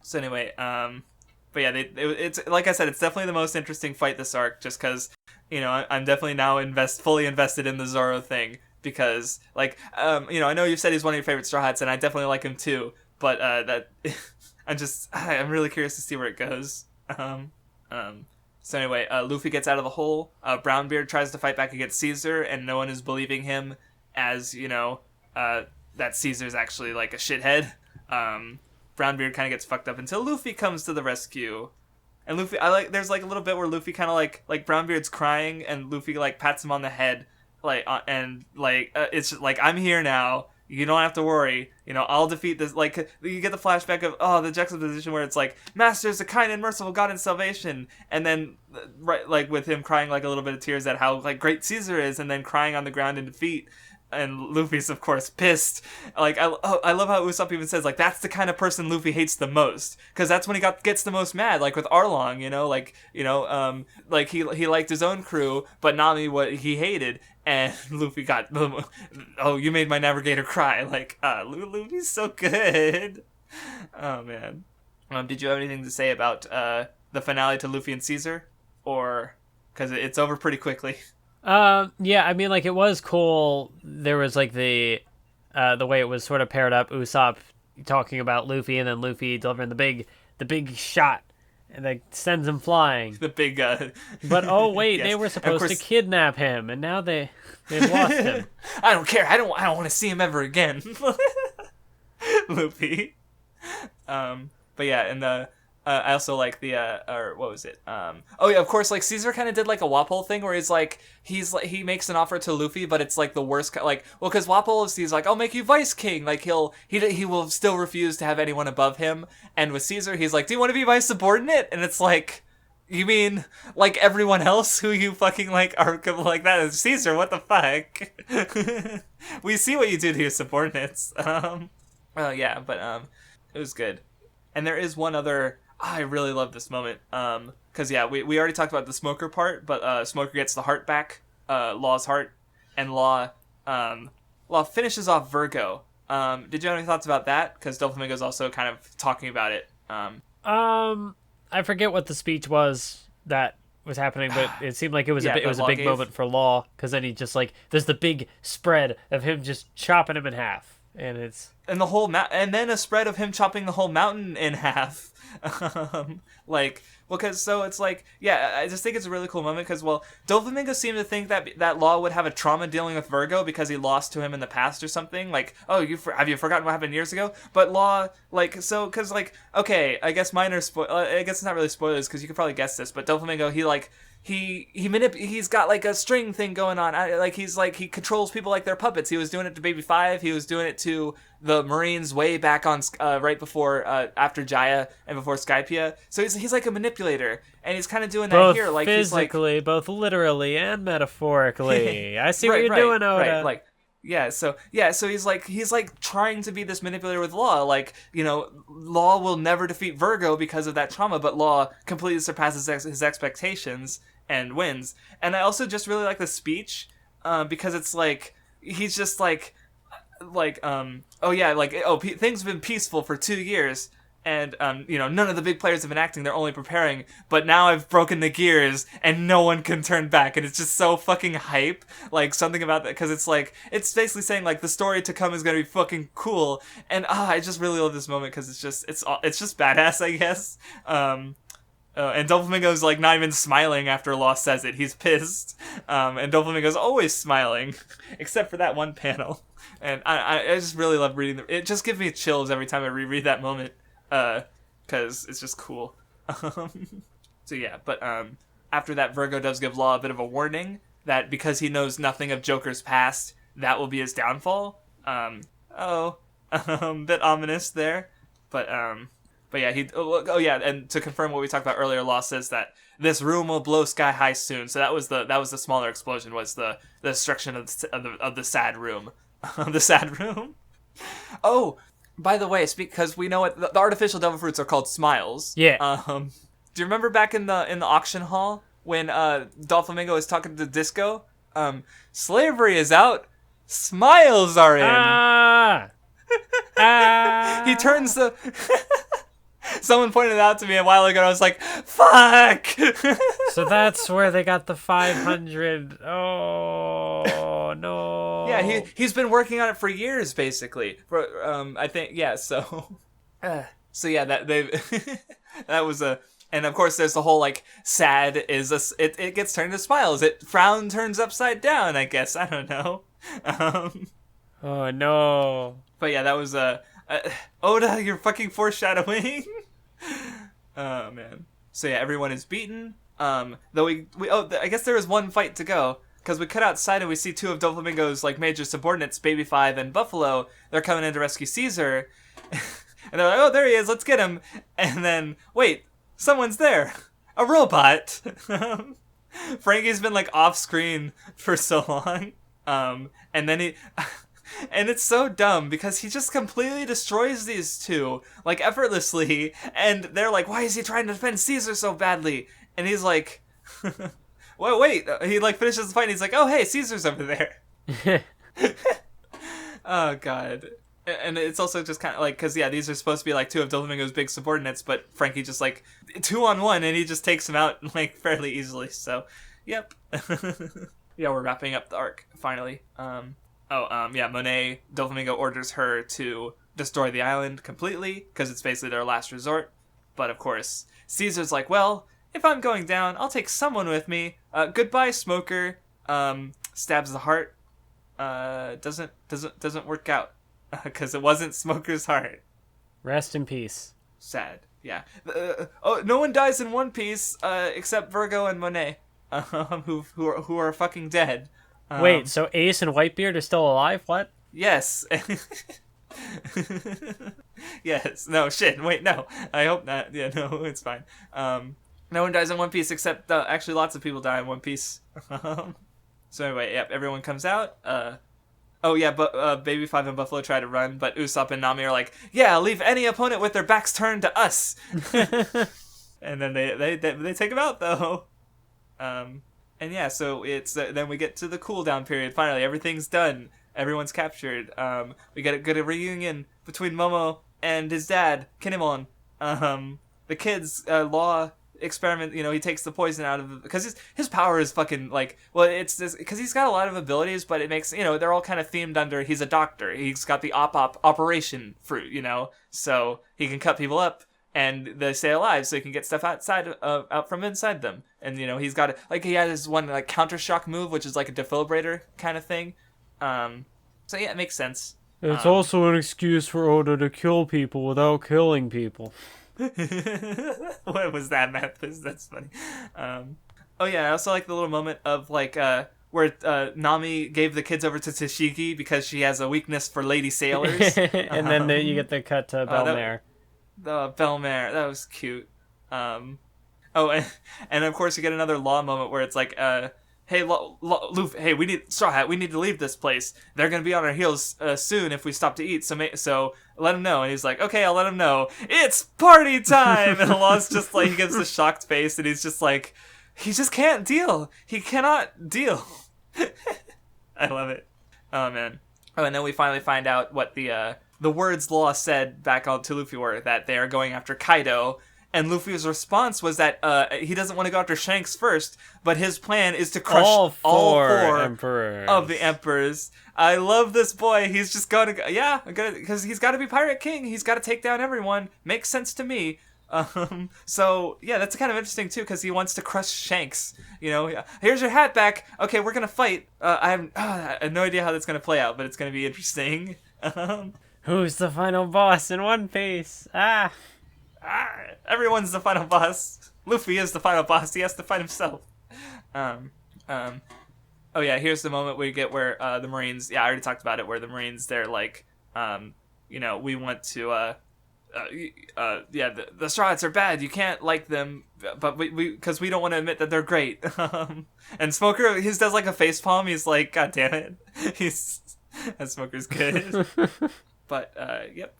So anyway, but yeah, it's like I said, it's definitely the most interesting fight this arc, just because, I'm definitely now fully invested in the Zoro thing, because, like, I know you've said he's one of your favorite Straw Hats, and I definitely like him too, but that... I'm really curious to see where it goes. So anyway, Luffy gets out of the hole. Brownbeard tries to fight back against Caesar, and no one is believing him as, that Caesar's actually like a shithead. Brownbeard kind of gets fucked up until Luffy comes to the rescue. And Luffy, there's like a little bit where Luffy kind of like Brownbeard's crying, and Luffy like pats him on the head, it's just like, I'm here now. You don't have to worry. I'll defeat this. Like, you get the flashback of, the juxtaposition where it's like, Master is a kind and merciful God in salvation. And then, right, like, with him crying, like, a little bit of tears at how, like, great Caesar is, and then crying on the ground in defeat. And Luffy's, of course, pissed. Like, I love how Usopp even says, like, that's the kind of person Luffy hates the most. Because that's when he gets the most mad, like, with Arlong, like, he liked his own crew, but Nami, what he hated. And Luffy got, you made my navigator cry. Like, Luffy's so good. Oh, man. Did you have anything to say about the finale to Luffy and Caesar, or because it's over pretty quickly? Yeah, I mean, like, it was cool. There was like the way it was sort of paired up. Usopp talking about Luffy, and then Luffy delivering the big shot, and that sends him flying. The big. But oh wait, yes. they were supposed to kidnap him, and now they've lost him. I don't care. I don't want to see him ever again. Luffy. But yeah, and I also like the or what was it? Oh yeah, of course, like Caesar kind of did like a Walpole thing where he makes an offer to Luffy, but it's like the worst because Walpole he's like, I'll make you Vice King, like he will still refuse to have anyone above him, and with Caesar he's like, do you want to be my subordinate? And it's like, you mean like everyone else who you fucking like are like that is Caesar? What the fuck? We see what you do to your subordinates. Yeah, but it was good. And there is one other. I really love this moment. Because yeah, we already talked about the Smoker part, but Smoker gets the heart back, Law's heart, and Law finishes off Virgo. Did you have any thoughts about that? Because Doflamingo's also kind of talking about it. I forget what the speech was that was happening, but it seemed like it was a big moment for Law, because then he just like there's the big spread of him just chopping him in half, and it's the whole and then a spread of him chopping the whole mountain in half. Because so it's like, yeah, I just think it's a really cool moment because, well, Doflamingo seemed to think that Law would have a trauma dealing with Virgo because he lost to him in the past or something. Like, oh, have you forgotten what happened years ago? But Law, like, so, because, like, okay, I guess minor I guess it's not really spoilers because you could probably guess this, but Doflamingo, he's got like a string thing going on. He controls people like they're puppets. He was doing it to Baby 5. He was doing it to the Marines way back on right before after Jaya and before Skypiea. So he's like a manipulator, and he's kind of doing that both here, like physically, both literally and metaphorically. I see what you're doing, Oda. Right, so he's like trying to be this manipulator with Law. Like, you know, Law will never defeat Virgo because of that trauma, but Law completely surpasses his expectations and wins. And I also just really like the speech because it's like he's just things have been peaceful for 2 years, and none of the big players have been acting, they're only preparing, but now I've broken the gears and no one can turn back. And it's just so fucking hype, like something about that, because it's like it's basically saying like the story to come is gonna be fucking cool. And I just really love this moment because it's just badass, I guess. And Doflamingo's like not even smiling after Law says it. He's pissed. And Doflamingo's always smiling, except for that one panel. And I just really love reading it. Just gives me chills every time I reread that moment, because it's just cool. So yeah, but after that, Virgo does give Law a bit of a warning that because he knows nothing of Joker's past, that will be his downfall. Bit ominous there, but yeah, and to confirm what we talked about earlier, Law says that this room will blow sky high soon. So that was the smaller explosion, was the destruction of the sad room. The sad room. Oh, by the way, because we know what the artificial devil fruits are called smiles. Yeah. Do you remember back in the auction hall when Doflamingo is talking to Disco? Slavery is out, smiles are in. He turns the. Someone pointed it out to me a while ago, and I was like, fuck! So that's where they got the 500. Oh, no. Yeah, he's been working on it for years, basically. I think, yeah, so... So yeah, that that was a... And of course, there's the whole, like, sad it gets turned into smiles. Frown turns upside down, I guess. I don't know. Oh, no. But yeah, that was Oda, you're fucking foreshadowing. Oh man. So yeah, everyone is beaten. Though I guess there is one fight to go, because we cut outside and we see two of Doflamingo's like major subordinates, Baby 5 and Buffalo. They're coming in to rescue Caesar, and they're like, "Oh, there he is. Let's get him." And then wait, someone's there, a robot. Frankie's been like off screen for so long, and then he. And it's so dumb because he just completely destroys these two, like, effortlessly. And they're like, why is he trying to defend Caesar so badly? And he's like, well, wait. He, like, finishes the fight and he's like, oh, hey, Caesar's over there. Oh, God. And it's also just kind of like, because, yeah, these are supposed to be, like, two of Doflamingo's big subordinates, but Frankie just, like, 2-on-1, and he just takes him out, like, fairly easily. So, yep. Yeah, we're wrapping up the arc, finally. Yeah, Monet, Doflamingo orders her to destroy the island completely, because it's basically their last resort. But, of course, Caesar's like, well, if I'm going down, I'll take someone with me. Goodbye, Smoker. Stabs the heart. Doesn't work out. Because it wasn't Smoker's heart. Rest in peace. Sad, yeah. No one dies in One Piece except Virgo and Monet, who are fucking dead. Wait, so Ace and Whitebeard are still alive? What? Yes. Yes. No, shit. Wait, no. I hope not. Yeah, no, it's fine. No one dies in One Piece except, actually lots of people die in One Piece. So anyway, yep, everyone comes out. Oh yeah, but Baby Five and Buffalo try to run, but Usopp and Nami are like, "Yeah, leave any opponent with their backs turned to us." And then they take him out though. And yeah, so it's then we get to the cooldown period. Finally, everything's done. Everyone's captured. We get a good reunion between Momo and his dad, Kinemon. The kids, Law experiment, he takes the poison out of, because his power is fucking like, well, it's this because he's got a lot of abilities, but it makes, they're all kind of themed under, he's a doctor, he's got the operation fruit, so he can cut people up and they stay alive, so he can get stuff out from inside them. And he's got he has his one like counter shock move, which is like a defibrillator kind of thing. So yeah, it makes sense. It's also an excuse for Oda to kill people without killing people. What was that, Mathwiz? That's funny. Oh yeah, I also like the little moment of where Nami gave the kids over to Tashiki because she has a weakness for lady sailors. And then you get the cut to Belmare. The Belmare, that was cute. And of course you get another Law moment where it's like, hey, Luffy, hey, we need Straw Hat. We need to leave this place. They're gonna be on our heels soon if we stop to eat. So let him know. And he's like, okay, I'll let him know. It's party time. And Law's just like, he gives a shocked face, and he's just like, he just can't deal. He cannot deal. I love it. Oh man. Oh, and then we finally find out what the words Law said back on to Luffy were, that they are going after Kaido. And Luffy's response was that he doesn't want to go after Shanks first, but his plan is to crush all four emperors of the emperors. I love this boy. He's just going to go, because he's got to be Pirate King. He's got to take down everyone. Makes sense to me. So yeah, that's kind of interesting too, because he wants to crush Shanks. Here's your hat back. Okay, we're gonna fight. I have no idea how that's gonna play out, but it's gonna be interesting. Who's the final boss in One Piece? Everyone's the final boss. Luffy is the final boss. He has to fight himself. Oh yeah, here's the moment we get where the Marines. Yeah, I already talked about it. Where the Marines, they're like, we want to. The Straw Hats are bad. You can't like them, but we because we don't want to admit that they're great. And Smoker, he does like a face palm. He's like, God damn it. That Smoker's good. But yep.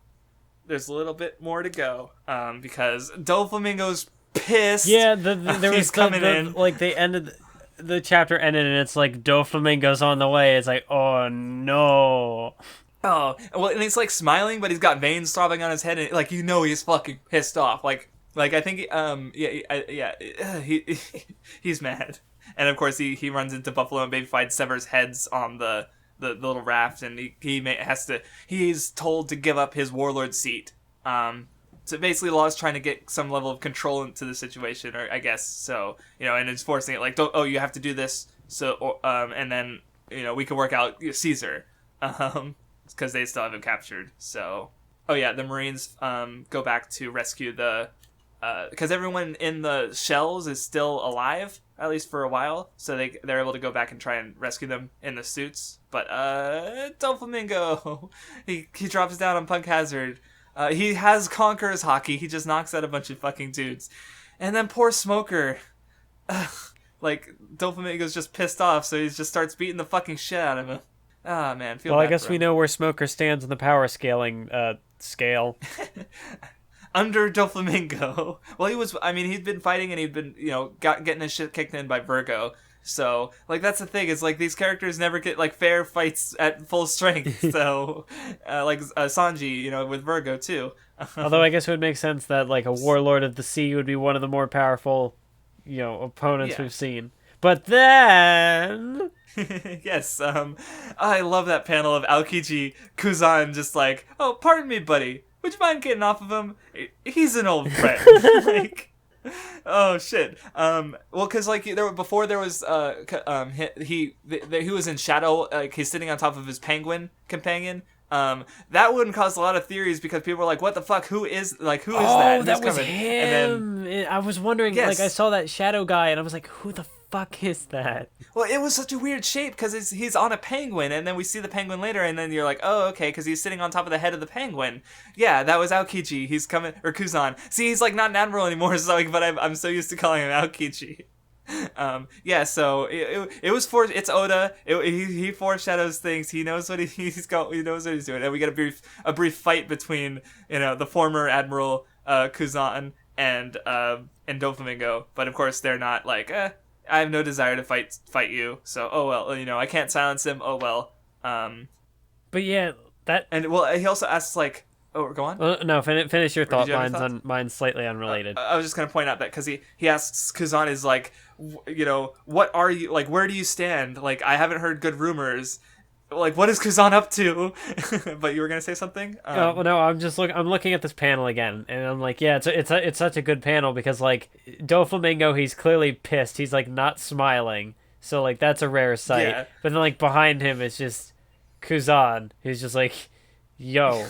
There's a little bit more to go, because Doflamingo's pissed. Yeah, there was coming in. Like they ended, the chapter ended, and it's like Doflamingo's on the way. It's like, oh no. Oh well, and he's like smiling, but he's got veins throbbing on his head, and he's fucking pissed off. Like I think he's mad, and of course he runs into Buffalo and Babyfied, severs heads on the little raft, and he's told to give up his warlord seat. So basically Law's trying to get some level of control into the situation, or I guess so, and it's forcing it like, you have to do this, so and then we can work out Caesar, because they still have him captured. So the Marines go back to rescue the because everyone in the shells is still alive, at least for a while, so they're able to go back and try and rescue them in the suits. But Doflamingo, he drops down on Punk Hazard. He has Conqueror's Hockey. He just knocks out a bunch of fucking dudes. And then poor Smoker, Doflamingo's just pissed off, so he just starts beating the fucking shit out of him. Ah, man, feel bad. Well, I guess we know where Smoker stands in the power scaling scale. Under Doflamingo. Well, he'd been fighting, and he'd been, getting his shit kicked in by Virgo. So, like, that's the thing, is, like, these characters never get, like, fair fights at full strength, so, Sanji, you know, with Virgo, too. Although I guess it would make sense that, like, a Warlord of the Sea would be one of the more powerful, you know, opponents we've seen. But then... Yes, I love that panel of Aokiji Kuzan just like, oh, pardon me, buddy, would you mind getting off of him? He's an old friend. Like... Oh shit. Well, because like before there was he was in shadow, like he's sitting on top of his penguin companion. That wouldn't cause a lot of theories because people were like, "What the fuck? Who is that?" Oh, that was him. And then, I was wondering, like I saw that shadow guy, and I was like, "Who the fuck is that?" Well, it was such a weird shape because he's on a penguin, and then we see the penguin later, and then you're like, "Oh, okay," because he's sitting on top of the head of the penguin. Yeah, that was Aokiji. He's coming, or Kuzan. See, he's like not an admiral anymore, so like, but I'm so used to calling him Aokiji. Yeah, so it was it's Oda. He foreshadows things. He knows what he knows what he's doing, and we get a brief fight between the former Admiral Kuzan and Doflamingo. But of course they're not like I have no desire to fight you. So oh well, I can't silence him. Oh well. But yeah, that and well he also asks like. Oh, go on. Well, no, finish your thought. Mine's slightly unrelated. I was just gonna point out that because he asks Kuzan is like, what are you like? Where do you stand? Like, I haven't heard good rumors. Like, what is Kuzan up to? But you were gonna say something. No, I'm looking at this panel again, and I'm like, yeah, it's such a good panel because like Doflamingo, he's clearly pissed. He's like not smiling, so like that's a rare sight. Yeah. But then like behind him is just Kuzan, who's just like, yo.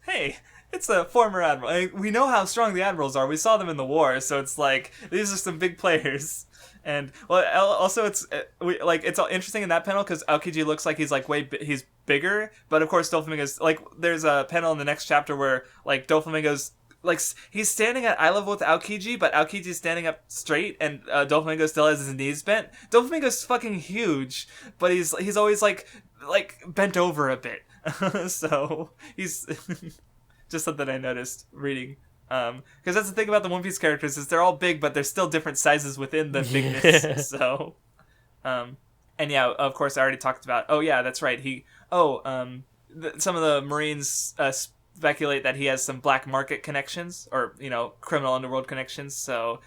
Hey, it's a former admiral. We know how strong the admirals are. We saw them in the war, so it's like these are some big players. And well, also it's interesting in that panel because Aokiji looks like he's like he's bigger, but of course Doflamingo's like there's a panel in the next chapter where like Doflamingo's like he's standing at eye level with Aokiji, but Aokiji's standing up straight, and Doflamingo still has his knees bent. Doflamingo's fucking huge, but he's always like bent over a bit. So he's just something I noticed reading, because that's the thing about the One Piece characters is they're all big, but they're still different sizes within the bigness. Yeah. So, and yeah, of course I already talked about. Oh yeah, that's right. Some of the Marines speculate that he has some black market connections or criminal underworld connections. So,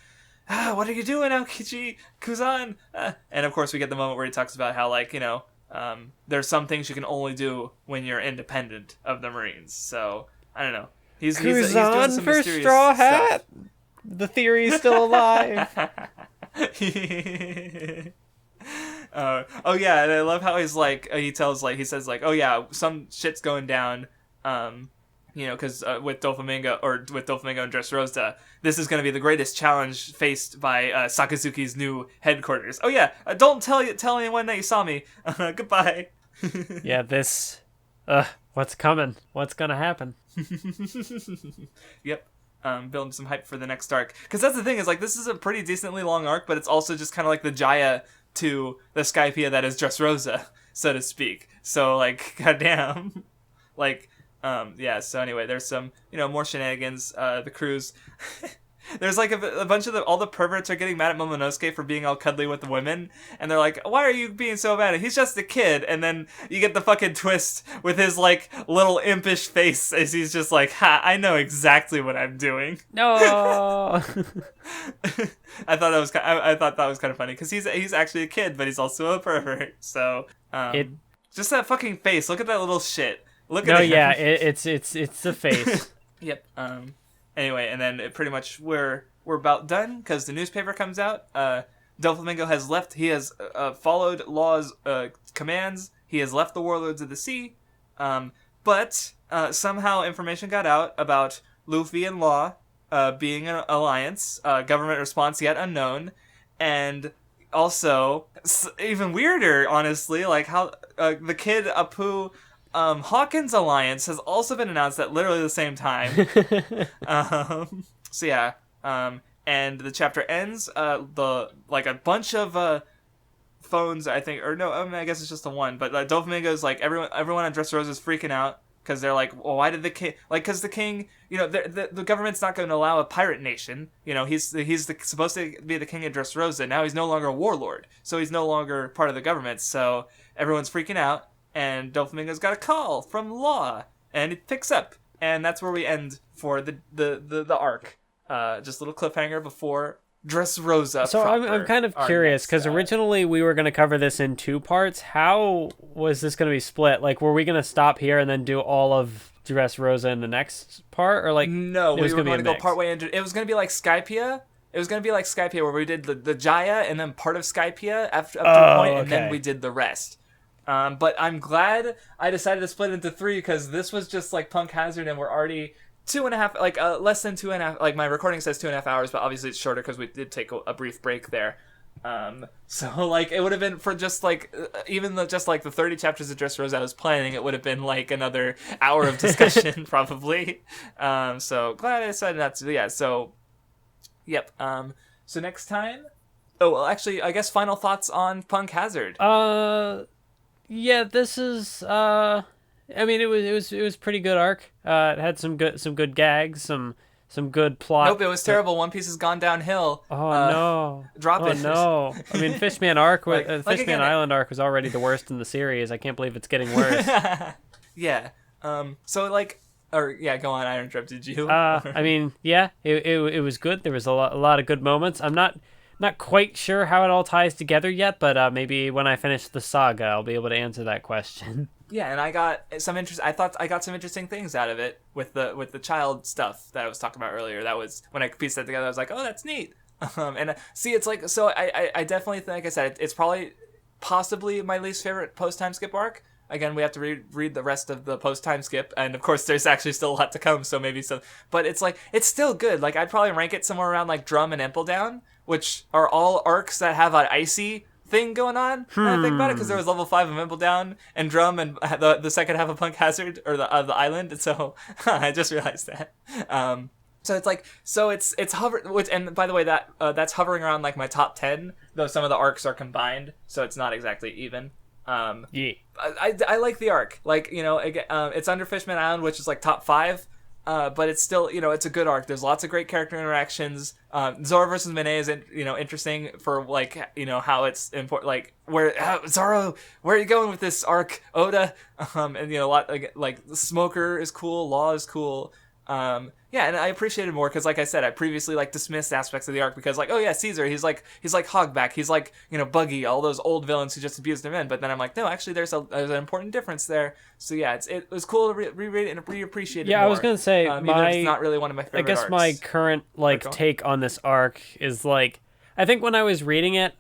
what are you doing, Aokiji Kuzan? And of course we get the moment where he talks about how there's some things you can only do when you're independent of the Marines. So, I don't know. He's doing some for Straw Hat? Stuff. The theory's still alive. Oh yeah, and I love how he's like, he says like, oh yeah, some shit's going down, because with Doflamingo and Dressrosa, this is going to be the greatest challenge faced by Sakazuki's new headquarters. Oh yeah, don't tell anyone that you saw me. Goodbye. Yeah, this, what's coming? What's gonna happen? Yep. Building some hype for the next arc. Because that's the thing, is like this is a pretty decently long arc, but it's also just kind of like the Jaya to the Skypiea that is Dressrosa, so to speak. So like, goddamn, like. Yeah, so anyway, there's some, more shenanigans, the cruise. There's like a bunch of all the perverts are getting mad at Momonosuke for being all cuddly with the women, and they're like, why are you being so mad? He's just a kid. And then you get the fucking twist with his like little impish face as he's just like, ha, I know exactly what I'm doing. No. I thought that was kind of funny because he's actually a kid, but he's also a pervert. So, just that fucking face. Look at that little shit. Look at him. Yeah, it's the face. Yep. Anyway, and then pretty much we're about done because the newspaper comes out. Doflamingo has left. He has followed Law's commands. He has left the Warlords of the Sea. But somehow information got out about Luffy and Law being an alliance. Government response yet unknown, and also even weirder, honestly, like how the kid Apu. Hawkins Alliance has also been announced at literally the same time. So yeah, and the chapter ends. A bunch of phones, I think, or no, I guess it's just the one. But Doflamingo's like everyone on Dressrosa is freaking out. because they're like, well, why did the king, like, because the king, the government's not going to allow a pirate nation. He's supposed to be the king of Dressrosa. Now he's no longer a warlord, so he's no longer part of the government. So everyone's freaking out, and Doflamingo's got a call from Law, and it picks up, and that's where we end for the arc. Just a little cliffhanger before Dressrosa. So I'm kind of curious, because originally we were going to cover this in 2 parts. How was this going to be split? Like, were we going to stop here and then do all of Dressrosa in the next part, or like no, we were going to go partway into. It was going to be like Skypiea. It was going to be like Skypiea, where we did the Jaya and then part of Skypiea up to a point, and then we did the rest. But I'm glad I decided to split it into 3, because this was just like Punk Hazard, and we're already 2.5, like less than 2.5. Like my recording says 2.5 hours, but obviously it's shorter because we did take a brief break there. So like it would have been for just like even just like the 30 chapters of Dressrosa I was planning, it would have been like another hour of discussion probably. So glad I decided not to. Yeah. So, yep. So next time. Oh well, actually, I guess final thoughts on Punk Hazard. Yeah, this is. I mean, it was pretty good arc. It had some good gags, some good plot. Nope, it was terrible. One Piece has gone downhill. Oh no! Drop it. No! I mean, Fishman arc, Fishman Island arc was already the worst in the series. I can't believe it's getting worse. Yeah. So like, or yeah, go on. I interrupted you. I mean, yeah, it was good. There was a lot of good moments. I'm not quite sure how it all ties together yet, but maybe when I finish the saga, I'll be able to answer that question. Yeah, and I got some I thought I got some interesting things out of it with the child stuff that I was talking about earlier. That was when I pieced that together. I was like, oh, that's neat. And see, it's like, so I definitely think, like I said, it's probably possibly my least favorite post time skip arc. Again, we have to read the rest of the post time skip, and of course, there's actually still a lot to come. So maybe some, but it's like it's still good. Like I'd probably rank it somewhere around like Drum and Impledown, which are all arcs that have an icy thing going on. When I think about it, because there was level 5 of Impledown and Drum, and the second half of Punk Hazard, or the island. And so I just realized that. So it's like, so it's hover, which, and by the way, that's hovering around like my top 10, though some of the arcs are combined, so it's not exactly even. Yeah. I like the arc. Like, it's under Fishman Island, which is like top 5. But it's still, it's a good arc. There's lots of great character interactions. Zoro versus Mine is, interesting for like, how it's important. Like, Zoro, where are you going with this arc, Oda? And a lot like the Smoker is cool, Law is cool. Yeah, and I appreciate it more because, like I said, I previously dismissed aspects of the arc because, oh yeah, Caesar, he's like Hogback, he's like Buggy, all those old villains who just abused their men. But then I'm like, no, actually, there's an important difference there. So yeah, it was cool to reread it and reappreciate it. Yeah, more. I was gonna say even if it's not really one of my favorite. I guess arcs. my current take on this arc is I think when I was reading it,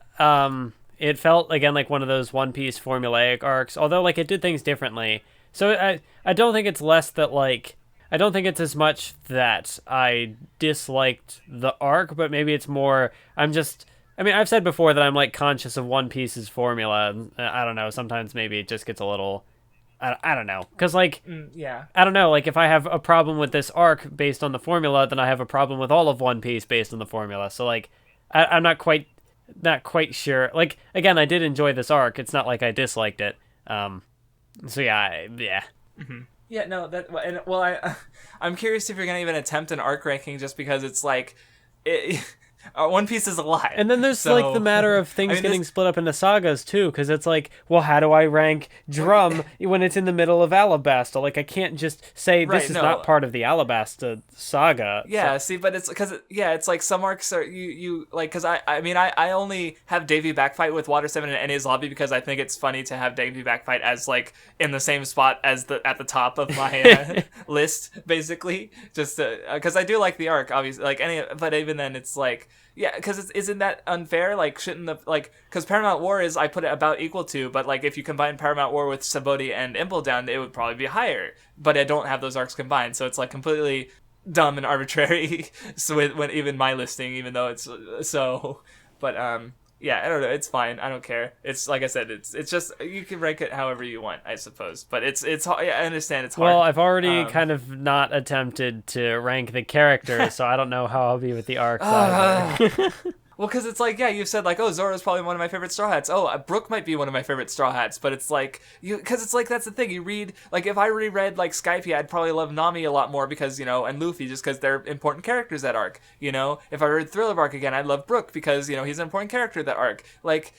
it felt again like one of those One Piece formulaic arcs, although it did things differently. So I don't think it's less that I don't think it's as much that I disliked the arc, but maybe it's more I've said before that I'm conscious of One Piece's formula, and I don't know, sometimes maybe it just gets a little I don't know, because yeah, I don't know, if I have a problem with this arc based on the formula, then I have a problem with all of One Piece based on the formula. So I'm not quite sure. Again, I did enjoy this arc. It's not like I disliked it. So yeah. Mm-hmm. Yeah, no, I'm curious if you're gonna even attempt an arc ranking, just because it's One Piece is a lot. And then there's the matter of things getting split up into sagas too, because it's well, how do I rank Drum when it's in the middle of Alabasta? I can't just say this is not part of the Alabasta saga. Yeah, see, but it's because it's some arcs are you because I only have Davy backfight with Water 7 and Enies Lobby because I think it's funny to have Davy backfight as in the same spot as at the top of my list, basically, just because I do like the arc, obviously, but even then it's yeah, because isn't that unfair? Shouldn't because Paramount War I put it about equal to, but if you combine Paramount War with Saboti and Impledown, it would probably be higher. But I don't have those arcs combined, so it's completely dumb and arbitrary. So when even my listing, even though it's so, but yeah, I don't know. It's fine. I don't care. It's like I said. It's just you can rank it however you want, I suppose. But it's I understand it's hard. Well, I've already kind of not attempted to rank the characters, so I don't know how I'll be with the arcs. Well, because it's like, yeah, you said like, oh, Zoro's probably one of my favorite Straw Hats. Oh, Brook might be one of my favorite Straw Hats, but it's like, because it's like, that's the thing. You read, like, if I reread like Skypiea, I'd probably love Nami a lot more because, and Luffy, just because they're important characters that arc, If I read Thriller Bark again, I'd love Brook because, he's an important character that arc. Like,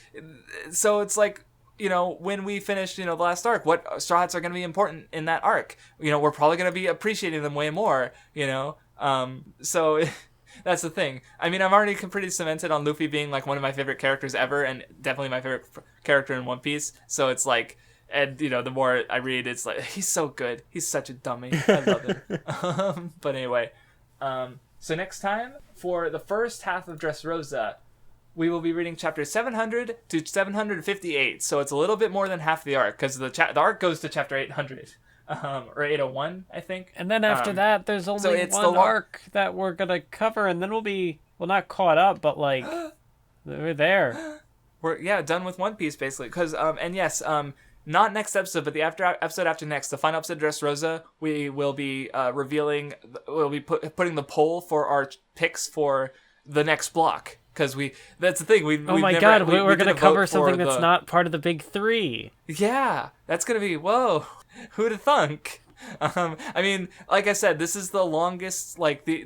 so it's like, when we finish, the last arc, what Straw Hats are going to be important in that arc? We're probably going to be appreciating them way more, so... That's the thing. I mean, I'm already pretty cemented on Luffy being like one of my favorite characters ever, and definitely my favorite character in One Piece. So it's like, and the more I read, it's like he's so good. He's such a dummy. I love him. But anyway, so next time for the first half of Dressrosa, we will be reading chapters 700 to 758. So it's a little bit more than half the arc because the arc goes to chapter 800. Or 801, I think. And then after that, there's only one arc that we're going to cover, and then we'll be, well, not caught up, but, like, we're there. We're, done with One Piece, basically. Because, and yes, not next episode, but the episode after next, the final episode of Dressrosa, we will be we'll be putting the poll for our picks for the next block. Because that's the thing. We're going to cover something that's not part of the big three. Yeah, that's going to be, whoa. Who'da thunk? I mean, like I said, this is the longest, like, the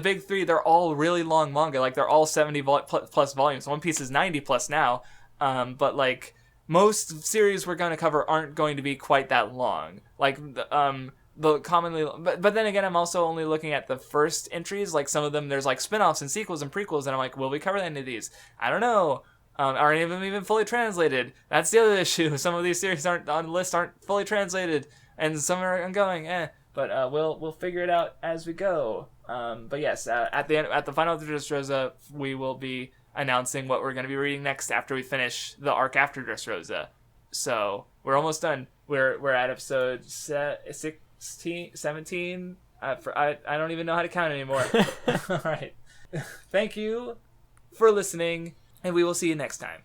big three, they're all really long manga. Like, they're all 70 plus volumes. One Piece is 90 plus now. But, like, most series we're going to cover aren't going to be quite that long. Like, the commonly... But then again, I'm also only looking at the first entries. Like, some of them, there's, like, spin-offs and sequels and prequels, and I'm like, will we cover any of these? I don't know. Aren't any of them even fully translated? That's the other issue. Some of these series aren't on the list, aren't fully translated, and some are ongoing. But we'll figure it out as we go. But yes, at the final of Dressrosa, we will be announcing what we're going to be reading next after we finish the arc after Dressrosa. So we're almost done. We're at episode 16, 17. I don't even know how to count anymore. All right. Thank you for listening. And we will see you next time.